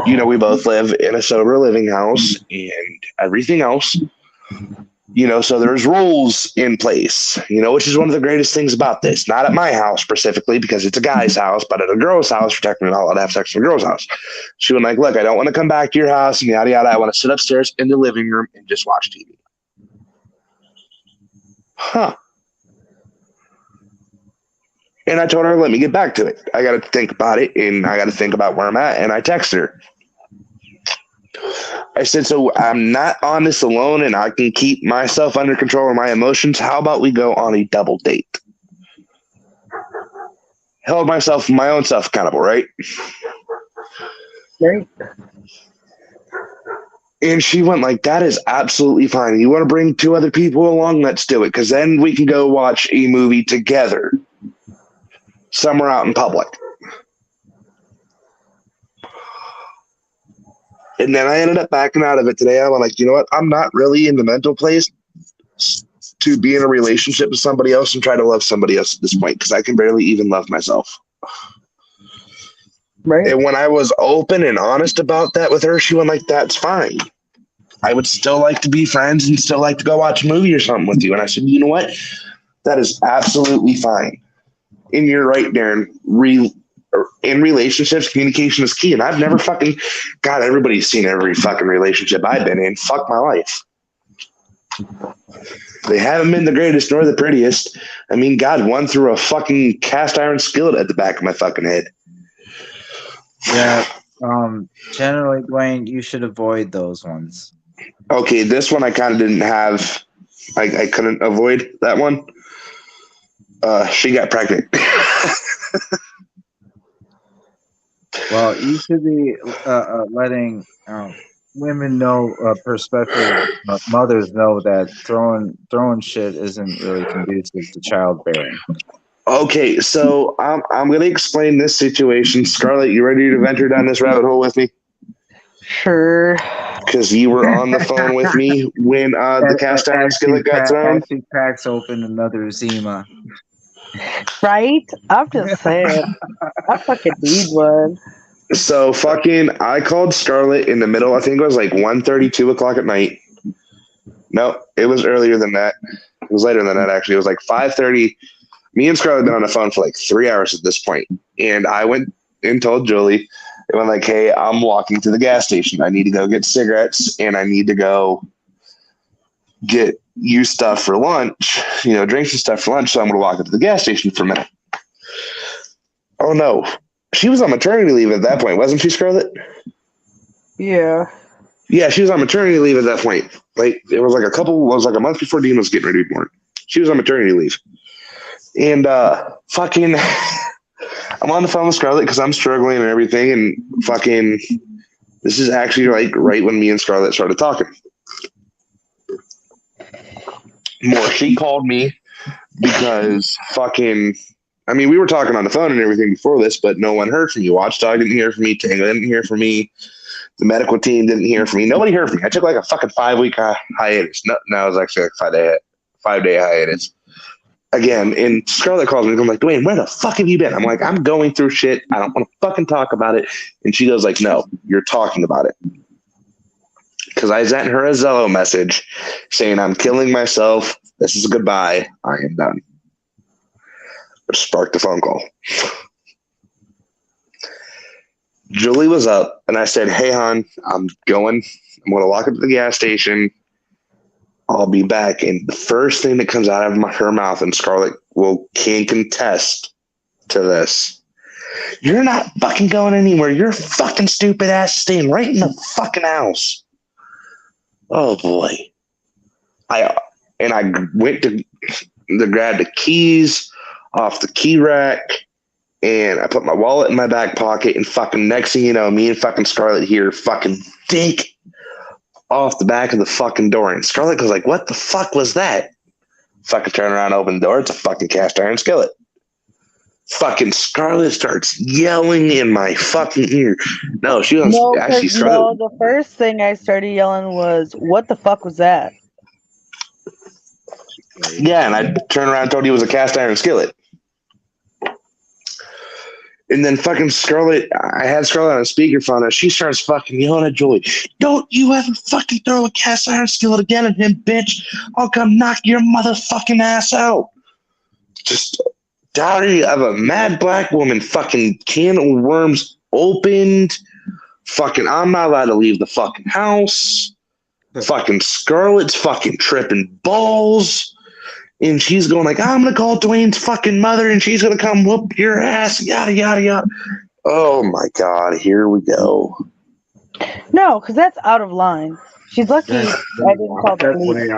You know, we both live in a sober living house and everything else. You know, so there's rules in place, you know, which is one of the greatest things about this. Not at my house specifically because it's a guy's house, but at a girl's house, you're technically not allowed to have sex in a girl's house." She was like, "Look, I don't want to come back to your house and yada, yada. I want to sit upstairs in the living room and just watch TV." Huh. And I told her, "Let me get back to it. I got to think about it and I got to think about where I'm at." And I texted her. I said, "So I'm not on this alone and I can keep myself under control of my emotions. How about we go on a double date?" Held my own self accountable, right? Right? And she went like, "That is absolutely fine. You want to bring 2 other people along? Let's do it. Because then we can go watch a movie together somewhere out in public." And then I ended up backing out of it today. I was like, you know what? I'm not really in the mental place to be in a relationship with somebody else and try to love somebody else at this point because I can barely even love myself. Right? And when I was open and honest about that with her, she went like, "That's fine. I would still like to be friends and still like to go watch a movie or something with you." And I said, "You know what? That is absolutely fine." And you're right, Darren. In relationships, communication is key. And I've never fucking, God, everybody's seen every fucking relationship I've been in. Fuck my life. They haven't been the greatest nor the prettiest. I mean, God, one threw a fucking cast iron skillet at the back of my fucking head. Yeah. Generally, Dwayne, you should avoid those ones. Okay, this one I kind of didn't have. I couldn't avoid that one. She got pregnant. Well, you should be letting women know, especially mothers, know that throwing shit isn't really conducive to childbearing. Okay, so I'm going to explain this situation. Scarlett, you ready to venture down this rabbit hole with me? Sure. Because you were on the phone with me when the cast iron skillet got thrown. As she cracks open another Zima. Right? I'm just saying. I fucking need one. So fucking, I called Scarlett in the middle. I think it was like 1:30, 2 o'clock at night. No, it was earlier than that. It was later than that, actually. It was like 5:30. Me and Scarlett had been on the phone for like 3 hours at this point. And I went and told Julie, I went like, "Hey, I'm walking to the gas station. I need to go get cigarettes and I need to go get you stuff for lunch, you know, drinks and stuff for lunch. So I'm going to walk up to the gas station for a minute." Oh no. She was on maternity leave at that point, wasn't she, Scarlett? Yeah. Yeah, she was on maternity leave at that point. Like it was like a month before Dean was getting ready to be born. She was on maternity leave. And fucking I'm on the phone with Scarlett because I'm struggling and everything, and fucking this is actually like right when me and Scarlett started talking. More, she called me because fucking, I mean, we were talking on the phone and everything before this, but no one heard from you. Watchdog didn't hear from me. Tango didn't hear from me. The medical team didn't hear from me. Nobody heard from me. I took like a fucking 5-week hiatus. No, it was actually like 5-day hiatus. Again, and Scarlett calls me and I'm like, "Dwayne, where the fuck have you been?" I'm like, "I'm going through shit. I don't want to fucking talk about it." And she goes like, "No, you're talking about it." Because I sent her a Zello message saying, "I'm killing myself. This is goodbye. I am done." Which sparked the phone call. Julie was up and I said, "Hey, hon, I'm going to walk up to the gas station. I'll be back." And the first thing that comes out of her mouth, and Scarlett can contest to this, "You're not fucking going anywhere. You're fucking stupid ass staying right in the fucking house." Oh boy. I went to grab the keys off the key rack, and I put my wallet in my back pocket, and fucking next thing you know, me and fucking Scarlett hear fucking dink off the back of the fucking door, and Scarlett goes like, "What the fuck was that?" Fucking turn around, open the door. It's a fucking cast iron skillet. Fucking Scarlett starts yelling in my fucking ear. No, she was actually Scarlett. No, the first thing I started yelling was, "What the fuck was that?" Yeah, and I turned around and told you it was a cast iron skillet. And then fucking Scarlett, I had Scarlett on a speakerphone, and she starts fucking yelling at Julie, "Don't you ever fucking throw a cast iron skillet again at him, bitch. I'll come knock your motherfucking ass out." Just dowry of a mad black woman, fucking can of worms opened. Fucking, I'm not allowed to leave the fucking house. Fucking Scarlett's fucking tripping balls. And she's going like, "I'm going to call Dwayne's fucking mother, and she's going to come whoop your ass, yada, yada, yada." Oh, my God. Here we go. No, because that's out of line. She's lucky I didn't call the police.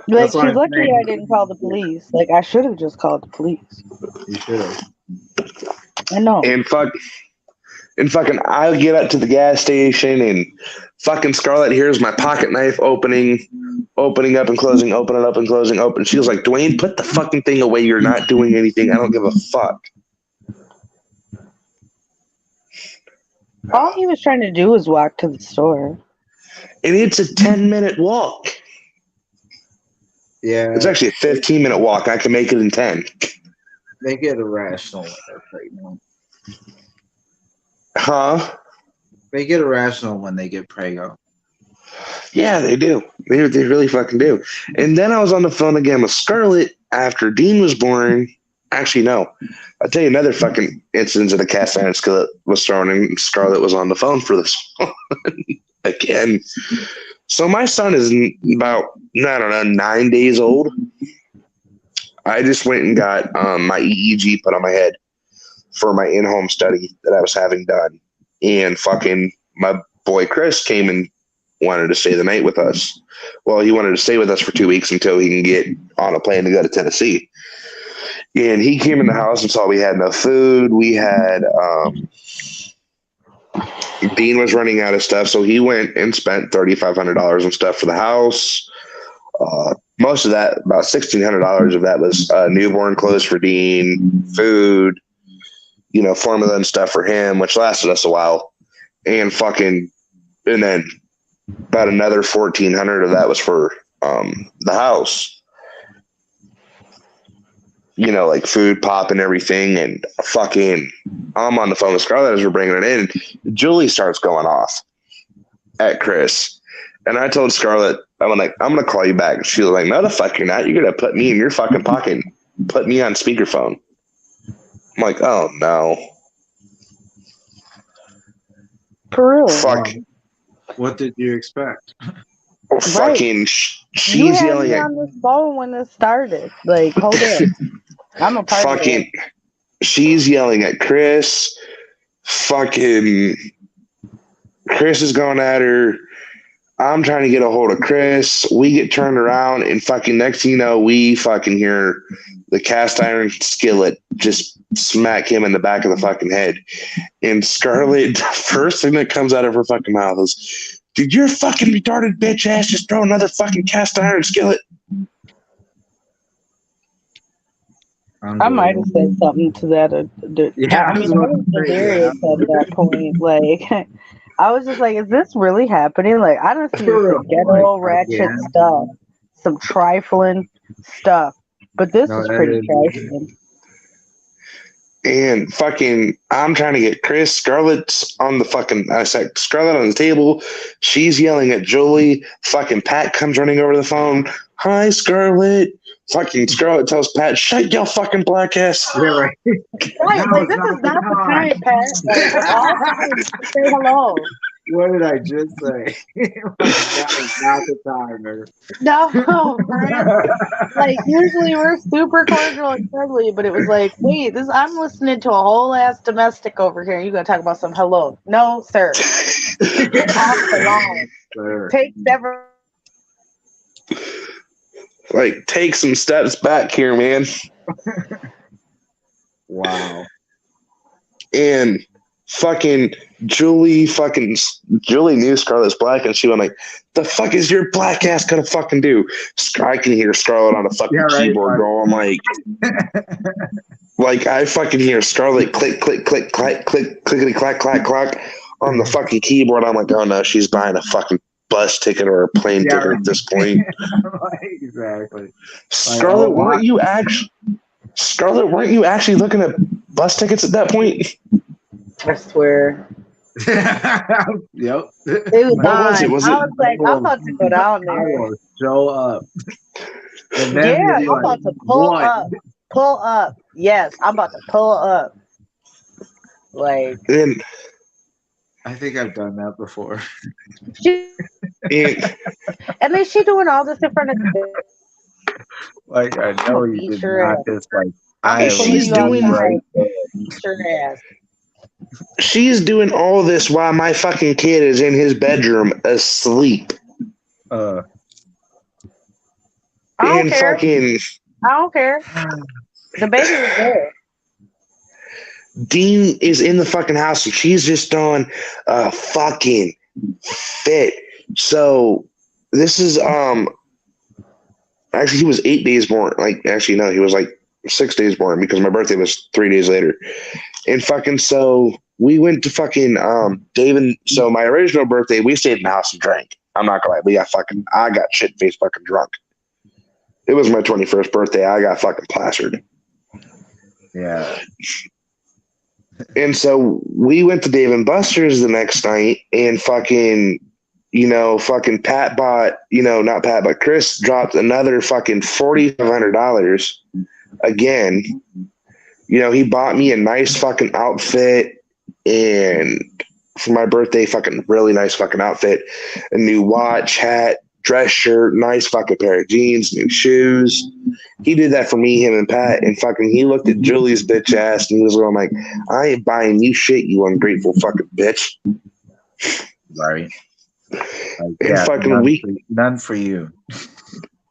Like, she's lucky I didn't call the police. Like, I should have just called the police. You should have. I know. And fucking, I get up to the gas station, and fucking Scarlett hears my pocket knife opening up and closing, opening up and closing, open. She was like, "Dwayne, put the fucking thing away. You're not doing anything. I don't give a fuck." All he was trying to do was walk to the store. And it's a 10-minute walk. Yeah. It's actually a 15-minute walk. I can make it in 10. They get irrational when they're pregnant. Huh? They get irrational when they get pregnant. Yeah, they do. They really fucking do. And then I was on the phone again with Scarlett after Dean was born. Actually, no. I'll tell you another fucking instance of the cast iron skillet was thrown in. Scarlett was on the phone for this one again. So my son is about, I don't know, 9 days old. I just went and got my EEG put on my head for my in-home study that I was having done. And fucking my boy Chris came and wanted to stay the night with us. Well, he wanted to stay with us for 2 weeks until he can get on a plane to go to Tennessee. And he came in the house and saw we had no food. We had Dean was running out of stuff, so he went and spent $3,500 on stuff for the house. Most of that, about $1,600 of that, was newborn clothes for Dean, food, formula and stuff for him, which lasted us a while. And then about another $1,400 of that was for the house. Like food, pop, and everything. And fucking, I'm on the phone with Scarlett as we're bringing it in. Julie starts going off at Chris. And I told Scarlett, I'm going to call you back. She was like, "No, the fuck you're not. You're going to put me in your fucking pocket and put me on speakerphone." I'm like, "Oh, no." For real. Fuck. What did you expect? Fucking, she's yelling at me on this phone when this started. Like, hold it. I'm a part of it. She's yelling at Chris. Fucking, Chris is going at her. I'm trying to get a hold of Chris. We get turned around, and fucking next thing you know, we fucking hear the cast iron skillet just smack him in the back of the fucking head. And Scarlett, the first thing that comes out of her fucking mouth is, "Did your fucking retarded bitch ass just throw another fucking cast iron skillet?" I might have said something to that. I was delirious at that point. Like, I was just like, "Is this really happening?" Like, I don't see some ghetto ratchet stuff, some trifling stuff, but this is pretty trifling. And fucking, I'm trying to get Chris. Scarlett's on the fucking, I said Scarlett on the table. She's yelling at Julie. Fucking Pat comes running over the phone. "Hi, Scarlett." Fucking Scarlett tells Pat, "Shut your fucking black ass." Yeah, right. Right, like, this is not the time, Pat. Like, all time to say hello. What did I just say? That is not the time. No, right? Like, usually we're super cordial and friendly, but it was like, wait, I'm listening to a whole ass domestic over here. You gonna talk about some hello? No, sir. Get off the line. sir. Take several. Like, take some steps back here, man. Wow. And fucking Julie knew Scarlett's black, and she went like, "The fuck is your black ass gonna fucking do?" I can hear Scarlett on a fucking keyboard going like I fucking hear Scarlett click, click, click, clack, click, clickety, clack, clack, clack on the fucking keyboard. I'm like, oh no, she's buying a fucking bus ticket or a plane ticket at this point. Exactly. Scarlett, weren't you actually looking at bus tickets at that point? I swear. Yep. It was What was it? Was I it? was like, I'm about to go down I there. will show up. And then Yeah, be I'm like, about to pull "What?" up. Pull up. Yes, I'm about to pull up. Like, And I think I've done that before. and then she doing all this in front of Like, I know you did not just like. she's doing she's doing all this while my fucking kid is in his bedroom asleep. I don't care. I don't care. The baby was there. Dean is in the fucking house and she's just on a fucking fit. So this is actually he was 8 days born. Like actually no, he was like 6 days born because my birthday was 3 days later. And fucking so we went to fucking Dave and so my original birthday we stayed in the house and drank. I'm not gonna lie, I got shit faced fucking drunk. It was my 21st birthday. I got fucking plastered. Yeah. And so we went to Dave and Buster's the next night and fucking, Pat bought, not Pat, but Chris dropped another fucking $4,500 again. He bought me a nice fucking outfit and for my birthday, fucking really nice fucking outfit, a new watch, hat, dress shirt, nice fucking pair of jeans, new shoes. He did that for me, him and Pat, and fucking he looked at Julie's bitch ass and he was going like, I ain't buying you shit, you ungrateful fucking bitch. Right. And fucking none for you.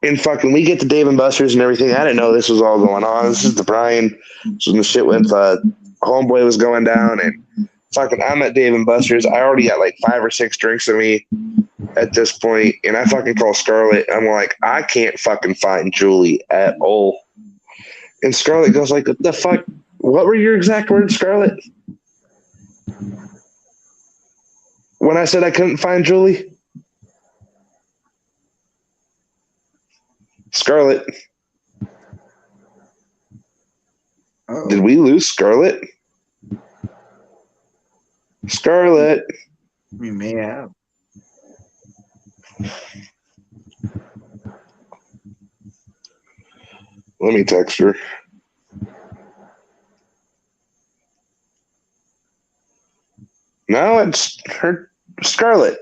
And fucking we get to Dave and Buster's and everything. I didn't know this was all going on. This is the Brian. So the shit with homeboy was going down and fucking I'm at Dave and Buster's. I already got like 5 or 6 drinks in me at this point, and I fucking call Scarlett. I'm like, I can't fucking find Julie at all. And Scarlett goes like, what the fuck? What were your exact words, Scarlett? When I said I couldn't find Julie? Scarlett. Oh. Did we lose Scarlett? Scarlett. We may have. Let me text her. No, it's her, Scarlett.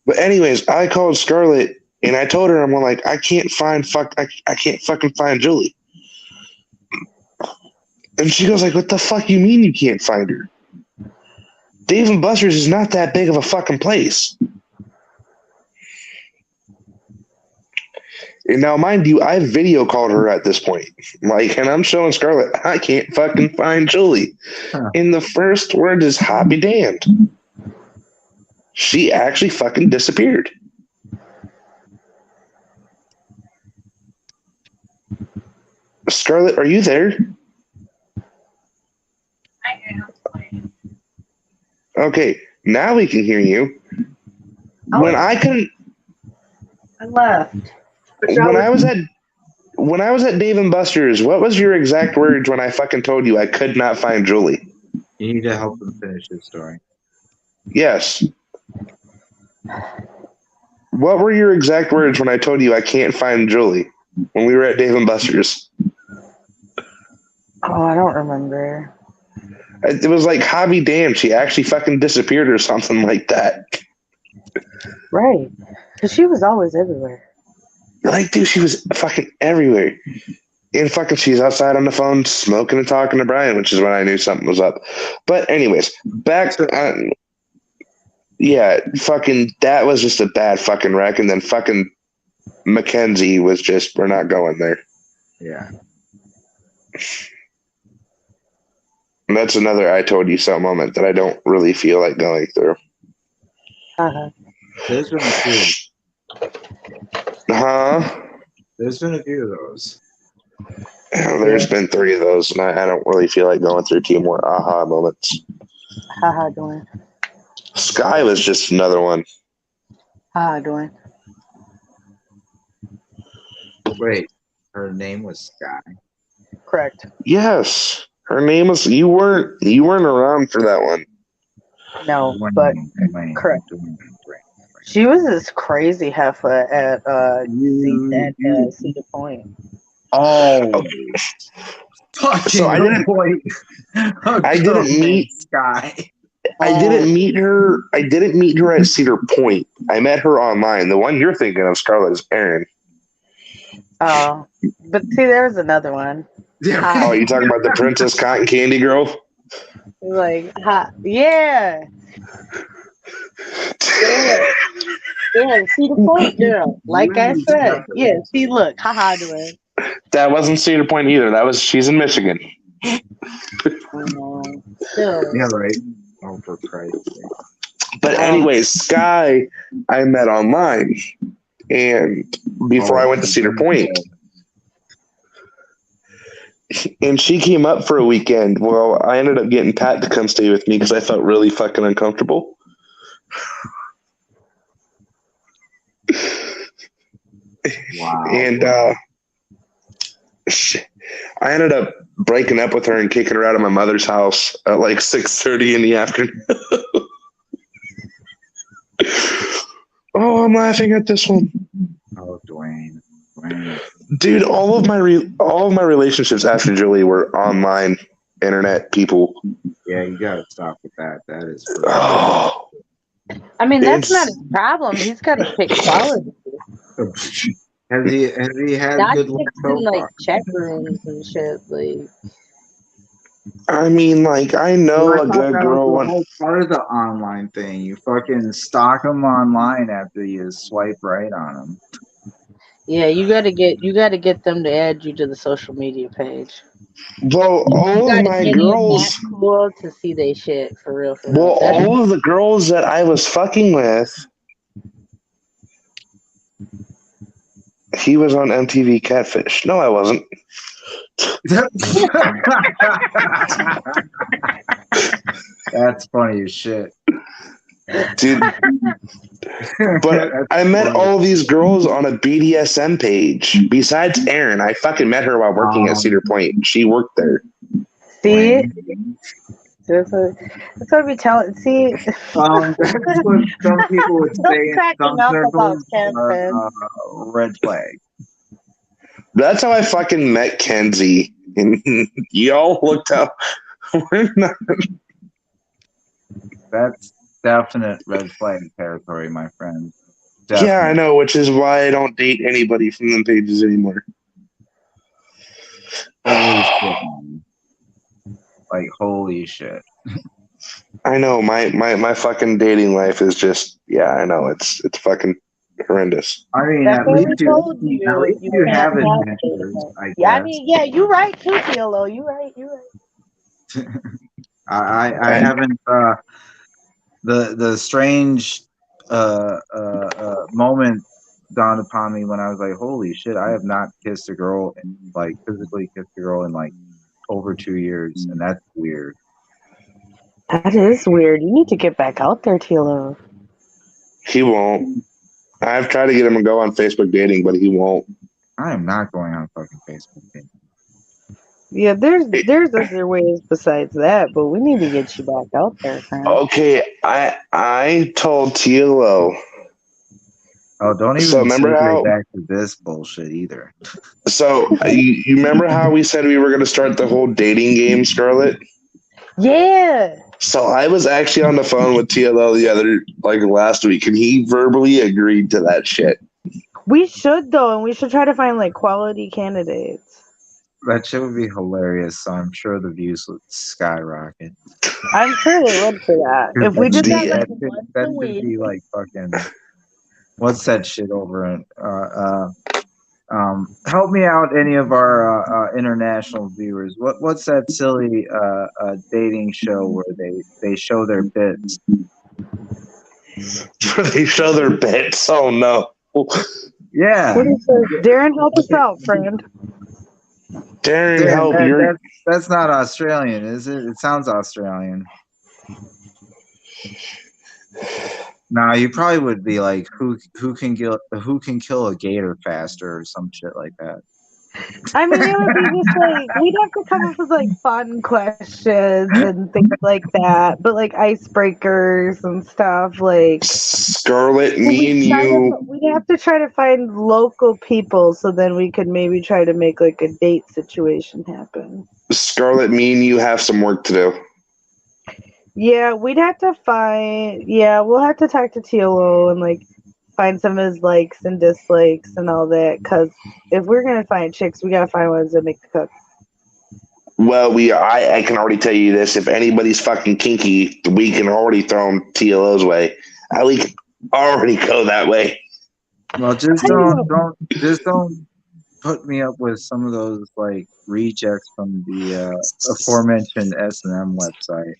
But anyways, I called Scarlett and I told her, I'm like, I can't fucking find Julie. And she goes like, what the fuck you mean you can't find her? Dave and Buster's is not that big of a fucking place. And now, mind you, I video called her at this point. Like, and I'm showing Scarlett, I can't fucking find Julie. Huh. And the first word is hobby damned. She actually fucking disappeared. Scarlett, are you there? I am. Okay, now we can hear you. When I couldn't, I left. When I was at Dave and Buster's, what was your exact words when I fucking told you I could not find Julie? You need to help him finish his story. Yes. What were your exact words when I told you I can't find Julie when we were at Dave and Buster's? Oh, I don't remember. It was like, hobby damn, she actually fucking disappeared or something like that. Right. Because she was always everywhere. Like, dude, she was fucking everywhere. And fucking she's outside on the phone smoking and talking to Brian, which is when I knew something was up. But anyways, back yeah, fucking that was just a bad fucking wreck. And then fucking Mackenzie was just, we're not going there. Yeah. And that's another I told you so moment that I don't really feel like going through. Uh-huh. There's been a few. Huh? There's been a few of those. There's been 3 of those, and I don't really feel like going through 2 more aha moments. Haha, Dwayne. Sky was just another one. Haha, Dwayne. Wait, her name was Sky. Correct. Yes, her name was. You weren't around for that one. No, but correct. She was this crazy heifer at Cedar Point. Oh, so I didn't. I didn't meet Sky. I didn't meet her. I didn't meet her at Cedar Point. I met her online. The one you're thinking of, Scarlet, is Erin. Oh, but see, there's another one. Oh, you talking about the Princess Cotton Candy girl? Like, yeah. Yeah, Cedar Point girl. Like I said, yeah. See, look, haha, Dwayne. That wasn't Cedar Point either. She's in Michigan. Still. Yeah, right. Oh, for Christ's sake. But anyways, Sky, I met online, and before I went to Cedar Point, and she came up for a weekend. Well, I ended up getting Pat to come stay with me because I felt really fucking uncomfortable. Wow. And I ended up breaking up with her and kicking her out of my mother's house at like 6:30 in the afternoon. Oh, I'm laughing at this one. Oh, Dwayne. Dude, all of my relationships after Julie were online internet people. Yeah, you gotta stop with that. That is. Oh, I mean, that's not his problem. He's got to pick quality. Has he had Not good luck so in, like far? chat rooms and shit. Like, I mean, like, I know a good girl. The whole part of the online thing, you fucking stalk them online after you swipe right on them. yeah, you gotta get them to add you to the social media page. Well, all of my girls. Not cool to see they shit for real. Well, all of the girls that I was fucking with, he was on MTV Catfish. No, I wasn't. That's funny as shit. Dude. But I met all these girls on a BDSM page. Besides Erin, I fucking met her while working at Cedar Point. She worked there. See? That's what we tell it. See? That's what some people would say in some circles. Red flag. That's how I fucking met Kenzie. And y'all looked up. We're not. That's definite red flag territory, my friend. Definitely. Yeah, I know, which is why I don't date anybody from them pages anymore. Holy shit, man. Like, holy shit. I know, my fucking dating life is just, yeah, I know, it's fucking horrendous. I mean, at least you have adventures, I guess. Yeah, I mean, yeah, you're right too, TLO. You're right. I haven't, the strange moment dawned upon me when I was like, holy shit, I have not kissed a girl and like physically kissed a girl in like over 2 years, and that's weird. That is weird. You need to get back out there, TLO. He won't. I've tried to get him to go on Facebook dating, but he won't. I am not going on fucking Facebook dating. Yeah, there's other ways besides that, but we need to get you back out there, friend. Okay, I told TLO. Oh, don't even remember how back to this bullshit either. So you remember how we said we were going to start the whole dating game, Scarlet? Yeah. So I was actually on the phone with TLO last week, and he verbally agreed to that shit. We should though, and we should try to find like quality candidates. That shit would be hilarious. So I'm sure the views would skyrocket. I'm sure they would for that. If we did that like that once that a should week. be like fucking. What's that shit over in? Help me out, any of our international viewers. What's that silly dating show where they show their bits? They show their bits. Oh no. Yeah, What is this? Darren, help us out, friend. Darren, damn, help you. that's not Australian, is it? It sounds Australian. Nah, you probably would be like who can kill a gator faster or some shit like that. I mean, it would be just like we'd have to come up with like fun questions and things like that, but like icebreakers and stuff. Like Scarlet, me and you. we'd have to try to find local people, so then we could maybe try to make like a date situation happen. Scarlet, me and you have some work to do. Yeah, we'd have to find. Yeah, we'll have to talk to TLO and like find some of his likes and dislikes and all that. Because if we're gonna find chicks, we gotta find ones that make the cook. Well, I can already tell you this. If anybody's fucking kinky, we can already throw them TLO's way. We can already go that way. Well, just don't put me up with some of those like rejects from the aforementioned S&M website.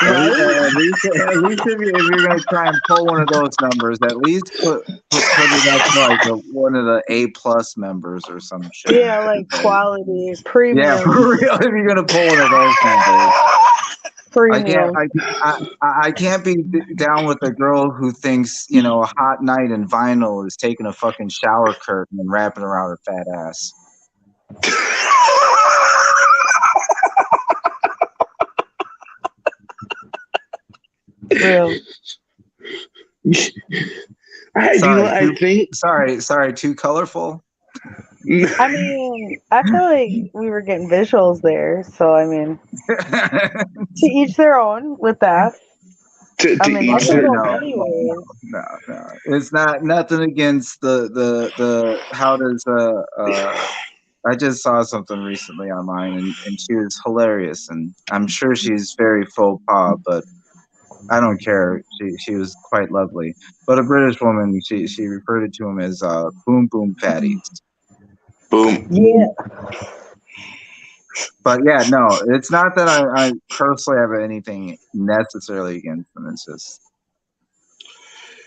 At least if you're gonna try and pull one of those numbers, at least put it up to like one of the A+ members or some shit. Yeah, like quality, premium. Yeah, for real. If you're gonna pull one of those numbers, premium. I can't be down with a girl who thinks a hot night in vinyl is taking a fucking shower curtain and wrapping around her fat ass. Real. I think. Sorry, too colorful. I mean, I feel like we were getting visuals there, so I mean, to each their own with that. No. It's nothing against the how does I just saw something recently online and she was hilarious and I'm sure she's very faux pas, but I don't care. She was quite lovely. But a British woman, she referred to him as boom boom fatties. Boom. Yeah. But yeah, no, it's not that I personally have anything necessarily against them. It's just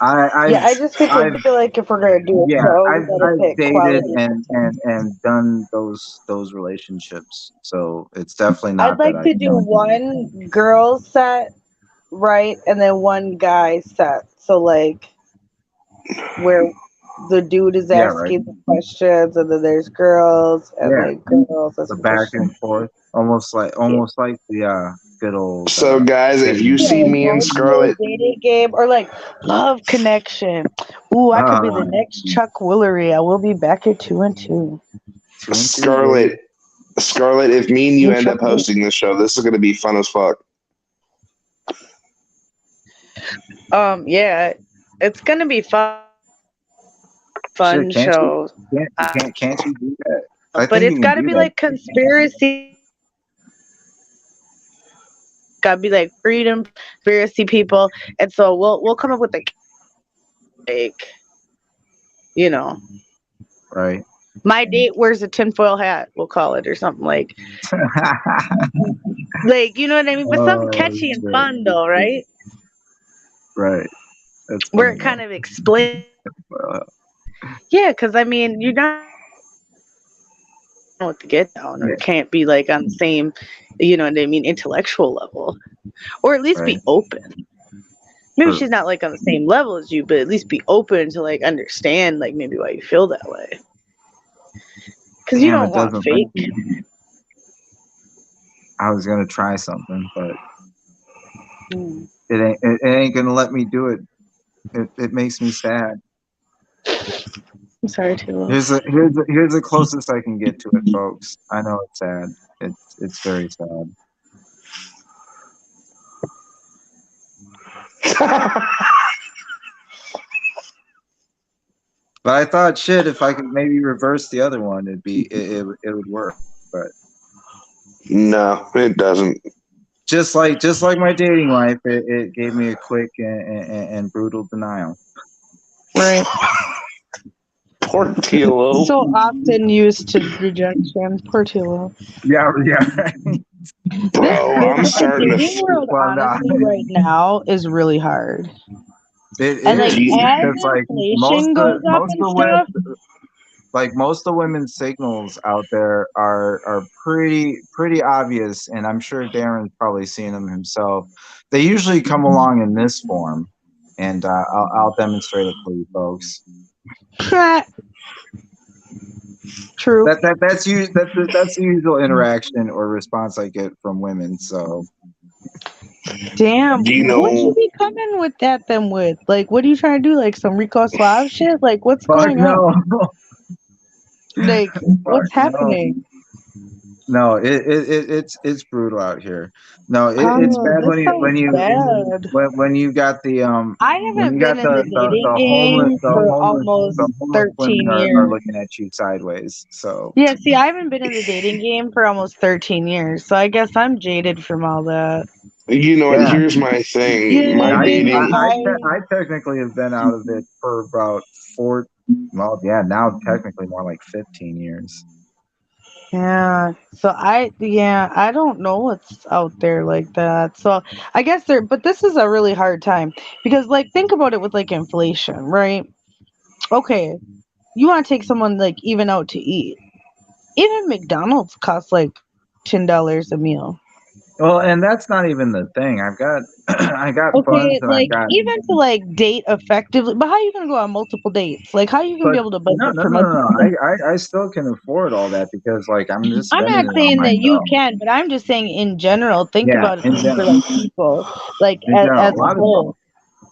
I just feel like if we're gonna do a show, I've dated and done those relationships, so it's definitely not. I'd like to do one girl set, right, and then one guy set. So like where the dude is asking the questions, and then there's girls, and like girls. The back and forth, almost like the good old. So guys, if you see me and Scarlet dating game or like love connection, ooh, I could be the next Chuck Woolery. I will be back at 2 and 2. Scarlet, if me and you end up hosting this show, this is going to be fun as fuck. Yeah, it's gonna be fun show. Can't you do that? But it's got to be like conspiracy. Got to be like freedom, conspiracy people, and so we'll come up with like, right. My date wears a tinfoil hat. We'll call it or something like, like you know what I mean. But something catchy and fun though, right? Right. That's where it kind of explains. Yeah, because I mean, you're not what to get down, or it can't be like on the same, what I mean, intellectual level, or at least be open. Maybe she's not like on the same level as you, but at least be open to like understand like maybe why you feel that way. Because you don't want fake. I was gonna try something, but it ain't gonna let me do it. It makes me sad. I'm sorry too. Here's the closest I can get to it, folks. I know it's sad. It's very sad. But I thought, shit, if I could maybe reverse the other one, it would work. But No, it doesn't. just like my dating life, it gave me a quick and brutal denial. Right. Poor TLO. So often used to rejection. Poor TLO. Yeah. Bro, I'm starting the to. dating world, honestly, right now is really hard. It And is as like inflation goes up and stuff. Like most of the women's signals out there are pretty obvious, and I'm sure Darren's probably seen them himself. They usually come along in this form, and I'll demonstrate it for you folks. True. That's the usual interaction or response I get from women. So damn, Do you know- what you be coming with that then with? Like, what are you trying to do? Like some Rico Suave shit? Like, what's going on? Like, what's happening? No, it's brutal out here. No, it's bad when you got the I haven't been in the dating game for almost 13 years. Are looking at you sideways. So yeah, see, I haven't been in the dating game for almost 13 years, so I guess I'm jaded from all that. You know what? Here's my thing. Yeah, my dating. I technically have been out of it for about 4. Well, yeah, now technically more like 15 years. Yeah. So I don't know what's out there like that. So I guess but this is a really hard time because like think about it with like inflation, right? Okay. You want to take someone like even out to eat. Even McDonald's costs like $10 a meal. Well, and that's not even the thing. I got funds and like even to like date effectively, but how are you gonna go on multiple dates? Like how are you gonna be able to budget for multiple dates? I still can afford all that because like I'm not saying that you can, but I'm just saying in general, think about it for like people. Like as a whole.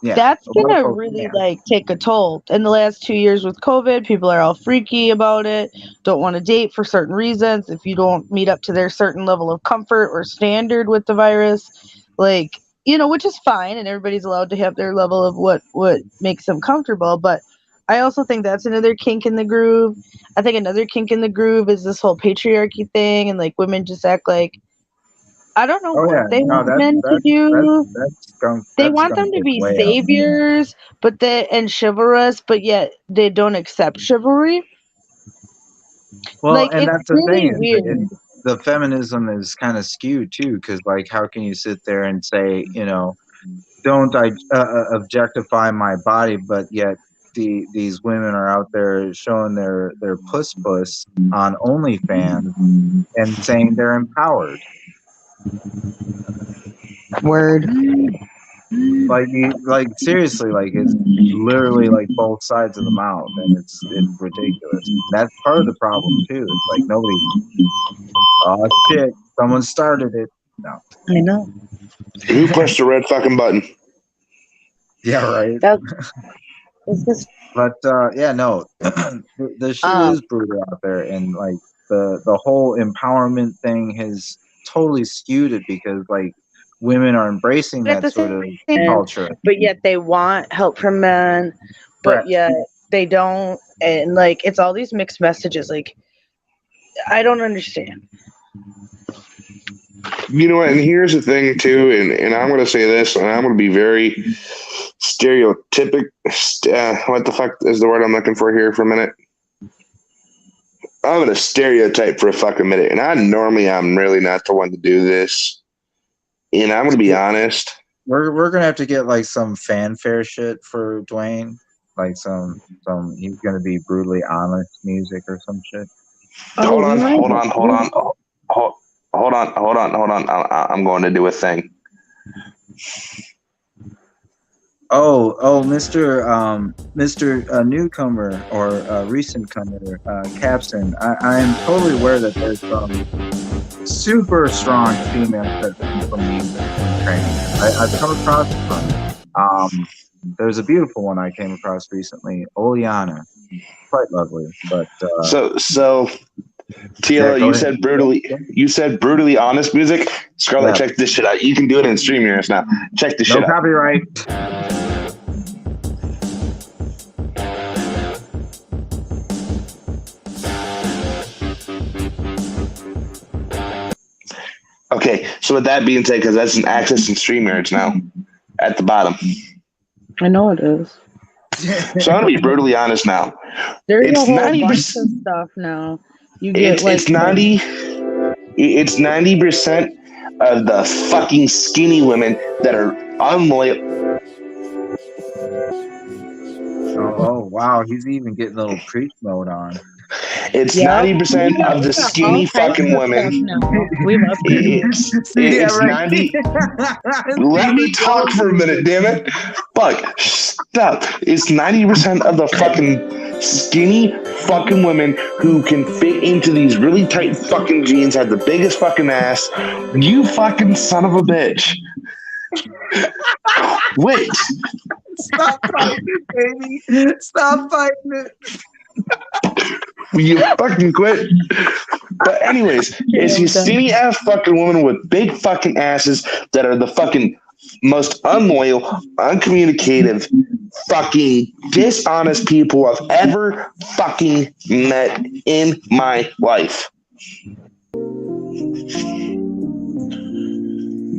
Yeah, that's gonna really like take a toll. In the last 2 years with COVID, people are all freaky about it, don't want to date for certain reasons. If you don't meet up to their certain level of comfort or standard with the virus, like, you know, which is fine, and everybody's allowed to have their level of what makes them comfortable. But I also think that's another kink in the groove. I think another kink in the groove is this whole patriarchy thing, and like women just act like, I don't know what they want men to do. They want them to be saviors, and chivalrous, but yet they don't accept chivalry. Well, like, and it's that's the really thing. weird. The feminism is kind of skewed too, because like, how can you sit there and say, you know, don't objectify my body, but yet these women are out there showing their puss on OnlyFans and saying they're empowered. Word. Like seriously, like it's literally like both sides of the mouth, and it's ridiculous. That's part of the problem too. It's like nobody. Oh shit! Someone started it. No, I know. Who pressed the red fucking button? Yeah, right. But yeah, no, the shit is brutal out there, and like the whole empowerment thing has totally skewed it because like women are embracing that sort of culture, but yet they want help from men, but yet they don't, and like it's all these mixed messages. Like I don't understand. You know what? And here's the thing too, and I'm going to say this, and I'm going to be very stereotypic. What the fuck is the word I'm looking for here for a minute? I'm going to stereotype for a fucking minute, and I'm really not the one to do this. And I'm going to be honest. We're going to have to get like some fanfare shit for Dwayne, like some he's going to be brutally honest music or some shit. Hold on. I'm going to do a thing. Oh, Mr. Newcomer or recent comer, Capson. I am totally aware that there's some super strong female from music training. I've come across one. There's a beautiful one I came across recently, Oleana. Quite lovely, but so TLO, you said brutally honest music. Scarlett, check this shit out. You can do it in StreamYard now. Check this shit out. No copyright. Okay, so with that being said, because that's an access and StreamYards now at the bottom. I know it is. So I'm gonna be brutally honest now. There's It's a whole 90%. bunch of stuff now. You get It's 90% of the fucking skinny women that are unloyal. Oh wow, he's even getting a little priest mode on. It's Yep. 90% of the We got skinny all kinds fucking of women. stuff now. We've updated. It's 90. Let me talk for a minute, damn it. Fuck, stop. It's 90% of the fucking skinny fucking women who can fit into these really tight fucking jeans, have the biggest fucking ass. You fucking son of a bitch. Wait. Stop fighting it, baby. Stop fighting it. Will you fucking quit? But anyways, it's these skinny ass fucking women with big fucking asses that are the fucking most unloyal, uncommunicative, fucking dishonest people I've ever fucking met in my life.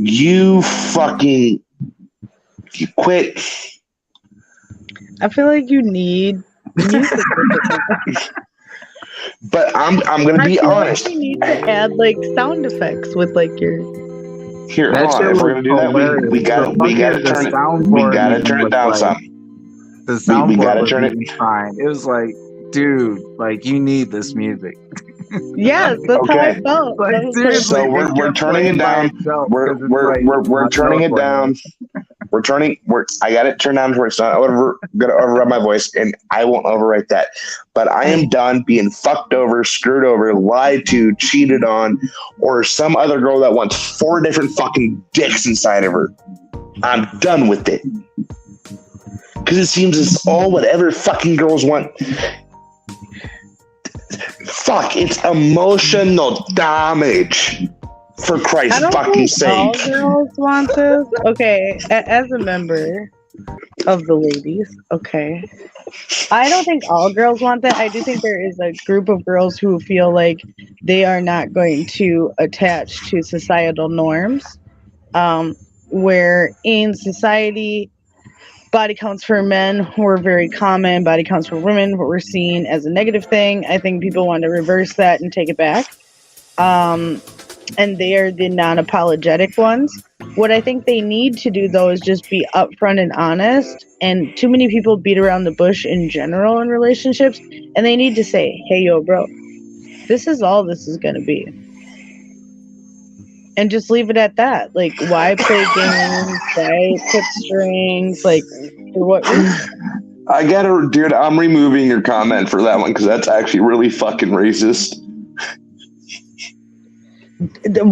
You quit. I feel like you need music. But I'm gonna be honest. Like you need to add like sound effects with like your. Here, hold on. If we're gonna do that, we gotta turn it. We gotta turn it down some. The soundboard was even fine. It was like, dude, like you need this music. Yes, that's how I felt. Like, seriously, so we're turning it down. We're turning it down. I got it turned down to where it's not gonna override my voice, and I won't overwrite that. But I am done being fucked over, screwed over, lied to, cheated on, or some other girl that wants 4 different fucking dicks inside of her. I'm done with it. Because it seems it's all whatever fucking girls want. Fuck, it's emotional damage. For Christ's fucking sake. All girls want this. Okay, as a member of the ladies, okay. I don't think all girls want that. I do think there is a group of girls who feel like they are not going to attach to societal norms, where in society, body counts for men were very common, body counts for women were seen as a negative thing. I think people want to reverse that and take it back. And they are the non-apologetic ones. What I think they need to do, though, is just be upfront and honest. And too many people beat around the bush in general in relationships. And they need to say, hey, yo, bro, this is all this is going to be. And just leave it at that. Like, why play games? Why put strings? Like, for what reason? I gotta, dude, I'm removing your comment for that one because that's actually really fucking racist.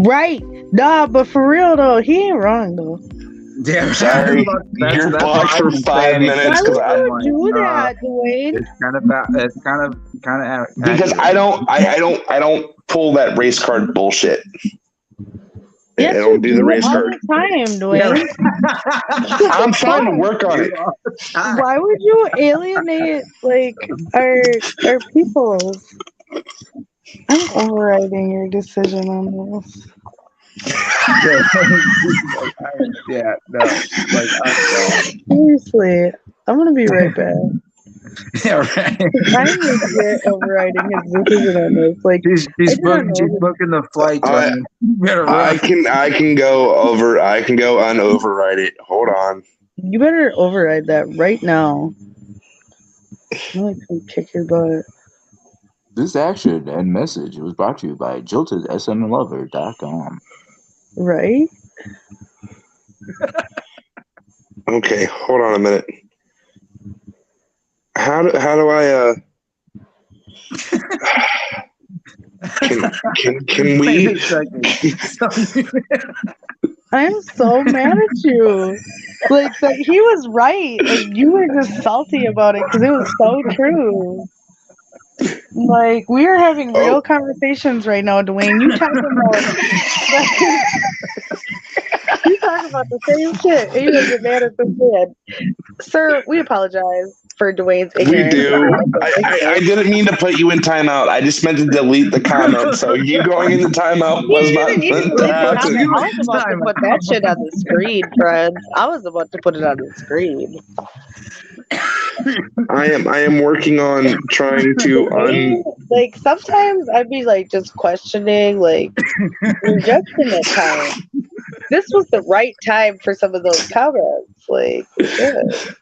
Right. Nah, but for real, though, he ain't wrong, though. Yeah, sorry. You're blocked for 5 minutes because I would do that, Dwayne. It's kind of because I don't pull that race card bullshit. Yes, I don't do the race all card. the time, Dwayne. Yeah. I'm trying to work on it. Why would you alienate like our people? I'm overriding your decision on this. Yeah, no. Like, seriously, I'm gonna be right back. Yeah, right. I'm legit overriding his decision on this. Like, he's booking the flight. I can go unoverride it. Hold on. You better override that right now. I'm like to kick your butt. This action and message was brought to you by JiltedSMLover.com. Right? Okay, hold on a minute. How do I can we I'm so mad at you. Like he was right. Like you were just salty about it because it was so true. Like we are having real conversations right now, Dwayne. You talking about the same shit. And you get mad at the kid. Sir, we apologize. for Dwayne's We ignorance. do. I didn't mean to put you in timeout. I just meant to delete the comment. So you going in the timeout was not You meant didn't to leave the happen. comment. I was about to put that shit on the screen, friends. I was about to put it on the screen. I am working on trying to Like sometimes I'd be like just questioning, like you're just in the time. This was the right time for some of those comments. Like, shit.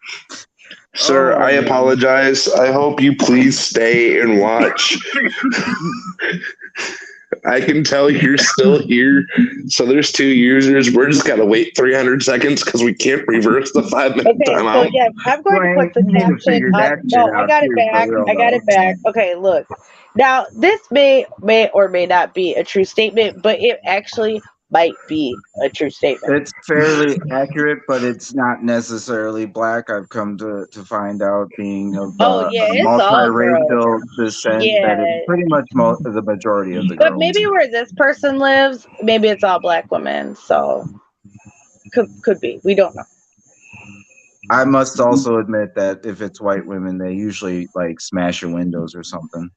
Sir, Oh, I man. apologize. I hope you please stay and watch. I can tell you're still here. So there's 2 users. We're just gotta wait 300 seconds because we can't reverse the 5-minute Okay, so timeout. yes, I'm going to put the Dwayne, you need to caption figure on. that No, shit I out got it too, back. for real, I got though. it back. Okay, look. Now this may or may not be a true statement, but it actually might be a true statement. It's fairly accurate, but it's not necessarily black. I've come to find out, being of Oh yeah, a it's all girls. multiracial descent, that it's Yeah, pretty much the majority of the but girls. maybe where this person lives, maybe it's all black women. So could be. We don't know. I must also admit that if it's white women, they usually like smash your windows or something.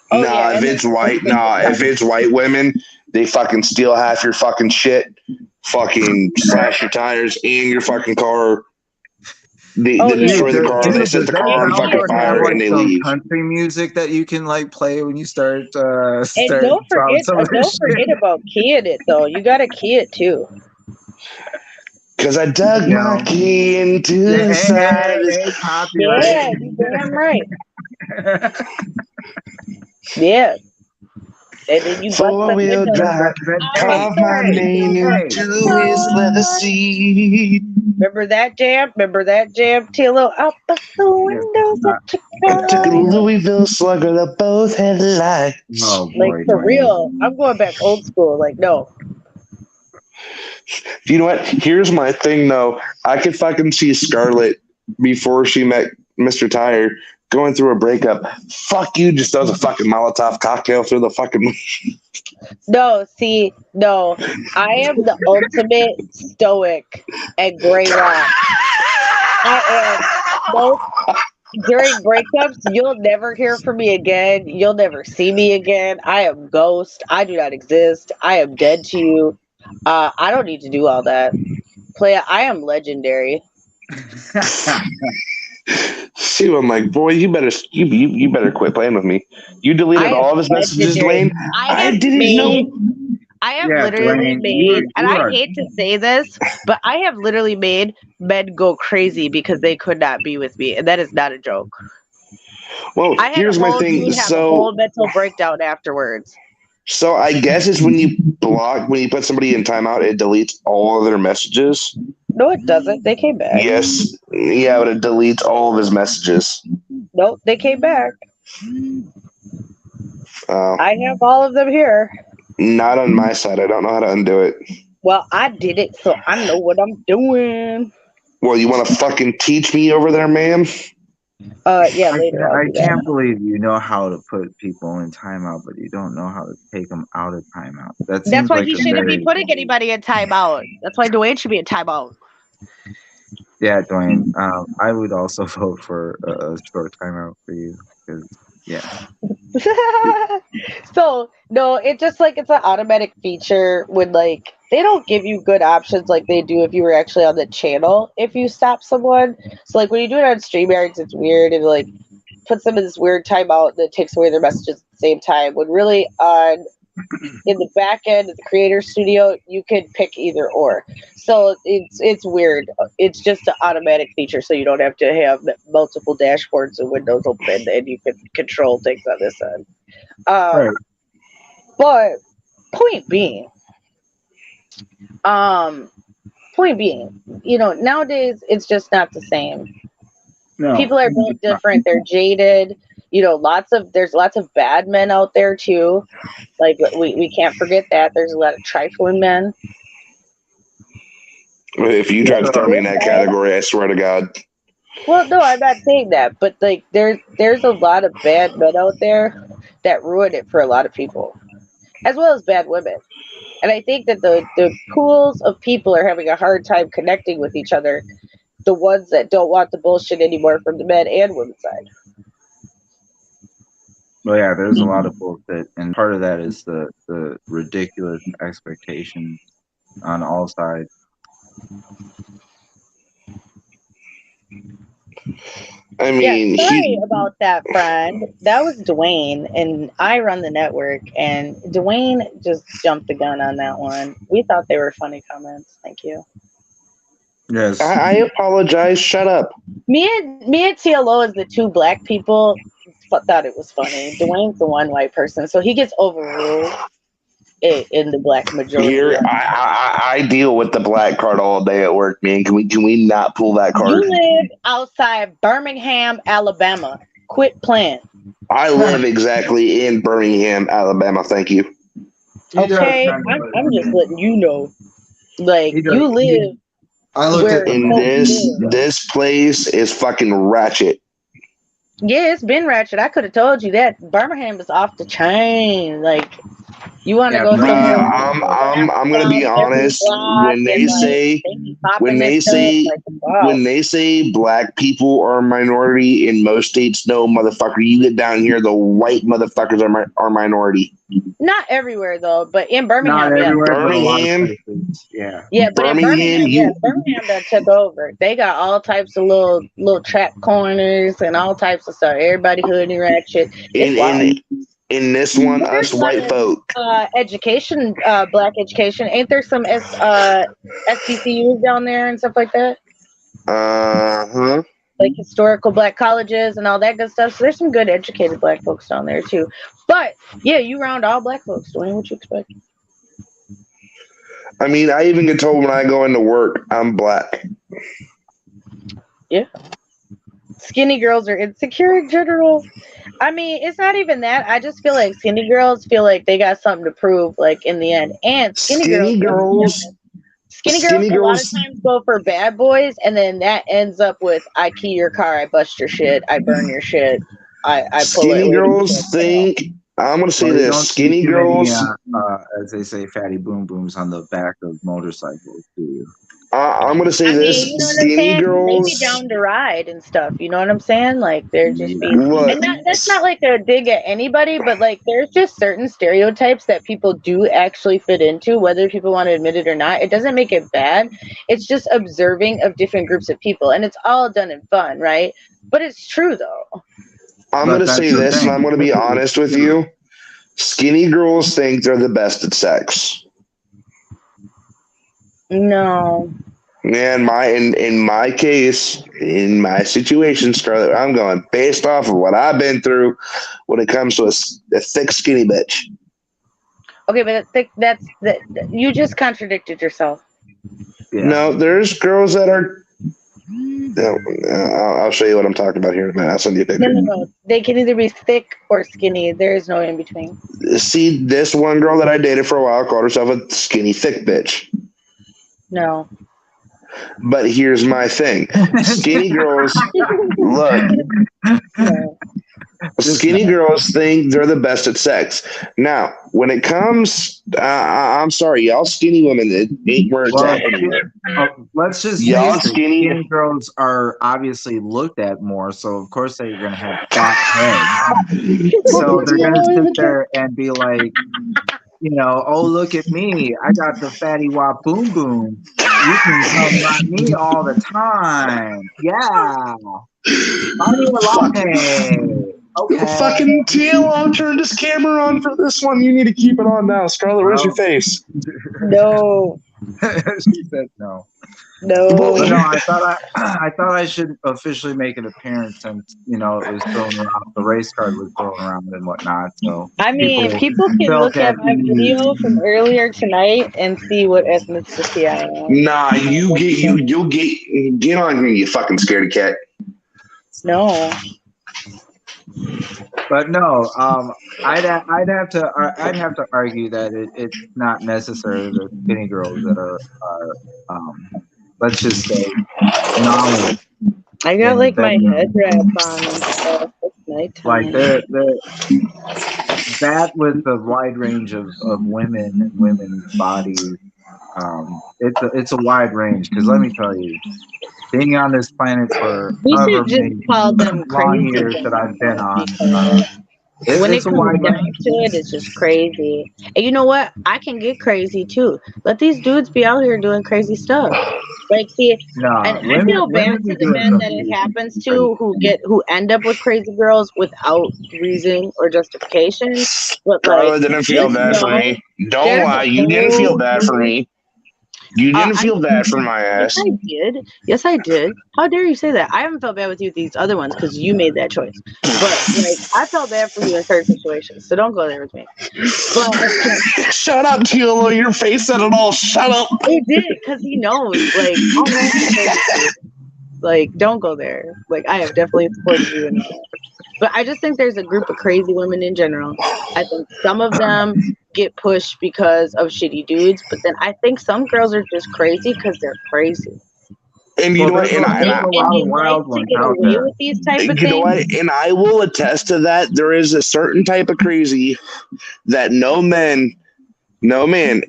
Oh, Nah, yeah, if and it's white, if it's white women, they fucking steal half your fucking shit, fucking slash your tires and your fucking car. They Oh, yeah. destroy the car. They Dude, set does the that car on fucking soundboard have fire like and they some leave. country music that you can like play when you start And start don't dropping some of this don't shit? forget about keying it though. You gotta key it too. Because I dug You my know. key into the side of his. Hey, copyright. Yeah, you damn right. Yeah. And then you bust them Four-wheel windows. drive, carve my name into his leather seat. Remember that jam? TLO? I'll bust the windows at your I took a car. Louisville Slugger to both headlights. Oh Like boy, for Dwayne. real. I'm going back old school. Like, no. You know what? Here's my thing, though. I could fucking see Scarlett before she met Mr. Tire going through a breakup. Fuck you, just does a fucking Molotov cocktail through the fucking. No, see, no. I am the ultimate stoic and gray rock. I am nope. During breakups, you'll never hear from me again. You'll never see me again. I am ghost. I do not exist. I am dead to you. I don't need to do all that. I am legendary. See, I'm like, boy, you better quit playing with me. You deleted all of his messages, Dwayne. I didn't know. I have Yeah, literally Dwayne, made, and you I are- hate to say this, but I have literally made men go crazy because they could not be with me, and that is not a joke. Well, I had here's a my whole thing. dude have a whole mental breakdown afterwards. So I guess it's when you put somebody in timeout, it deletes all of their messages. No, it doesn't. They came back. Yes, yeah, but it deletes all of his messages. Nope, they came back. Uh, I have all of them here. Not on my side. I don't know how to undo it. Well, I did it, so I know what I'm doing. Well, you want to fucking teach me over there, ma'am? Yeah, later. I can't believe you know how to put people in timeout, but you don't know how to take them out of timeout. That's why like he shouldn't be putting anybody in timeout. That's why Dwayne should be in timeout. Yeah, Dwayne. I would also vote for a short timeout for you because yeah. So no, it's just like it's an automatic feature when like they don't give you good options like they do if you were actually on the channel if you stop someone. So like when you do it on StreamYards, it's weird and like puts them in this weird timeout that takes away their messages at the same time. When really on in the back end of the creator studio, you can pick either or. So it's weird. It's just an automatic feature, so you don't have to have multiple dashboards and windows open, and you can control things on this end. Right. But point being, you know, nowadays it's just not the same. No. People are both different. They're jaded. You know, there's lots of bad men out there too. Like we can't forget that there's a lot of trifling men. If you try to throw me in that category, I swear to God. Well, no, I'm not saying that, but like there's a lot of bad men out there that ruin it for a lot of people, as well as bad women. And I think that the pools of people are having a hard time connecting with each other the ones that don't want the bullshit anymore from the men and women's side. Well, yeah, there's a lot of bullshit, and part of that is the ridiculous expectations on all sides. I mean, sorry about that, friend. That was Dwayne, and I run the network, and Dwayne just jumped the gun on that one. We thought they were funny comments. Thank you. Yes. I apologize. Shut up. Me and TLO as the two black people thought it was funny. Dwayne's the one white person, so he gets overruled in the black majority. Here, I deal with the black card all day at work, man. Can we not pull that card? You live outside Birmingham, Alabama. Quit playing. I live exactly in Birmingham, Alabama. Thank you. Okay, I'm just letting you know. Like, you live. I looked at in this place is fucking ratchet. Yeah, it's been ratchet. I could have told you that. Birmingham is off the chain. Like, you want to go somewhere? I'm gonna be honest. When they say black people are a minority in most states, no, motherfucker. You get down here, the white motherfuckers are minority. Not everywhere though, but in Birmingham, not everywhere, Birmingham, but in Birmingham, Birmingham that took over. They got all types of little trap corners and all types of stuff. Everybody hood and ratchet. In this one, us white folk. Education, black education. Ain't there some SBCUs down there and stuff like that? Uh-huh. Like historical black colleges and all that good stuff. So there's some good educated black folks down there too. But yeah, you round all black folks. Dwayne, what you expect? I mean, I even get told when I go into work, I'm black. Yeah. Skinny girls are insecure in general. I mean, it's not even that. I just feel like skinny girls feel like they got something to prove, like in the end. And skinny girls a lot of times go for bad boys, and then that ends up with I key your car, I bust your shit, I burn your shit, I pull skinny it. Girls think. I'm gonna say this: skinny girls, as they say, fatty boom booms on the back of motorcycles. Do you? I'm gonna say this: you know skinny girls, they be down to ride and stuff. You know what I'm saying? Like they're just being. And that's not like a dig at anybody, but like there's just certain stereotypes that people do actually fit into, whether people want to admit it or not. It doesn't make it bad. It's just observing of different groups of people, and it's all done in fun, right? But it's true though. I'm gonna say this, and I'm gonna be honest with you: skinny girls think they're the best at sex. No. In my case, in my situation, Scarlett, I'm going based off of what I've been through when it comes to a thick, skinny bitch. Okay, but that's you just contradicted yourself. Yeah. No, there's girls that are. I'll show you what I'm talking about here in a minute. I'll send you a picture. No. They can either be thick or skinny. There is no in between. See, this one girl that I dated for a while called herself a skinny, thick bitch. No. But here's my thing. Skinny girls, look. No. Skinny girls think they're the best at sex. Now, when it comes, I'm sorry, y'all skinny women, it ain't where it's at anymore. Let's just y'all say skinny girls are obviously looked at more, so of course they're going to have fat heads. So they're going to sit there and be like, oh, look at me. I got the fatty wop boom boom. You can come at me all the time. Yeah. Okay. Fucking TLO turned his camera on for this one. You need to keep it on now. Scarlett, where's your face? No. She said no. No. But no, I thought I should officially make an appearance since it was thrown around. The race card was thrown around and whatnot. So I mean, people can look at my video from earlier tonight and see what ethnicity I am. Nah, you'll get on here, you fucking scaredy cat. No. But no, I'd have to argue that it's not necessarily the skinny girls that are let's just say knowledge. I got like my head wrap on and stuff. It's nighttime. Like that with the wide range of women and women's bodies, it's a wide range. Because let me tell you, being on this planet for We however should just many call them long crazy years that I've been women on, because when it it's a comes wide down range. to it, it's just crazy. And you know what? I can get crazy too. Let these dudes be out here doing crazy stuff. Like, see, and No, I feel bad women be to the doing men some that it happens crazy. to who end up with crazy girls without reason or justification. But like, Carla didn't feel just bad for know me. Don't there's lie. a You didn't feel whole bad for group. me. You didn't I feel bad for my Yes, ass. I did. Yes, I did. How dare you say that? I haven't felt bad with you with these other ones because you made that choice. But like, I felt bad for you in certain situations, so don't go there with me. But Shut up, TLO. Your face said it all. Shut up. it did because he knows. Like, I know I'm crazy. Like, don't go there. Like, I have definitely supported you in that. But I just think there's a group of crazy women in general. I think some of them get pushed because of shitty dudes, but then I think some girls are just crazy because they're crazy. And you know what? There's a And lot they of like wild to ones get out away there. with these type of you know things. what? And I will attest to that. There is a certain type of crazy that no man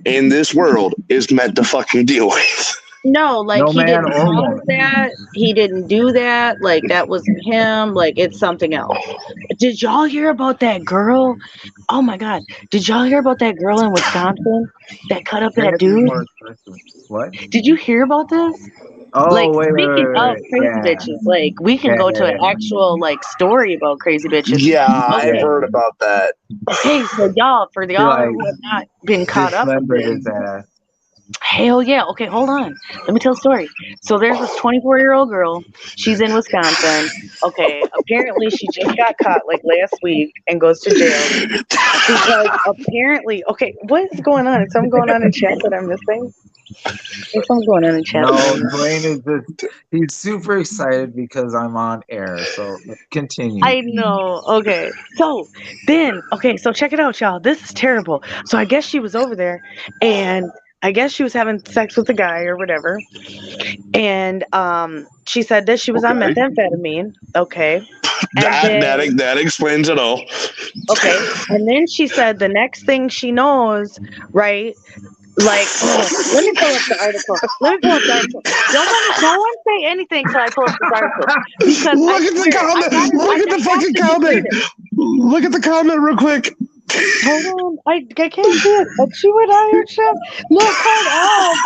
in this world is meant to fucking deal with. No, like No he man didn't or cause woman. that. He didn't do that. Like that wasn't him. Like it's something else. Did y'all hear about that girl? Oh my god. Did y'all hear about that girl in Wisconsin that cut up that dude? What? Did you hear about this? Oh, Like wait. speaking of crazy Yeah. bitches, like we can go to an actual like story about crazy bitches. Yeah, I've Okay. heard about that. Okay, so y'all, for y'all like, who have not been caught up with Dismembered this, his ass. hell yeah. Okay, hold on. Let me tell a story. So there's this 24-year-old girl. She's in Wisconsin. Okay, apparently she just got caught like last week and goes to jail because apparently, okay, what is going on? Is something going on in chat that I'm missing? There's something going on in chat. No, that I'm missing. Dwayne is he's super excited because I'm on air. So continue. I know. Okay. So then, okay, so check it out, y'all. This is terrible. So I guess she was over there and I guess she was having sex with a guy or whatever. And she said that she was on Okay. methamphetamine. Okay. And then That explains it all. okay. And then she said the next thing she knows, right? Like, let me pull up the article. No one say anything till I pull up this article. Because Look I at swear, the comment. Look at the fucking comment. Look at the comment real quick. Hold on. I can't see it. But she went out here, chef. Look, hold on.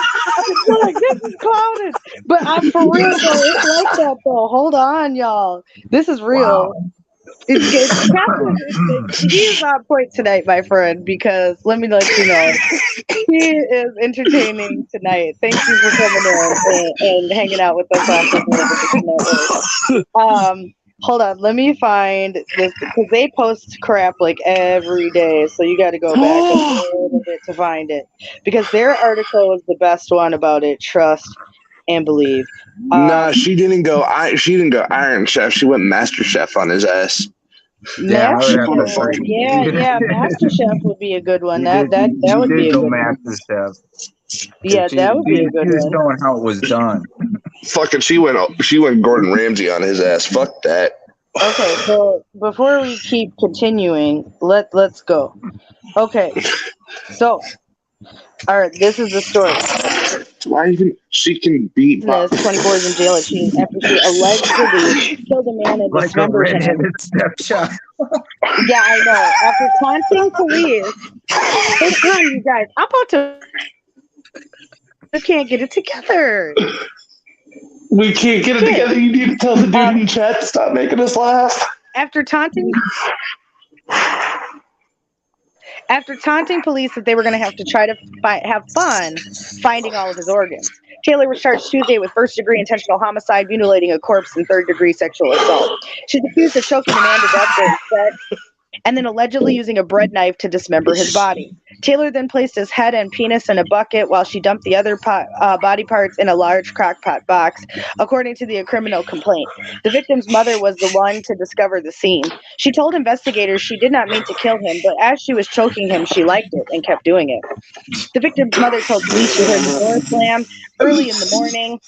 Look, this is clouded. But I'm for real, though. It's like that, though. Hold on, y'all. This is real. Wow. He is on point tonight, my friend, because let me let you know. He is entertaining tonight. Thank you for coming in and hanging out with us on Football Network. Hold on, let me find this because they post crap like every day, so you got to go back a little bit to find it because their article is the best one about it. Trust and believe. Nah, she didn't go Iron Chef. She went Master Chef on his ass. Yeah, I would She have put a to fucking Yeah, Master Chef would be a good one. She That did would be a go good one. Master Chef. Yeah, that would be a good She was one. showing how it was done. fucking. She went Gordon Ramsay on his ass. Fuck that. Okay, so before we keep continuing, let's go. Okay, so all right, this is the story. Why even she can beat This 24 is in jail after she allegedly killed a man and Like a dismembered him. red-headed stepchild. Yeah, I know. After taunting police, hold on, you guys. I'm about to. I can't get it together. We can't get it together. You need to tell the dude in chat to stop making us laugh. After taunting police that they were going to have to try to have fun finding all of his organs. Taylor was charged Tuesday with first-degree intentional homicide, mutilating a corpse, and third-degree sexual assault. She's accused of choking a man to death during sex and then allegedly using a bread knife to dismember his body. Taylor then placed his head and penis in a bucket while she dumped the other body parts in a large crock-pot box, according to the criminal complaint. The victim's mother was the one to discover the scene. She told investigators she did not mean to kill him, but as she was choking him, she liked it and kept doing it. The victim's mother told police she heard the door slam early in the morning.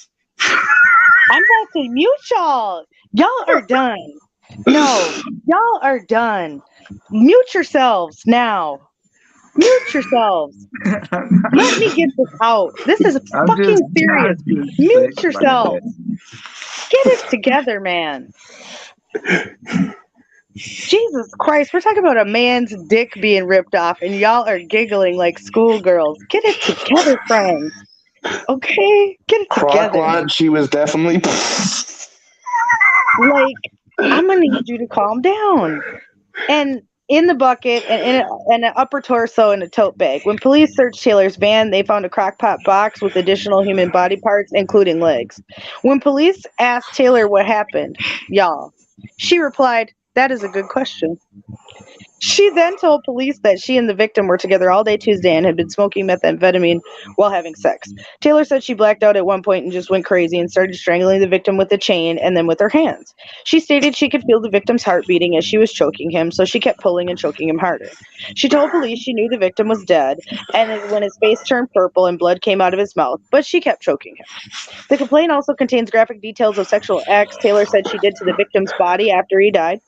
I'm about to mute y'all. Y'all are done. No, y'all are done. Mute yourselves now. Mute yourselves. Let me get this out. This is fucking serious. Mute yourselves. Get it together, man. Jesus Christ, we're talking about a man's dick being ripped off, and y'all are giggling like schoolgirls. Get it together, friends. Okay? Get it together. Crocklot, she was definitely. Like, I'm going to need you to calm down. And in the bucket and in an upper torso in a tote bag. When police searched Taylor's van, they found a crockpot box with additional human body parts, including legs. When police asked Taylor what happened, y'all, she replied, "That is a good question." She then told police that she and the victim were together all day Tuesday and had been smoking methamphetamine while having sex. Taylor said she blacked out at one point and just went crazy and started strangling the victim with a chain and then with her hands. She stated she could feel the victim's heart beating as she was choking him, so she kept pulling and choking him harder. She told police she knew the victim was dead and when his face turned purple and blood came out of his mouth, but she kept choking him. The complaint also contains graphic details of sexual acts Taylor said she did to the victim's body after he died,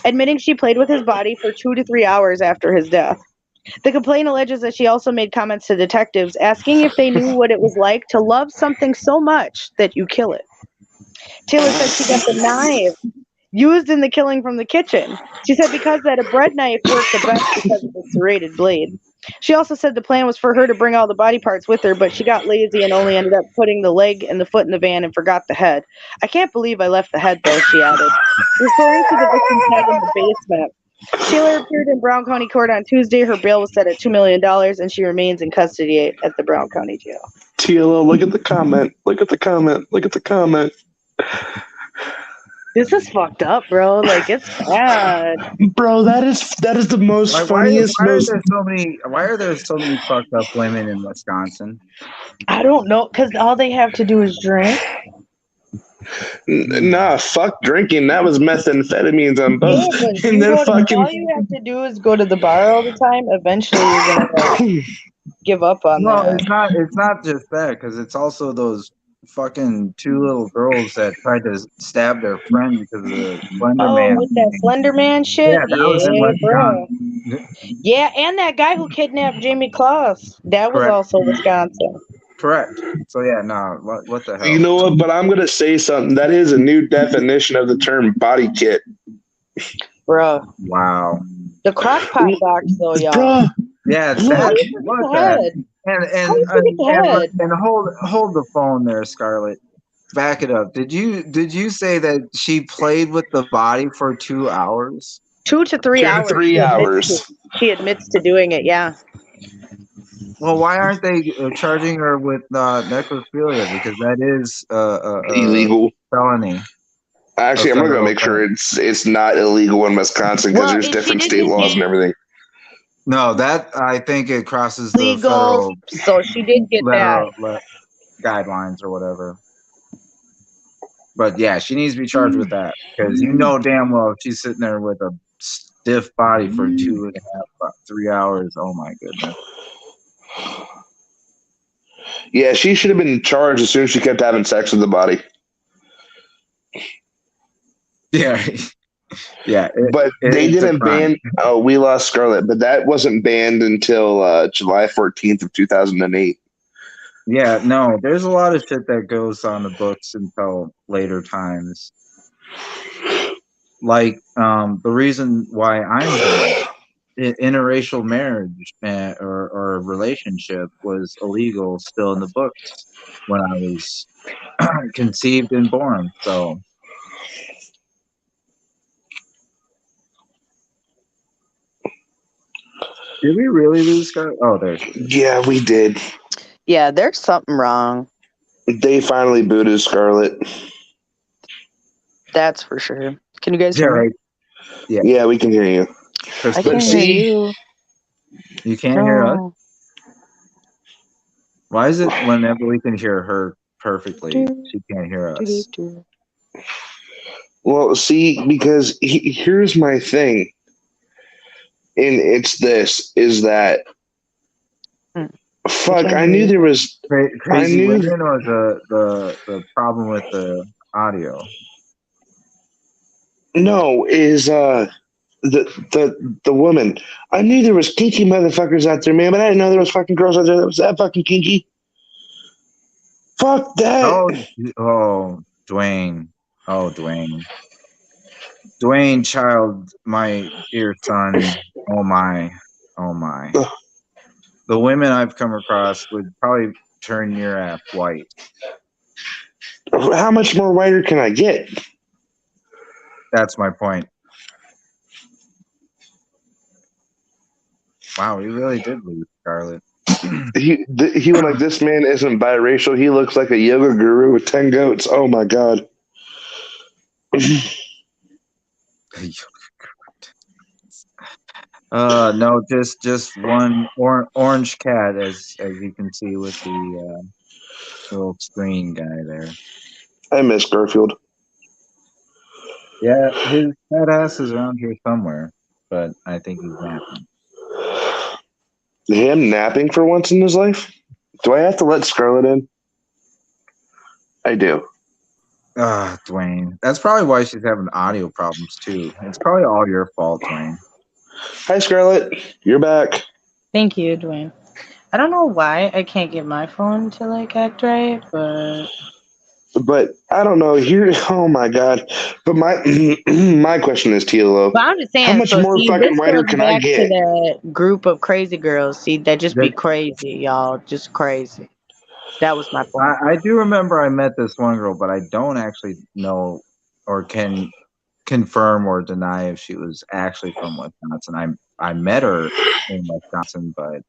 admitting she played with his body for 2 to 3 hours after his death. The complaint alleges that she also made comments to detectives asking if they knew what it was like to love something so much that you kill it. Taylor said she got the knife used in the killing from the kitchen. She said because that a bread knife worked the best because of the serrated blade. She also said the plan was for her to bring all the body parts with her, but she got lazy and only ended up putting the leg and the foot in the van and forgot the head. "I can't believe I left the head, though," she added, referring to the victim's head in the basement. Taylor appeared in Brown County Court on Tuesday. Her bail was set at $2 million, and she remains in custody at the Brown County Jail. TLO, look at the comment. Look at the comment. Look at the comment. This is fucked up, bro. Like, it's bad. Bro, that is the most funniest. Why are there so many fucked up women in Wisconsin? I don't know, because all they have to do is drink. Nah, fuck drinking. That was methamphetamines on both. Yeah, but And then fucking. all you have to do is go to the bar all the time. Eventually, you're gonna give up on No, that. it's not just that, because it's also those fucking two little girls that tried to stab their friend because of the Slender Man. With that Slender Man shit? Yeah, that was in bro. Wisconsin. Yeah, and that guy who kidnapped Jamie Claus. That was Correct. also Wisconsin. Correct. So yeah, no, what the hell? You know what? But I'm gonna say something. That is a new definition of the term body kit. Bro. Wow. The crockpot box, though, y'all. Bruh. Yeah, it's How that. do you forget the head? And hold the phone there, Scarlett. Back it up. Did you say that she played with the body for 2 hours? 2 to 3 hours. 3 hours. She admits to doing it, yeah. Well, why aren't they charging her with necrophilia? Because that is illegal felony. Actually, I'm gonna make sure it's not illegal in Wisconsin because there's different state laws and everything. No, that I think it crosses the legal. federal. So she did get that guidelines or whatever. But yeah, she needs to be charged with that because you know damn well if she's sitting there with a stiff body for 2.5, 3 hours. Oh my goodness. Yeah, she should have been charged as soon as she kept having sex with the body. Yeah. Yeah. But they didn't ban We Lost Scarlet, but that wasn't banned until July 14th of 2008. Yeah, no, there's a lot of shit that goes on the books until later times. Like the reason why I'm interracial marriage or relationship was illegal still in the books when I was conceived and born. So did we really lose Scarlett? Oh, there she is. Yeah, we did. Yeah, there's something wrong. They finally booted Scarlett. That's for sure. Can you guys hear me? Yeah, we can hear you. I can't hear you. You can't hear us? Why is it whenever we can hear her perfectly, she can't hear us? Well, see, because here's my thing. And it's this, is that fuck, I knew there was crazy women or the problem with the audio? No, is the woman. I knew there was kinky motherfuckers out there, man, but I didn't know there was fucking girls out there that was that fucking kinky. Fuck that. Oh, Dwayne. Oh, Dwayne. Dwayne, child, my dear son. Oh my. Oh my. The women I've come across would probably turn your ass white. How much more whiter can I get? That's my point. Wow, he really did leave Scarlet. He went like, this man isn't biracial. He looks like a yoga guru with 10 goats. Oh my god. No, just one orange cat, as you can see with the little screen guy there. I miss Garfield. Yeah, his fat ass is around here somewhere, but I think he's napping. Him napping for once in his life? Do I have to let Scarlet in? I do. Ah, Dwayne. That's probably why she's having audio problems too. It's probably all your fault, Dwayne. Hi, Scarlet. You're back. Thank you, Dwayne. I don't know why I can't get my phone to like act right, but I don't know. Here, oh my god. But my my question is, TLO, I'm just saying. how much more See, fucking this whiter goes can I back to get? that group of crazy girls. See, that just be crazy, y'all. Just crazy. That was my point. I do remember I met this one girl, but I don't actually know or can confirm or deny if she was actually from Wisconsin. I met her in Wisconsin, but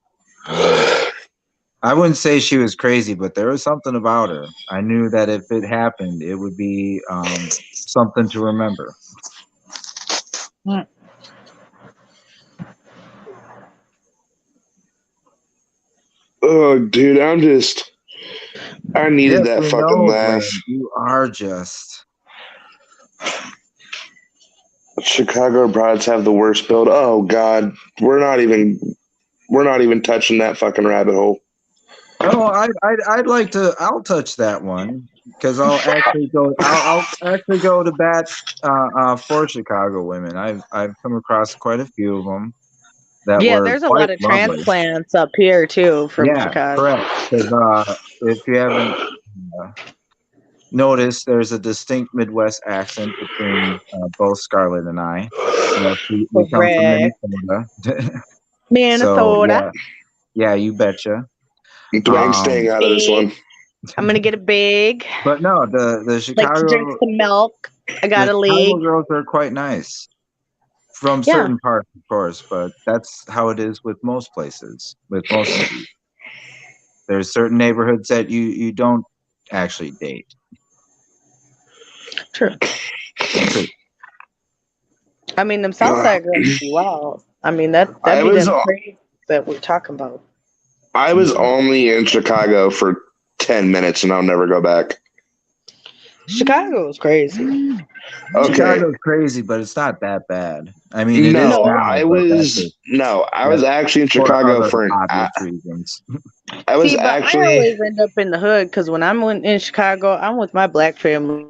I wouldn't say she was crazy, but there was something about her. I knew that if it happened, it would be something to remember. Oh, dude, I needed that fucking laugh. Dwayne, you are just. Chicago broads have the worst build. Oh god, we're not even touching that fucking rabbit hole. No, I'd like to. I'll touch that one because I'll actually go. I'll actually go to bat for Chicago women. I've come across quite a few of them. There's a lot of transplants up here too from Chicago. Correct. Because if you haven't noticed, there's a distinct Midwest accent between both Scarlet and I. We come from Minnesota. Minnesota. So, yeah, you betcha. Dwayne's staying out of this one. I'm gonna get a big. But no, the Chicago. Like to drink some milk. I got a league. Chicago girls are quite nice. From certain parts, of course, but that's how it is with most places, with most cities. There's certain neighborhoods that you don't actually date. True. I mean, them Southside girls be wild. I mean, that be the crazy that we're talking about. I was only in Chicago for 10 minutes, and I'll never go back. Chicago is crazy. Okay. Chicago's crazy, but it's not that bad. I mean, it is now, I was actually in Chicago for obvious reasons. I always end up in the hood because when I'm in Chicago, I'm with my black family,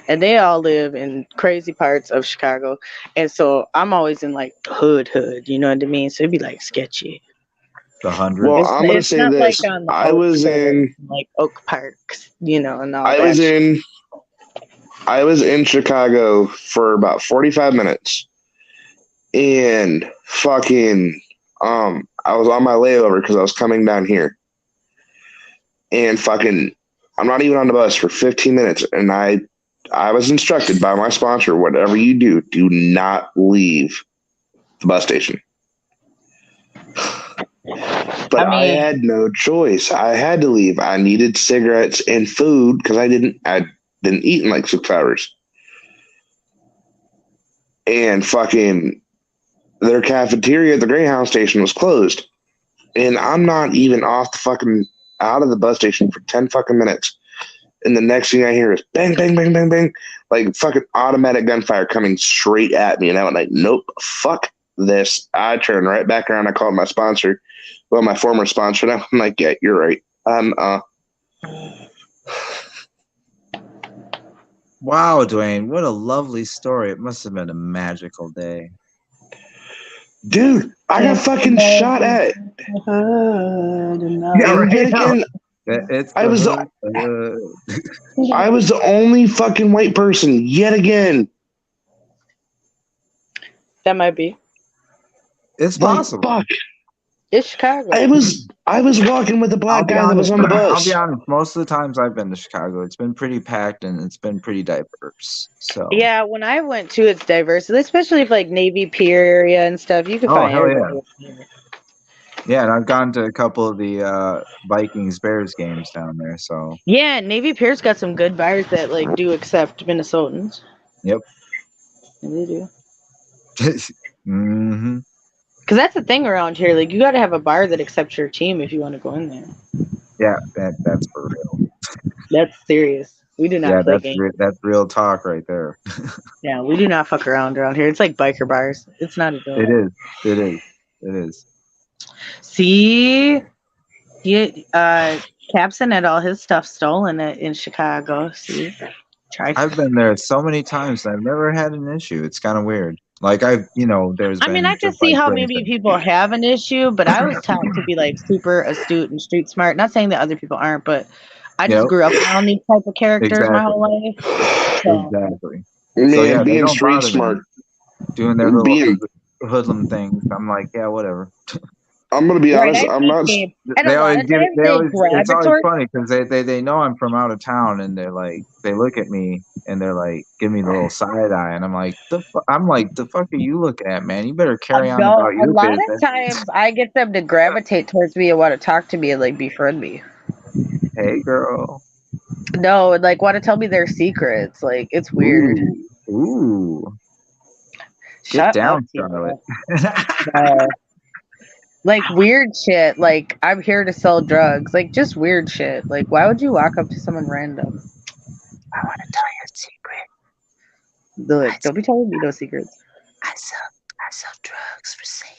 and they all live in crazy parts of Chicago, and so I'm always in like the hood. You know what I mean? So it'd be like sketchy. The 100. Well, I'm gonna say this: like I was in like Oak Parks, and all I was in Chicago for about 45 minutes, and fucking I was on my layover because I was coming down here, and fucking I'm not even on the bus for 15 minutes, and I was instructed by my sponsor, whatever you do not leave the bus station. But I had no choice. I had to leave. I needed cigarettes and food because I didn't eat in like 6 hours. And fucking their cafeteria at the Greyhound station was closed. And I'm not even off the fucking out of the bus station for 10 fucking minutes. And the next thing I hear is bang, bang, bang, bang, bang. Like fucking automatic gunfire coming straight at me. And I went like, nope, fuck this. I turned right back around. I called my sponsor. Well, my former sponsor. And I'm like, yeah, you're right. Wow, Dwayne, what a lovely story. It must have been a magical day. Dude, I got fucking shot at. Yeah, right. It's I was the I was the only fucking white person yet again. That might be. It's Like, possible. fuck. It's Chicago. I was walking with the black guy that was on the bus. I'll be honest. Most of the times I've been to Chicago, it's been pretty packed and it's been pretty diverse. So Yeah, when I went to, it's diverse, especially if like Navy Pier area and stuff. You can Oh, find hell everybody. yeah, and I've gone to a couple of the Vikings Bears games down there. So Yeah, Navy Pier's got some good bars that like do accept Minnesotans. yep. Yeah, they do. hmm Because that's the thing around here. Like, you got to have a bar that accepts your team if you want to go in there. Yeah, that's for real. That's serious. We do not Yeah, play games. that's real talk right there. Yeah, we do not fuck around here. It's like biker bars. It's not a joke. It is. It is. It is. See, Capson had all his stuff stolen in Chicago. See, I've been there so many times and I've never had an issue. It's kind of weird. Like there's I mean, been I can just see like how for maybe instance, people have an issue, but I was taught to be like super astute and street smart. Not saying that other people aren't, but I just Yep. grew up around these type of characters my whole life. So, Exactly. Man, So yeah, they being don't street bother smart. me doing their little Being, hoodlum things. I'm like, yeah, whatever. I'm gonna be right, honest. I I'm not. escape. And They a lot always of give it. times they It's always gravitate. funny because they know I'm from out of town and they're like, they look at me and they're like, give me the little side eye, and I'm like, the fuck are you looking at, man? You better carry on No, about a your lot business. of times I get them to gravitate towards me and want to talk to me and like befriend me. Hey, girl. No, and like want to tell me their secrets. Like it's weird. Ooh. Shut Get up, down, people. Charlotte. No. Like weird shit. Like I'm here to sell drugs. Like just weird shit. Like why would you walk up to someone random? I want to tell you a secret. Look, don't be telling me no secrets. I sell drugs for sale.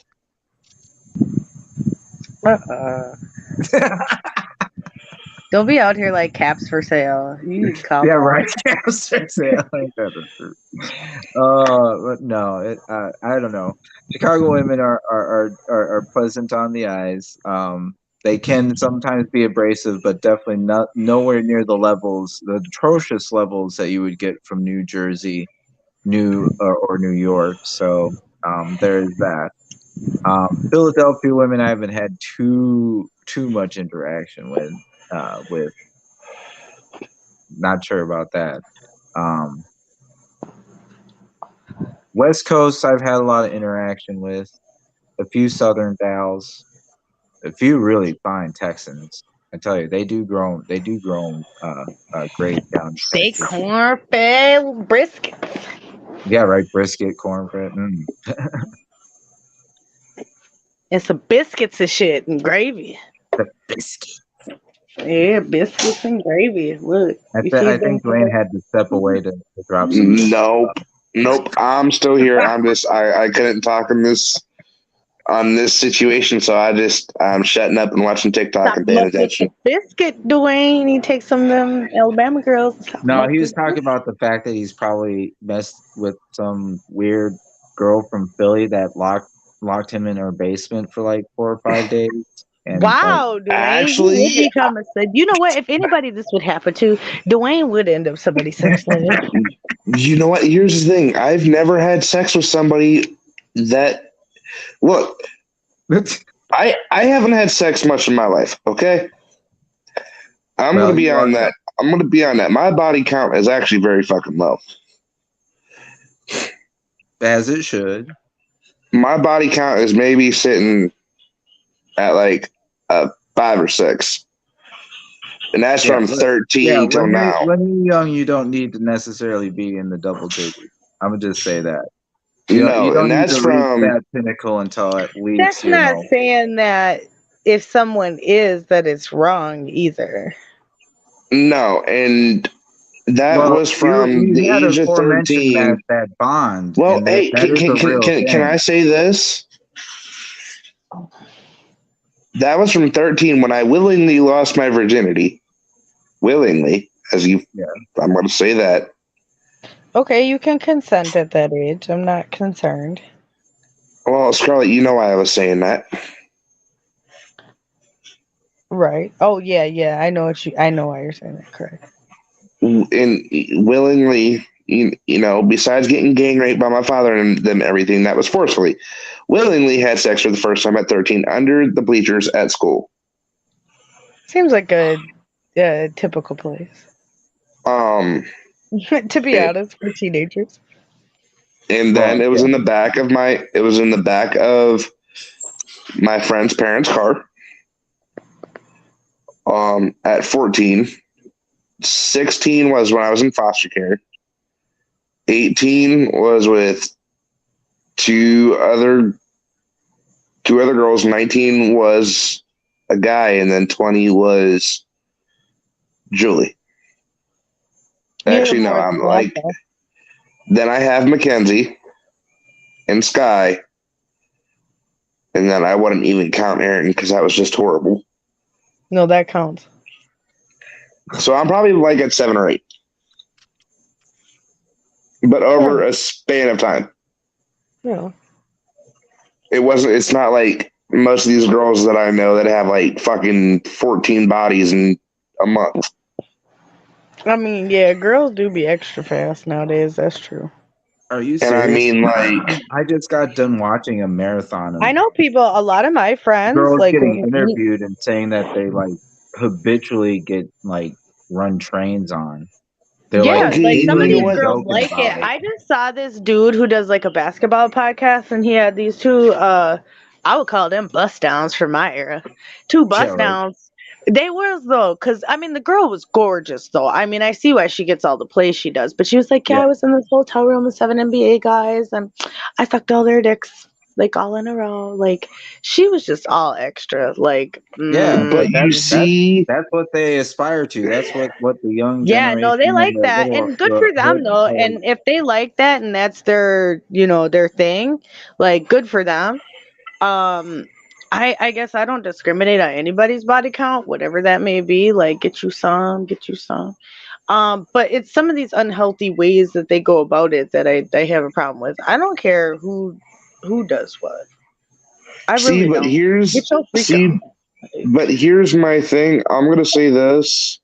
Don't be out here like caps for sale. You need to calm Yeah, down. right. Caps for sale. Ain't that the truth? But no, I don't know. Chicago women are pleasant on the eyes. They can sometimes be abrasive, but definitely not nowhere near the atrocious levels that you would get from New Jersey, or New York. So there's that. Philadelphia women I haven't had too much interaction with. Not sure about that. West Coast I've had a lot of interaction with. A few Southern gals, a few really fine Texans. I tell you, they do grow great down in Steak, Texas. cornfed, brisket. Yeah, right. Brisket, cornbread. And some biscuits and shit and gravy. The biscuit. Yeah, biscuits and gravy. Look, I think Dwayne had to step away to drop some. Nope. I'm still here. I couldn't talk on this situation, so I'm shutting up and watching TikTok and paying attention. Biscuit, Dwayne. He takes some of them Alabama girls. No, he was talking about the fact that he's probably messed with some weird girl from Philly that locked him in her basement for like 4 or 5 days. And wow, Dwayne. Actually, you would become you know what? If anybody this would happen to, Dwayne would end up somebody's sex life. You know what? Here's the thing. I've never had sex with somebody that look. I haven't had sex much in my life. Okay, I'm gonna be on that. I'm gonna be on that. My body count is actually very fucking low. As it should. My body count is maybe sitting at like 5 or 6. And that's from 13 till now. When you're young, you don't need to necessarily be in the double digits. I'm gonna just say that. You don't need to reach that pinnacle until at least. That's not saying that if someone is that it's wrong either. No, and that was from the age of 13. That bond. Well, hey, can I say this? That was from 13 when I willingly lost my virginity. Willingly, I'm going to say that. Okay, you can consent at that age. I'm not concerned. Well, Scarlett, you know why I was saying that. Right. Oh yeah. I know why you're saying that. Correct. And willingly, besides getting gang raped by my father and them, everything that was forcefully, willingly had sex for the first time at 13 under the bleachers at school. Seems like a typical place. Um, To be and, honest, for teenagers. and then Well, it was yeah. in the back of my friend's parents' car. At 14, 16 was when I was in foster care. 18 was with two other girls. 19 was a guy, and then 20 was Julie. Actually, no, I'm like, then I have Mackenzie and Sky, and then I wouldn't even count Aaron because that was just horrible. No, that counts. So I'm probably like at 7 or 8, but over a span of time. Yeah. It's not like most of these girls that I know that have like fucking 14 bodies in a month. I mean, yeah, girls do be extra fast nowadays. That's true. Are you And I serious? mean, like, I just got done watching a marathon of I know people. A lot of my friends, girls like getting when interviewed and saying that they like habitually get like run trains on. They're yeah, okay, like some of you know these what? girls joking like it. about it. I just saw this dude who does like a basketball podcast, and he had these two. I would call them bust downs from my era. Two Yeah, bust right. downs. They were though, because I mean the girl was gorgeous though. I mean I see why she gets all the plays she does, but she was like, yeah, Yeah. I was in this hotel room with 7 NBA guys, and I sucked all their dicks like all in a row. Like she was just all extra. Like Yeah, But you see, that's what they aspire to. That's what the young yeah, no, they generation of like the that, little and good the for them hood though. boys. And if they like that, and that's their, their thing, like good for them. Um, I guess I don't discriminate on anybody's body count, whatever that may be. Like, get you some, get you some. But it's some of these unhealthy ways that they go about it that I have a problem with. I don't care who does what. I see, really but don't. Get your freak on. but here's my thing. I'm gonna say this.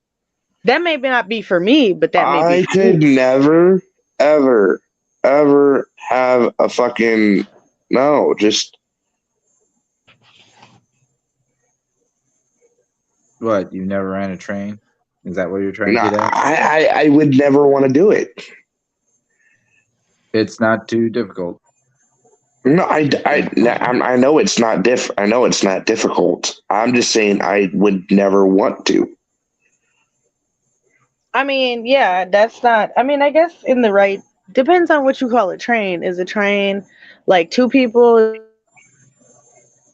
That may not be for me, but that may be I for could you. never, ever, ever have a fucking no. Just What, you never ran a train? Is that what you're trying no. to get at? I would never want to do it. It's not too difficult. No, I know it's not I know it's not difficult. I'm just saying I would never want to. I mean, yeah, that's not. I mean, I guess in the right depends on what you call a train. Is a train like two people?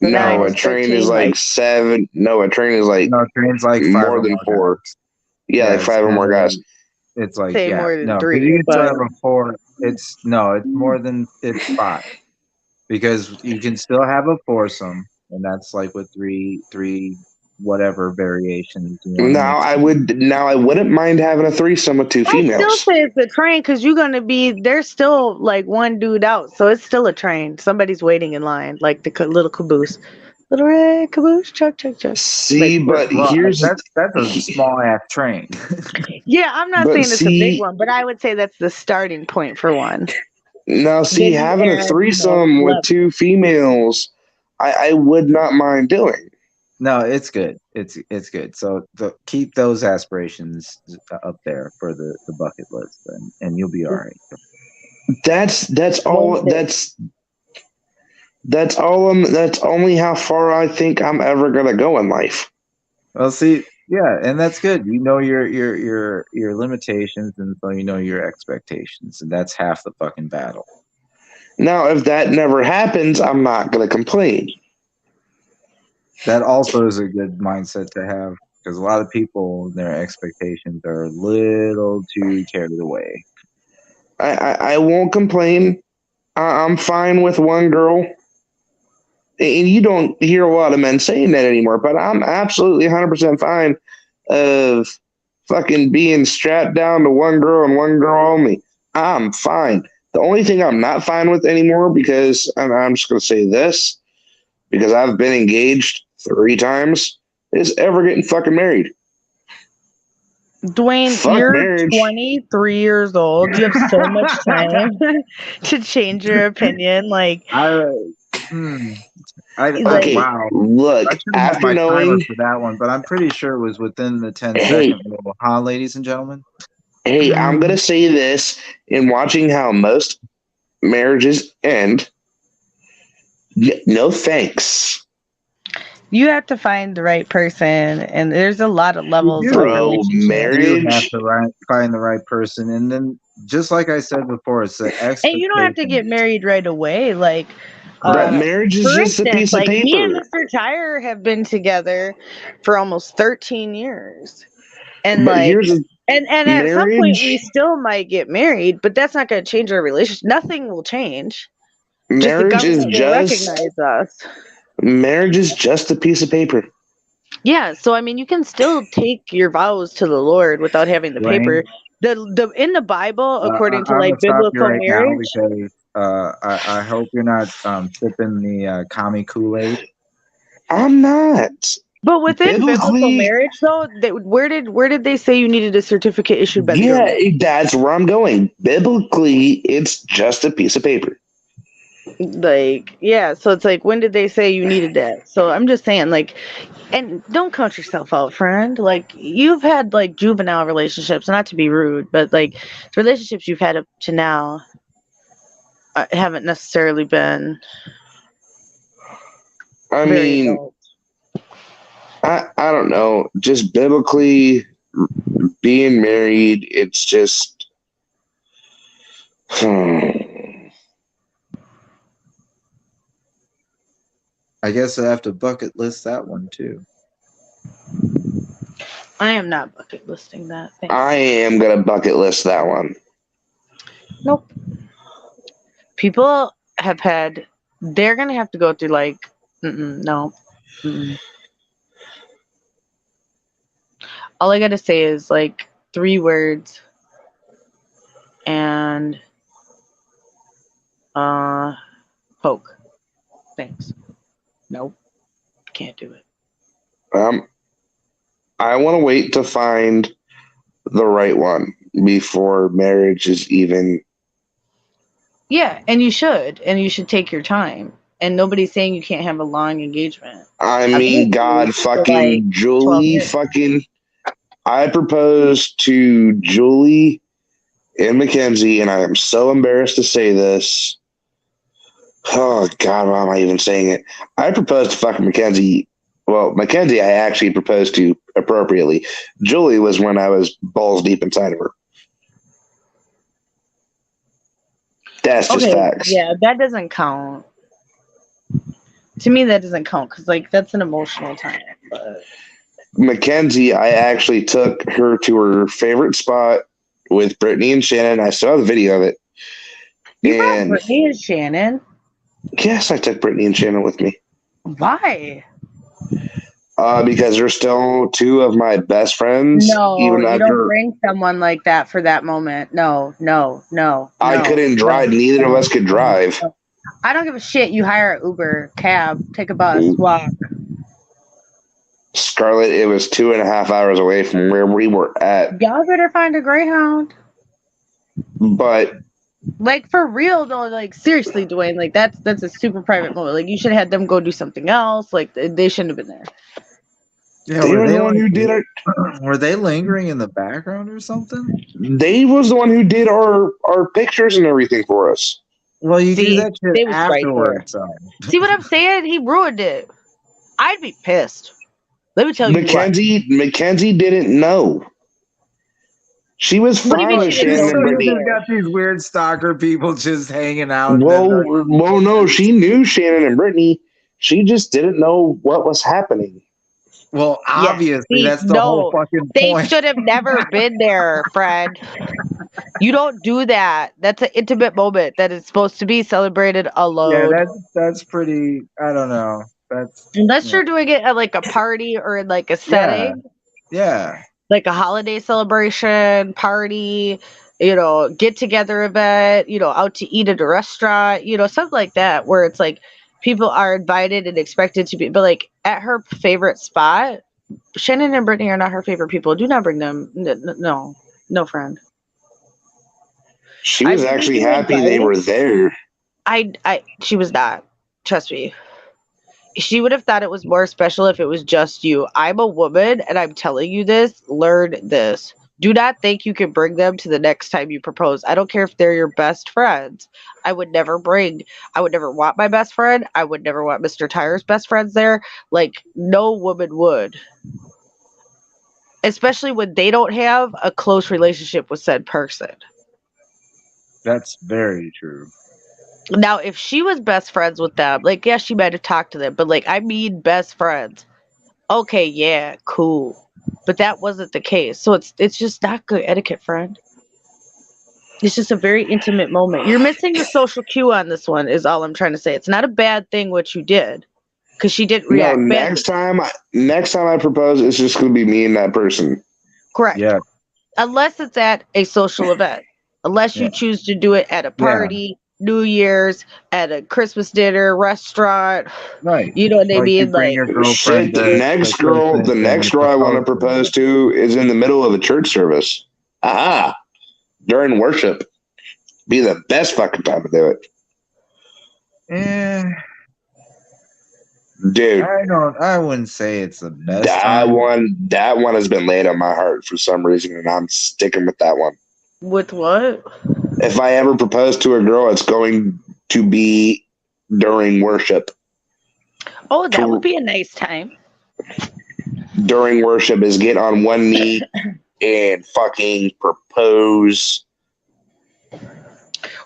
Is 9 No, a is train is 13? like Like 7. No, a train is like No, train's like five more or than more 4. guys. Yeah, like It's 5 or kind more of guys. like it's like say more than no, because 3, you can still but have a 4. It's more than it's 5 because you can still have a foursome, and that's like with three whatever variations you want to mix. Now I wouldn't mind having a threesome with 2 I still females. say it's a train because you're gonna be there's still like one dude out, so it's still a train. Somebody's waiting in line, like the little caboose, little red caboose, chuck. See, but Well, here's that's a small ass train. Yeah, I'm not but saying it's a big see one, but I would say that's the starting point for one. now see Then you having a add, threesome with 2 females, I would not mind doing. No, it's good. It's good. So keep those aspirations up there for the bucket list, and you'll be all right. That's One all day. that's only how far I think I'm ever gonna go in life. Well, see, yeah, and that's good. You know your limitations, and so you know your expectations, and that's half the fucking battle. Now, if that never happens, I'm not gonna complain. That also is a good mindset to have because a lot of people, their expectations are a little too carried away. I won't complain. I'm fine with one girl. And you don't hear a lot of men saying that anymore, but I'm absolutely 100% fine of fucking being strapped down to one girl and one girl only. I'm fine. The only thing I'm not fine with anymore, because I'm just going to say this, because I've been engaged 3 times, is ever getting fucking married. Dwayne, Fuck you're marriage. 23 years old. You have so much time to change your opinion. Like, Okay, wow. look, I should have met after my timer knowing, for that one, but I'm pretty sure it was within the 10 Hey. second rule, huh, ladies and gentlemen? hey, I'm going to say this in watching how most marriages end. No thanks. you have to find the right person, and there's a lot of levels of Bro, relationship. You have marriage. to find the right person, and then just like I said before, it's the expectation. And you don't have to get married right away. Like, Marriage is for just a instance, piece of like me and paper. Mr. Tyre have been together for almost 13 years. And But like, here's and at some point marriage. we still might get married, but that's not going to change our relationship. Nothing will change. Just the Marriage is government will recognize us. Marriage is just a piece of paper. Yeah, so I mean, you can still take your vows to the Lord without having the paper. The in the Bible, according to I'm like gonna stop you biblical right now marriage. because I hope you're not sipping the commie Kool-Aid. I'm not. But within biblical Biblically- marriage, though, where did they say you needed a certificate issued by the Yeah, government? that's where I'm going. Biblically, it's just a piece of paper. Like, yeah, so it's like, when did they say you needed that? So I'm just saying, like, and don't count yourself out, friend. Like, you've had like juvenile relationships, not to be rude, but like the relationships you've had up to now haven't necessarily been I very mean, adult. I don't know. Just biblically, being married, it's just. I guess I have to bucket list that one too. I am not bucket listing that. Thanks. I am gonna bucket list that one. Nope. People have had. They're gonna have to go through like, no. All I gotta say is like 3 words, and poke. Thanks. Nope. Can't do it. I want to wait to find the right one before marriage is even. Yeah, and you should take your time. And nobody's saying you can't have a long engagement. I mean, God, fucking like Julie, fucking. I proposed to Julie and Mackenzie, and I am so embarrassed to say this. Oh God, why am I even saying it? I proposed to fucking Mackenzie. Well, Mackenzie, I actually proposed to appropriately. Julie was when I was balls deep inside of her. That's just facts. Yeah, that doesn't count. To me, that doesn't count because like that's an emotional time. But Mackenzie, I actually took her to her favorite spot with Brittany and Shannon. I saw the video of it. You brought Brittany and Shannon? Yes, I took Brittany and Shannon with me. Why? Because they're still 2 of my best friends. No, even you after don't bring someone like that for that moment. No. I couldn't drive. Neither of us could drive. I don't give a shit. You hire an Uber, cab, take a bus, walk. Scarlet, it was 2.5 hours away from where we were at. Y'all better find a Greyhound. But like for real though, like seriously, Dwayne, like that's a super private moment. Like you should have had them go do something else. Like they shouldn't have been there. Yeah, they were the one who did it. Were they lingering in the background or something? They was the one who did our pictures and everything for us. Well, you do that shit afterwards. See what I'm saying? He ruined it. I'd be pissed. Let me tell you Mackenzie didn't know. She was fine with Shannon and Brittany. You've got these weird stalker people just hanging out. Well, no, she knew Shannon and Brittany. She just didn't know what was happening. Well, obviously, that's the whole fucking point. They should have never been there, Fred. You don't do that. That's an intimate moment that is supposed to be celebrated alone. Yeah, that's pretty. I don't know. Unless you're doing it at like a party or in like a setting. Yeah. Like a holiday celebration, party, get together event, out to eat at a restaurant, something like that, where it's like people are invited and expected to be, but like at her favorite spot, Shannon and Brittany are not her favorite people. Do not bring them. No, friend. She I was believe actually you happy they invited. were there. She was not. Trust me. She would have thought it was more special if it was just you. I'm a woman and I'm telling you this. Learn this. Do not think you can bring them to the next time you propose. I don't care if they're your best friends. I would never want my best friend. I would never want Mr. Tire's best friends there. Like, no woman would. Especially when they don't have a close relationship with said person. That's very true. Now, if she was best friends with them, like, yeah, she might have talked to them, but like, I mean, best friends. Okay, yeah, cool. But that wasn't the case. So it's just not good etiquette, friend. It's just a very intimate moment. You're missing the social cue on this one, is all I'm trying to say. It's not a bad thing what you did, because she didn't No, react badly. next time I propose, it's just going to be me and that person. Correct. Yeah. Unless it's at a social event. Unless you Yeah. choose to do it at a party, New Year's, at a Christmas dinner, restaurant. Right. You know what I Like you mean? bring Like, your Shit, girlfriend to the Christmas and next you girl I want to propose to propose to is in the middle of a church service. Aha! During worship, be the best fucking time to do it, her. dude. I wouldn't say it's the best That time. one has been laid on my heart for some reason, and I'm sticking with that one. with what? If I ever propose to a girl, it's going to be during worship. Oh, that would be a nice time. During worship is get on one knee and fucking propose.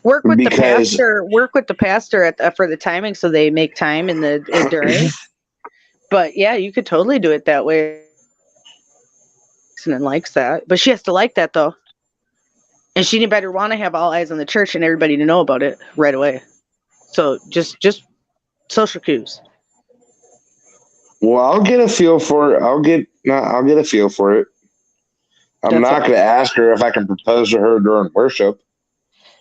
Work with Because the pastor for the timing so they make time in the during. But yeah, you could totally do it that way. And likes that, but she has to like that though, and she better want to have all eyes on the church and everybody to know about it right away. So just social cues. well, I'll get a feel for it. I'll get a feel for it. I'm That's not all. going to ask her if I can propose to her during worship.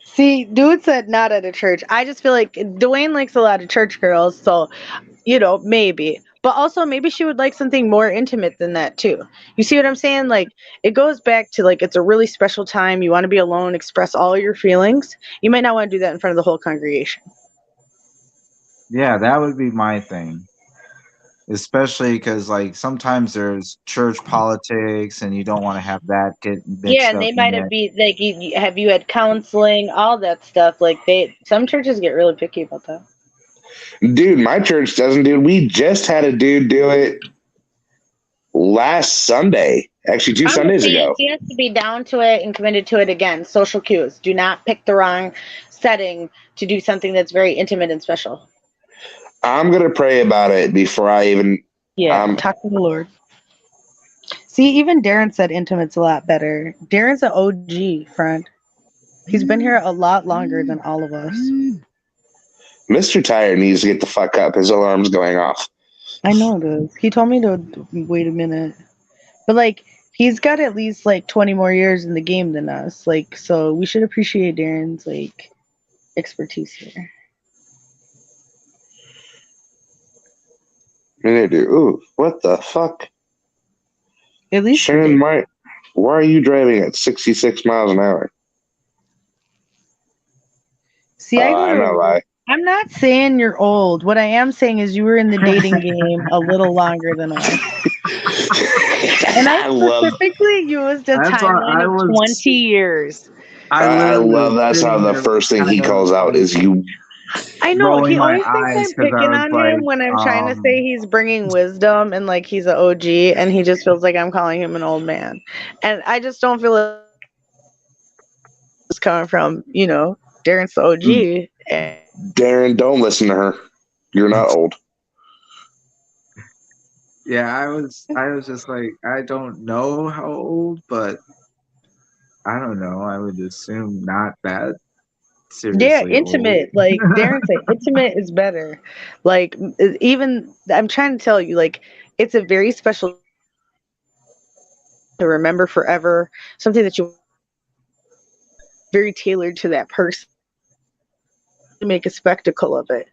See, dude said not at a church. I just feel like Dwayne likes a lot of church girls, so maybe. But also maybe she would like something more intimate than that too. You see what I'm saying? Like, it goes back to like, it's a really special time. You want to be alone, express all your feelings. You might not want to do that in front of the whole congregation. Yeah, that would be my thing. Especially because, like, sometimes there's church politics and you don't want to have that get Yeah, mixed and up they in might have it. be like, have you had counseling, all that stuff. Like, some churches get really picky about that. Dude, my church doesn't, dude. We just had a dude do it last Sunday. Actually, 2 I'm just Sundays saying ago. she has to be down to it and committed to it again. Social cues. Do not pick the wrong setting to do something that's very intimate and special. I'm going to pray about it before I even. Yeah, talk to the Lord. See, even Darren said intimate's a lot better. Darren's an OG, friend. He's been here a lot longer than all of us. Mr. Tire needs to get the fuck up. His alarm's going off. I know it is. He told me to wait a minute. But, like, he's got at least, like, 20 more years in the game than us. Like, so we should appreciate Darren's, like, expertise here. And they do. Ooh, what the fuck? At least Shannon, why are you driving at 66 miles an hour? See, I know why. I'm not saying you're old. What I am saying is you were in the dating game a little longer than us. And I specifically used a That's why timeline of 20 years. I literally love was that's how sitting the there first thing he kind of, calls out like, is you. I know, he rolling my always thinks eyes I'm because I picking was on like, him when I'm trying to say he's bringing wisdom and like he's an OG, and he just feels like I'm calling him an old man. And I just don't feel like it's coming from, Darren's the OG. Darren, don't listen to her. You're not old. yeah, I was just like, I don't know how old, but I don't know. I would assume not that Yeah, seriously old. intimate. Like Darren said, intimate is better. Like, even I'm trying to tell you, like, it's a very special to remember forever. Something that you very tailored to that person. To make a spectacle of it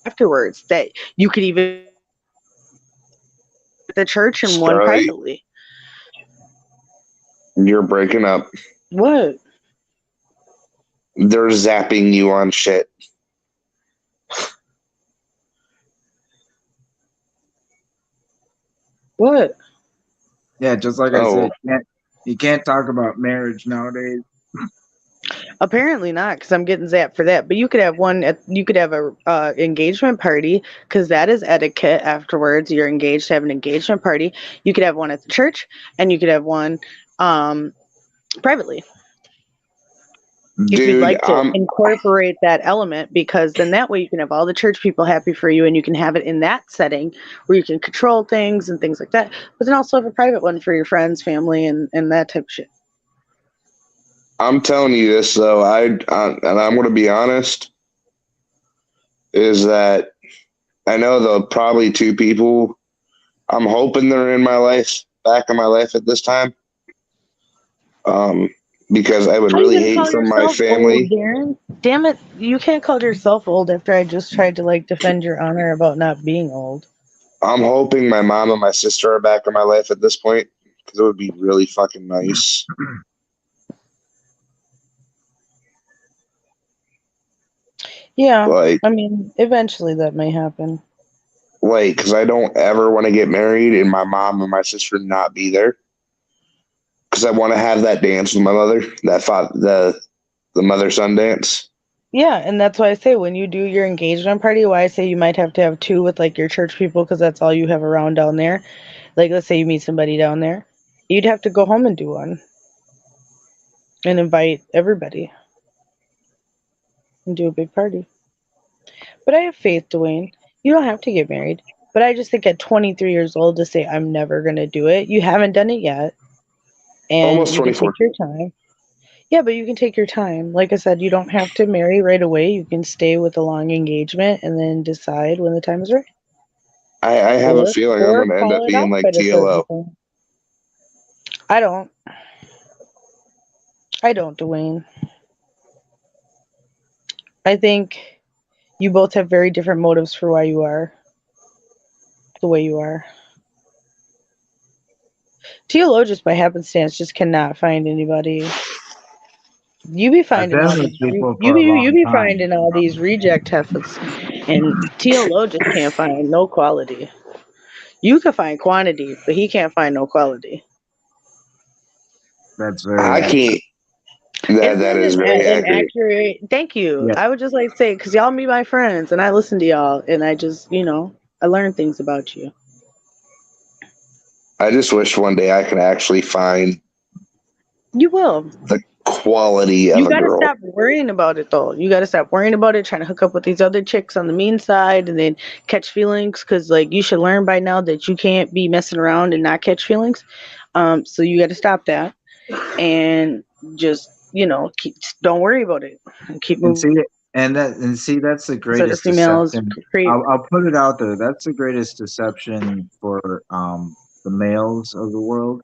afterwards, that you could even at the church and one Scarlet, privately. you're breaking up. What? They're zapping you on shit. What? Yeah, just like I Oh, said, you can't talk about marriage nowadays. Apparently not, because I'm getting zapped for that. But you could have one. You could have a engagement party, because that is etiquette. Afterwards, you're engaged to have an engagement party. You could have one at the church, and you could have one privately. If you'd dude, like to incorporate that element, because then that way you can have all the church people happy for you, and you can have it in that setting where you can control things and things like that. But then also have a private one for your friends, family, and that type of shit. I'm telling you this though. And I'm going to be honest, is that I know the probably two people. I'm hoping they're in my life, back in my life at this time. Because I would How are you really gonna hate call for my yourself old, family. Darren? Damn it! You can't call yourself old after I just tried to like defend your honor about not being old. I'm hoping my mom and my sister are back in my life at this point because it would be really fucking nice. Yeah, Like, I mean, eventually that may happen. because I don't ever want to get married and my mom and my sister not be there. Because I want to have that dance with my mother, the mother son dance. Yeah, and that's why I say when you do your engagement party, why I say you might have to have two with like your church people, because that's all you have around down there. Like, let's say you meet somebody down there, you'd have to go home and do one and invite everybody and do a big party. But I have faith, Dwayne. You don't have to get married. But I just think at 23 years old to say I'm never gonna do it. You haven't done it yet, and Almost you can 24. take your time. Yeah, but you can take your time. Like I said, you don't have to marry right away. You can stay with a long engagement and then decide when the time is right. I have a feeling I'm Or going to end call up it being off like at a certain TLO. point. I don't. I don't, Dwayne. I think you both have very different motives for why you are the way you are. TLO just by happenstance just cannot find anybody. You be I've finding been all with these people for a you long be time. finding all these reject heifers, and TLO just can't find no quality. You can find quantity, but he can't find no quality. That's very I accurate. can't. That Isn't is it very an accurate. accurate? Thank you. Yeah, I would just like to say, because y'all be my friends, and I listen to y'all, and I just, I learn things about you. I just wish one day I could actually find You will. the quality of You a got to girl. stop worrying about it, though. You got to stop worrying about it, trying to hook up with these other chicks on the mean side, and then catch feelings. Because, like, you should learn by now that you can't be messing around and not catch feelings. So you got to stop that, and just, don't worry about it, and keep and moving. see that's the Other greatest females deception. create. I'll put it out there. That's the greatest deception for the males of the world,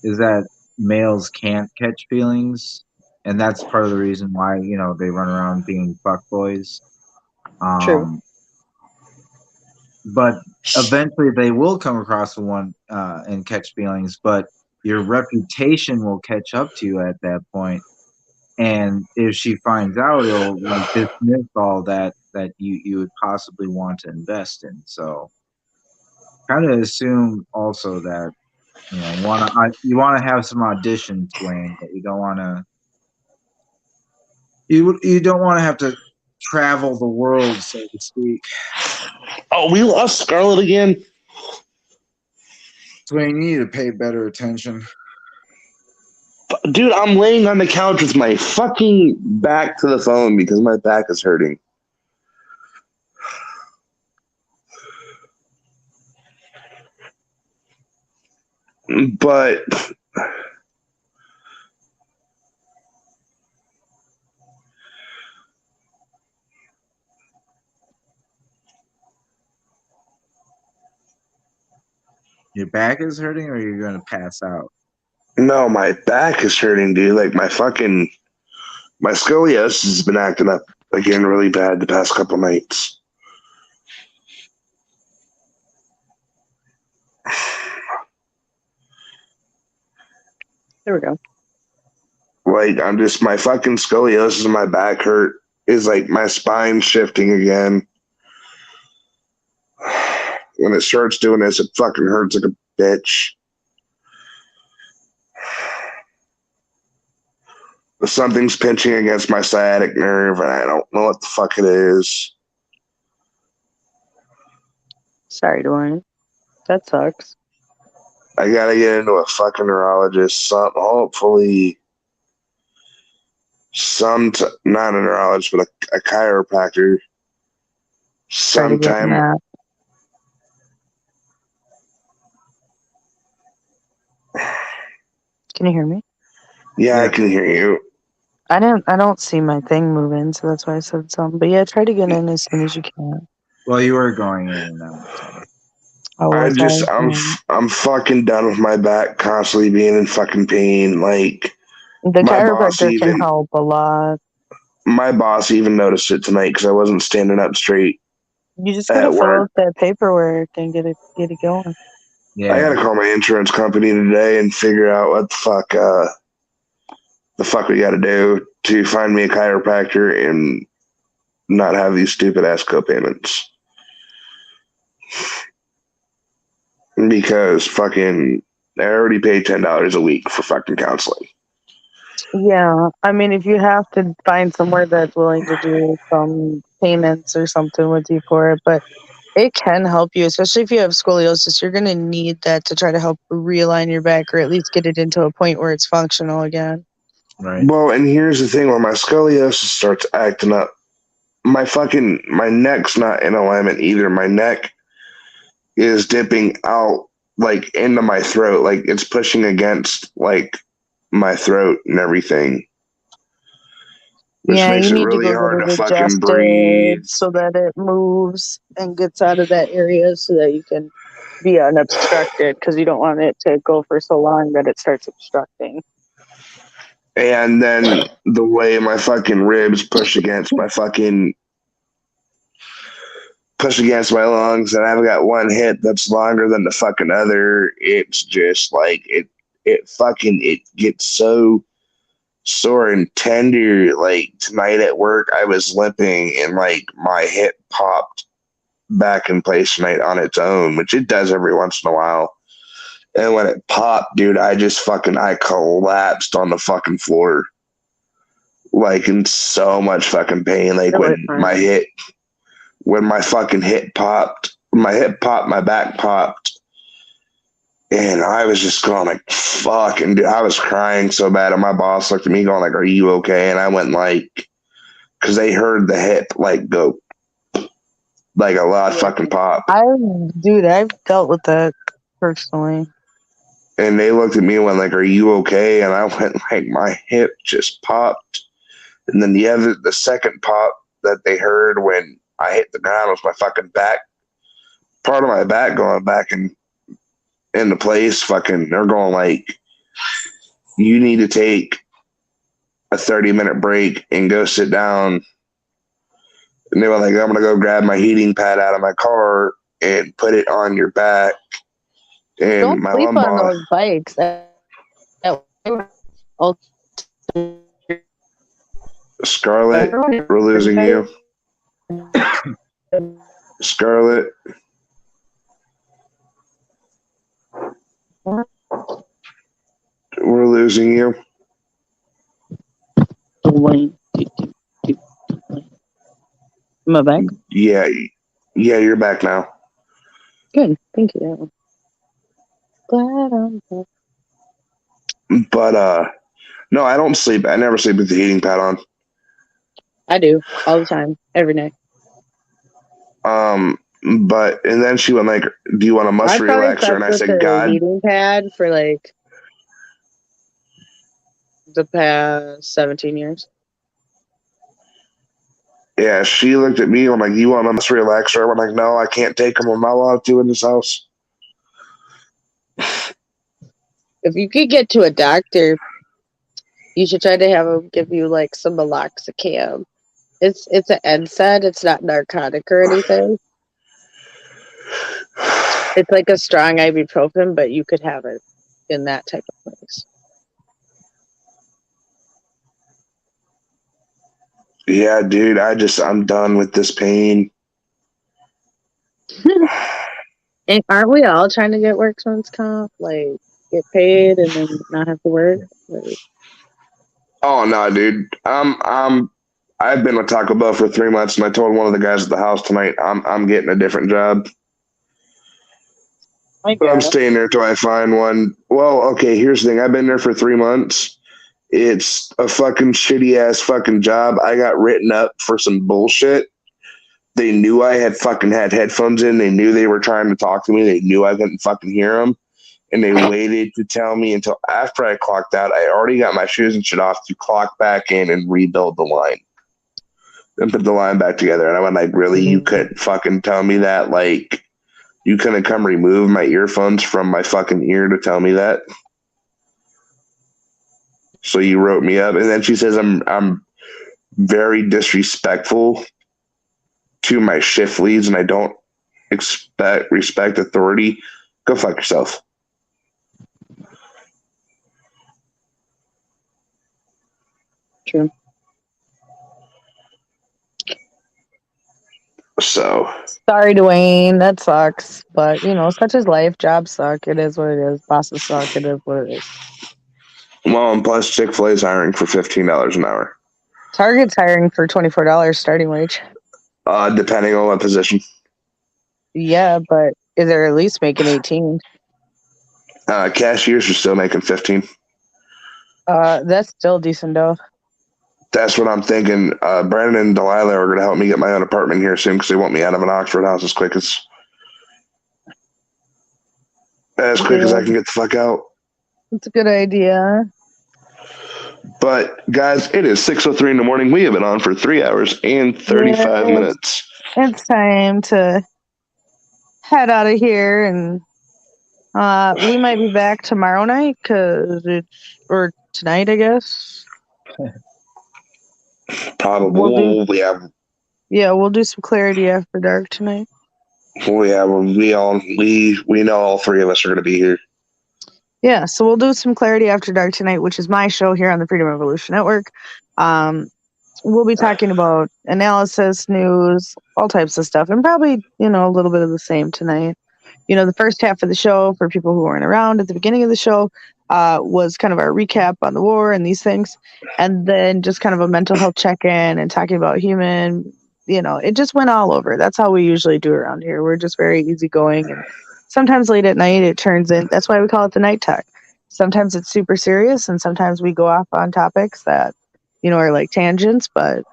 is that males can't catch feelings, and that's part of the reason why they run around being fuckboys. True. But eventually they will come across one and catch feelings, but your reputation will catch up to you at that point. And if she finds out, it'll like dismiss all that you would possibly want to invest in. So kind of assume also that you want to have some auditions, Dwayne, but you don't want to you don't want to have to travel the world, so to speak. Oh, we lost Scarlet again. Dwayne, you need to pay better attention. Dude, I'm laying on the couch with my fucking back to the phone because my back is hurting. But Your back is hurting, or you're going to pass out? no, my back is hurting, dude. Like my scoliosis has been acting up again really bad the past couple nights. There we go. Like, I'm just, my fucking scoliosis and my back hurt is like my spine shifting again. When it starts doing this, it fucking hurts like a bitch. Something's pinching against my sciatic nerve, and I don't know what the fuck it is. Sorry, Dwayne. That sucks. I gotta get into a fucking neurologist. Hopefully, not a neurologist, but a chiropractor. Try to get in Sometime. that. Can you hear me? Yeah, I Yeah. can hear you. I don't see my thing moving, so that's why I said something. But yeah, try to get in as soon as you can. Well, you were going in and out. So. I'm fucking done with my back constantly being in fucking pain. Like, The my boss chiropractor can even help a lot. noticed it tonight because I wasn't standing up straight You just gotta at fill work. out that paperwork and get it going. Yeah. I gotta call my insurance company today and figure out what the fuck we gotta do to find me a chiropractor and not have these stupid ass co-payments. Because fucking I already paid $10 a week for fucking counseling. Yeah, I mean, if you have to find somewhere that's willing to do some payments or something with you for it, but it can help you, especially if you have scoliosis. You're going to need that to try to help realign your back or at least get it into a point where it's functional again. Right. Well, and here's the thing: when my scoliosis starts acting up, my neck's not in alignment either. My neck is dipping out like into my throat, like it's pushing against like my throat and everything. Which Yeah, makes you it need to really go hard get to it fucking breathe. adjusted so that it moves and gets out of that area so that you can be unobstructed, because you don't want it to go for so long that it starts obstructing. And then the way my fucking ribs push against my lungs, and I've got one hip that's longer than the fucking other. It's just like it gets so sore and tender. Like tonight at work, I was limping and like my hip popped back in place tonight on its own, which it does every once in a while. And when it popped, dude, I collapsed on the fucking floor. Like in so much fucking pain. Like when my fucking hip popped, my back popped, and I was just going like, fuck, and dude, I was crying so bad, and my boss looked at me going like, are you okay? And I went like, because they heard the hip like go, like a lot fucking pop. I've dealt with that personally. And they looked at me and went like, are you okay? And I went like, my hip just popped. And then the second pop that they heard when I hit the ground was my fucking back, part of my back going back into place. Fucking, they're going like, you need to take a 30-minute break and go sit down. And they were like, I'm gonna go grab my heating pad out of my car and put it on your back and Don't my sleep lumbar. on those bikes. Scarlet, we're losing you. Scarlet. We're losing you. Am I back? Yeah, you're back now. Good, thank you. Glad I'm back. But no, I don't sleep. I never sleep with the heating pad on. I do all the time, every night. But and then she went like, "Do you want a muscle relaxer?" And I said, "God." Heating pad for like the past 17 years. Yeah, she looked at me. I'm like, "You want a muscle relaxer?" I went like, "No, I can't take them. I'm not allowed to in this house." If you could get to a doctor, you should try to have them give you like some meloxicam. It's an NSAID. It's not narcotic or anything. It's like a strong ibuprofen, but you could have it in that type of place. Yeah, dude, I'm done with this pain. And aren't we all trying to get workman's comp? Like, get paid and then not have to work? Like, Oh no, dude. I've been with Taco Bell for 3 months, and I told one of the guys at the house tonight I'm getting a different job. But I'm staying there till I find one. Well, okay, here's the thing. I've been there for 3 months. It's a fucking shitty ass fucking job. I got written up for some bullshit. They knew I had fucking had headphones in. They knew they were trying to talk to me. They knew I couldn't fucking hear them. And they waited to tell me until after I clocked out. I already got my shoes and shit off to clock back in and rebuild the line and put the line back together. And I went like, really? You couldn't fucking tell me that? Like, you couldn't come remove my earphones from my fucking ear to tell me that? So you wrote me up. And then she says I'm very disrespectful to my shift leads and I don't respect authority. Go fuck yourself. True. So sorry, Dwayne. That sucks. But, such is life. Jobs suck. It is what it is. Bosses suck. It is what it is. Well, and plus Chick-fil-A is hiring for $15 an hour. Target's hiring for $24 starting wage. Depending on what position. Yeah, but they're at least making 18. Cashiers are still making 15. That's still decent though. That's what I'm thinking. Brandon and Delilah are going to help me get my own apartment here soon because they want me out of an Oxford house as quick as I can get the fuck out. That's a good idea. But guys, it is 6:03 in the morning. We have been on for 3 hours and 35 minutes. It's time to head out of here, and we might be back tomorrow night or tonight, I guess. Probably. We'll do some clarity after dark tonight. Oh yeah, we know all three of us are going to be here. Yeah, so we'll do some clarity after dark tonight, which is my show here on the Freedom Revolution Network. We'll be talking about analysis, news, all types of stuff, and probably, a little bit of the same tonight. The first half of the show, for people who weren't around at the beginning of the show, was kind of our recap on the war and these things, and then just kind of a mental health check-in and talking about human, it just went all over. That's how we usually do around here. We're just very easygoing, and sometimes late at night it turns in. That's why we call it the night talk. Sometimes it's super serious, and sometimes we go off on topics that, are like tangents, but,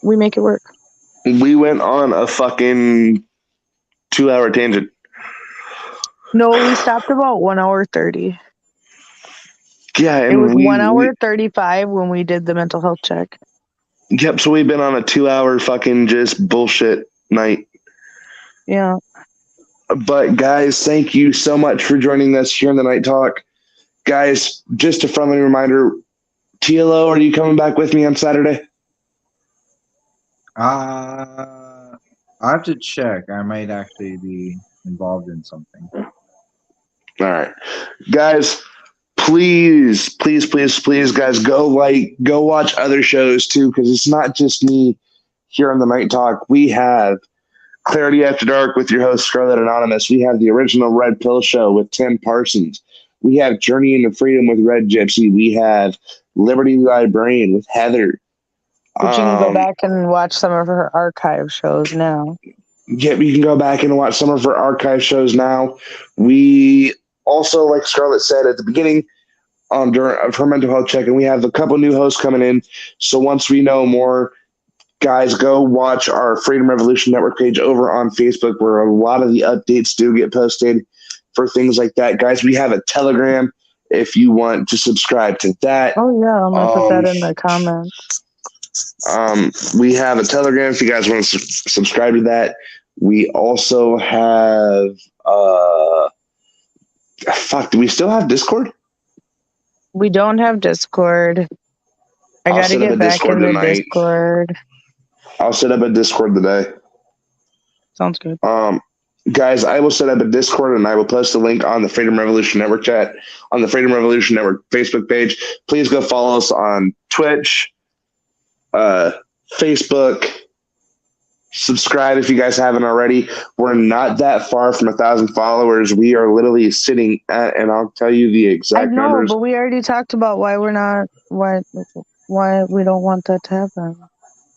we make it work. We went on a fucking 2-hour tangent. No, we stopped about 1 hour 30. Yeah, and it was 1 hour 35 when we did the mental health check. Yep, so we've been on a 2-hour fucking just bullshit night. Yeah. But guys, thank you so much for joining us here in the Night Talk. Guys, just a friendly reminder, TLO, are you coming back with me on Saturday? I have to check. I might actually be involved in something. All right. Guys, please, guys, go watch other shows too, because it's not just me here on the Night Talk. We have Clarity After Dark with your host, Scarlet Anonymous. We have the original Red Pill Show with Tim Parsons. We have Journey into Freedom with Red Gypsy. We have Liberty Librarian with Heather. But you can go back and watch some of her archive shows now. Yeah, you can go back and watch some of her archive shows now. We also, like Scarlett said at the beginning, during her mental health check, and we have a couple new hosts coming in. So once we know more, guys, go watch our Freedom Revolution Network page over on Facebook, where a lot of the updates do get posted for things like that. Guys, we have a Telegram if you want to subscribe to that. Oh, yeah, I'm going to put that in the comments. We have a Telegram if you guys want to subscribe to that. We also have do we still have Discord? We don't have Discord. I got to get back in the Discord. I'll set up a Discord today. Sounds good. Guys, I will set up a Discord and I will post a link on the Freedom Revolution Network chat on the Freedom Revolution Network Facebook page. Please go follow us on Twitch, Facebook. Subscribe if you guys haven't already. We're not that far from 1,000 followers. We are literally sitting at, and I'll tell you the I exact know, numbers. but we already talked about why we don't want that to happen.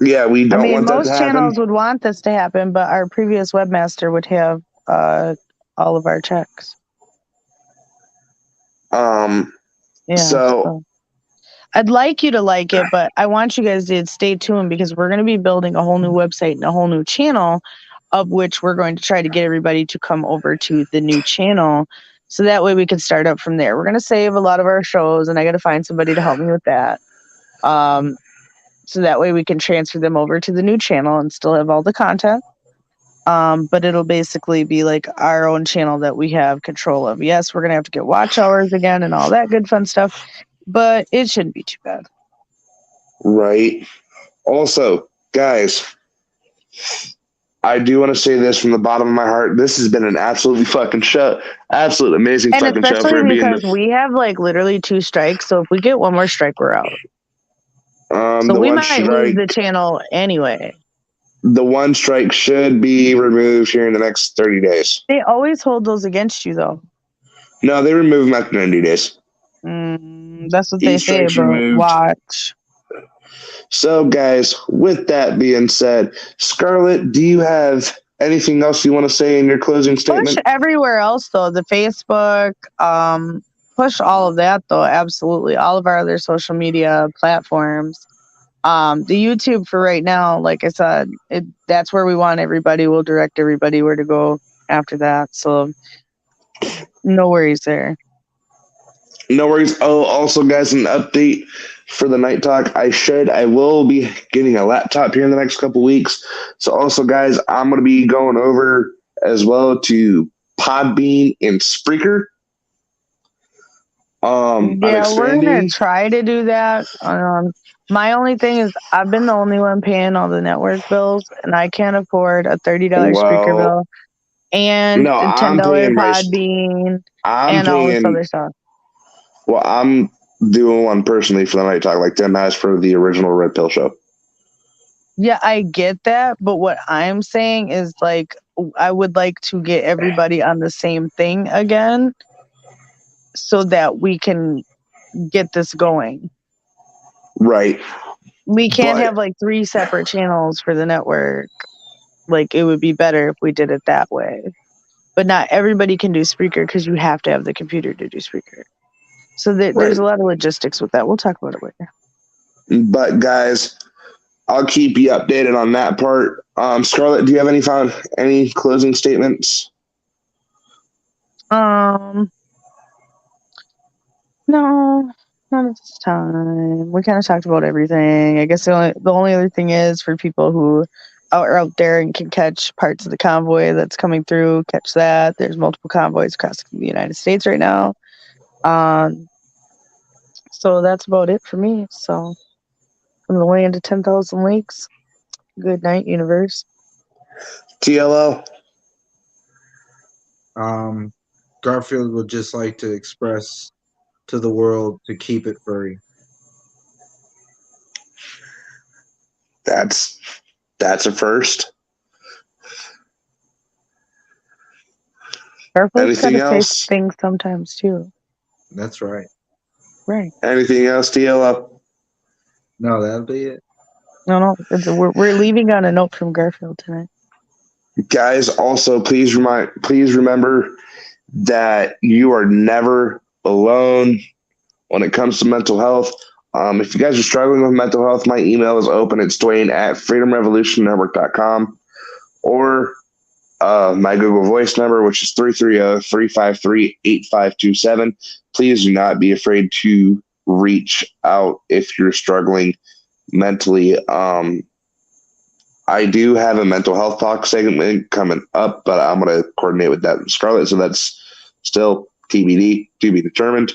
Yeah, we don't want that to most happen. channels would want this to happen, but our previous webmaster would have all of our checks. Yeah, So I'd like you to like it, but I want you guys to stay tuned because we're going to be building a whole new website and a whole new channel, of which we're going to try to get everybody to come over to the new channel. So that way we can start up from there. We're going to save a lot of our shows, and I got to find somebody to help me with that. So that way we can transfer them over to the new channel and still have all the content. But it'll basically be like our own channel that we have control of. Yes, we're going to have to get watch hours again and all that good fun stuff, but it shouldn't be too bad. right. Also, guys, I do want to say this from the bottom of my heart. This has been an absolutely fucking show. Absolute amazing And fucking show especially for being because we have like literally 2 strikes. So if we get one more strike, we're out. So the we one might lose the strike. channel anyway. The one strike should be removed here in the next 30 days. They always hold those against you, though. No, they remove them after 90 days. That's what they Each say, strike's but removed. watch. So, guys, with that being said, Scarlett, do you have anything else you want to say in your closing statement? Push everywhere else, though. The Facebook, push all of that, though. Absolutely. All of our other social media platforms. The YouTube for right now, like I said, that's where we want everybody. We'll direct everybody where to go after that. So no worries there. No worries. Oh, also, guys, an update for the Night Talk. I will be getting a laptop here in the next couple weeks. So, also, guys, I'm going to be going over as well to Podbean and Spreaker. I'm Yeah, we're gonna expanding. try to do that. My only thing is I've been the only one paying all the network bills, and I can't afford a $30 Spreaker Well, bill and no, a I'm $10 paying Podbean I'm and all this paying. other stuff. Well, I'm doing one personally for the Night Talk, like 10 has for the original Red Pill show. Yeah, I get that, but what I'm saying is like I would like to get everybody on the same thing again so that we can get this going. Right. We can't But- have like 3 separate channels for the network. Like it would be better if we did it that way. But not everybody can do Spreaker because you have to have the computer to do Spreaker. So there's a lot of logistics with that. We'll talk about it later. But guys, I'll keep you updated on that part. Scarlett, do you have any closing statements? No, not at this time. We kind of talked about everything. I guess the only other thing is for people who are out there and can catch parts of the convoy that's coming through, catch that. There's multiple convoys across the United States right now. So that's about it for me. So from the way into 10,000 Lakes, good night, universe. TLO? Garfield would just like to express to the world to keep it furry. That's a first. Garfield's got Anything to say else? things sometimes too. That's right. Right. Anything else, TLO? No, that'll be it. No, we're leaving on a note from Garfield tonight. Guys, also please remember that you are never alone when it comes to mental health. If you guys are struggling with mental health, my email is open. It's Dwayne@freedomrevolutionnetwork.com, or my Google Voice number, which is 330-353-8527. Please do not be afraid to reach out if you're struggling mentally. I do have a mental health talk segment coming up, but I'm going to coordinate with that with Scarlett, so that's still TBD, to be determined.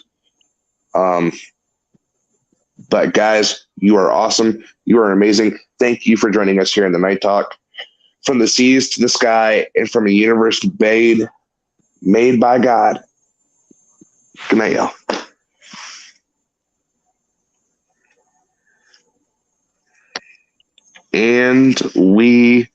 But guys, you are awesome. You are amazing. Thank you for joining us here in the Night Talk. From the seas to the sky, and from a universe made by God. Good night, y'all. And we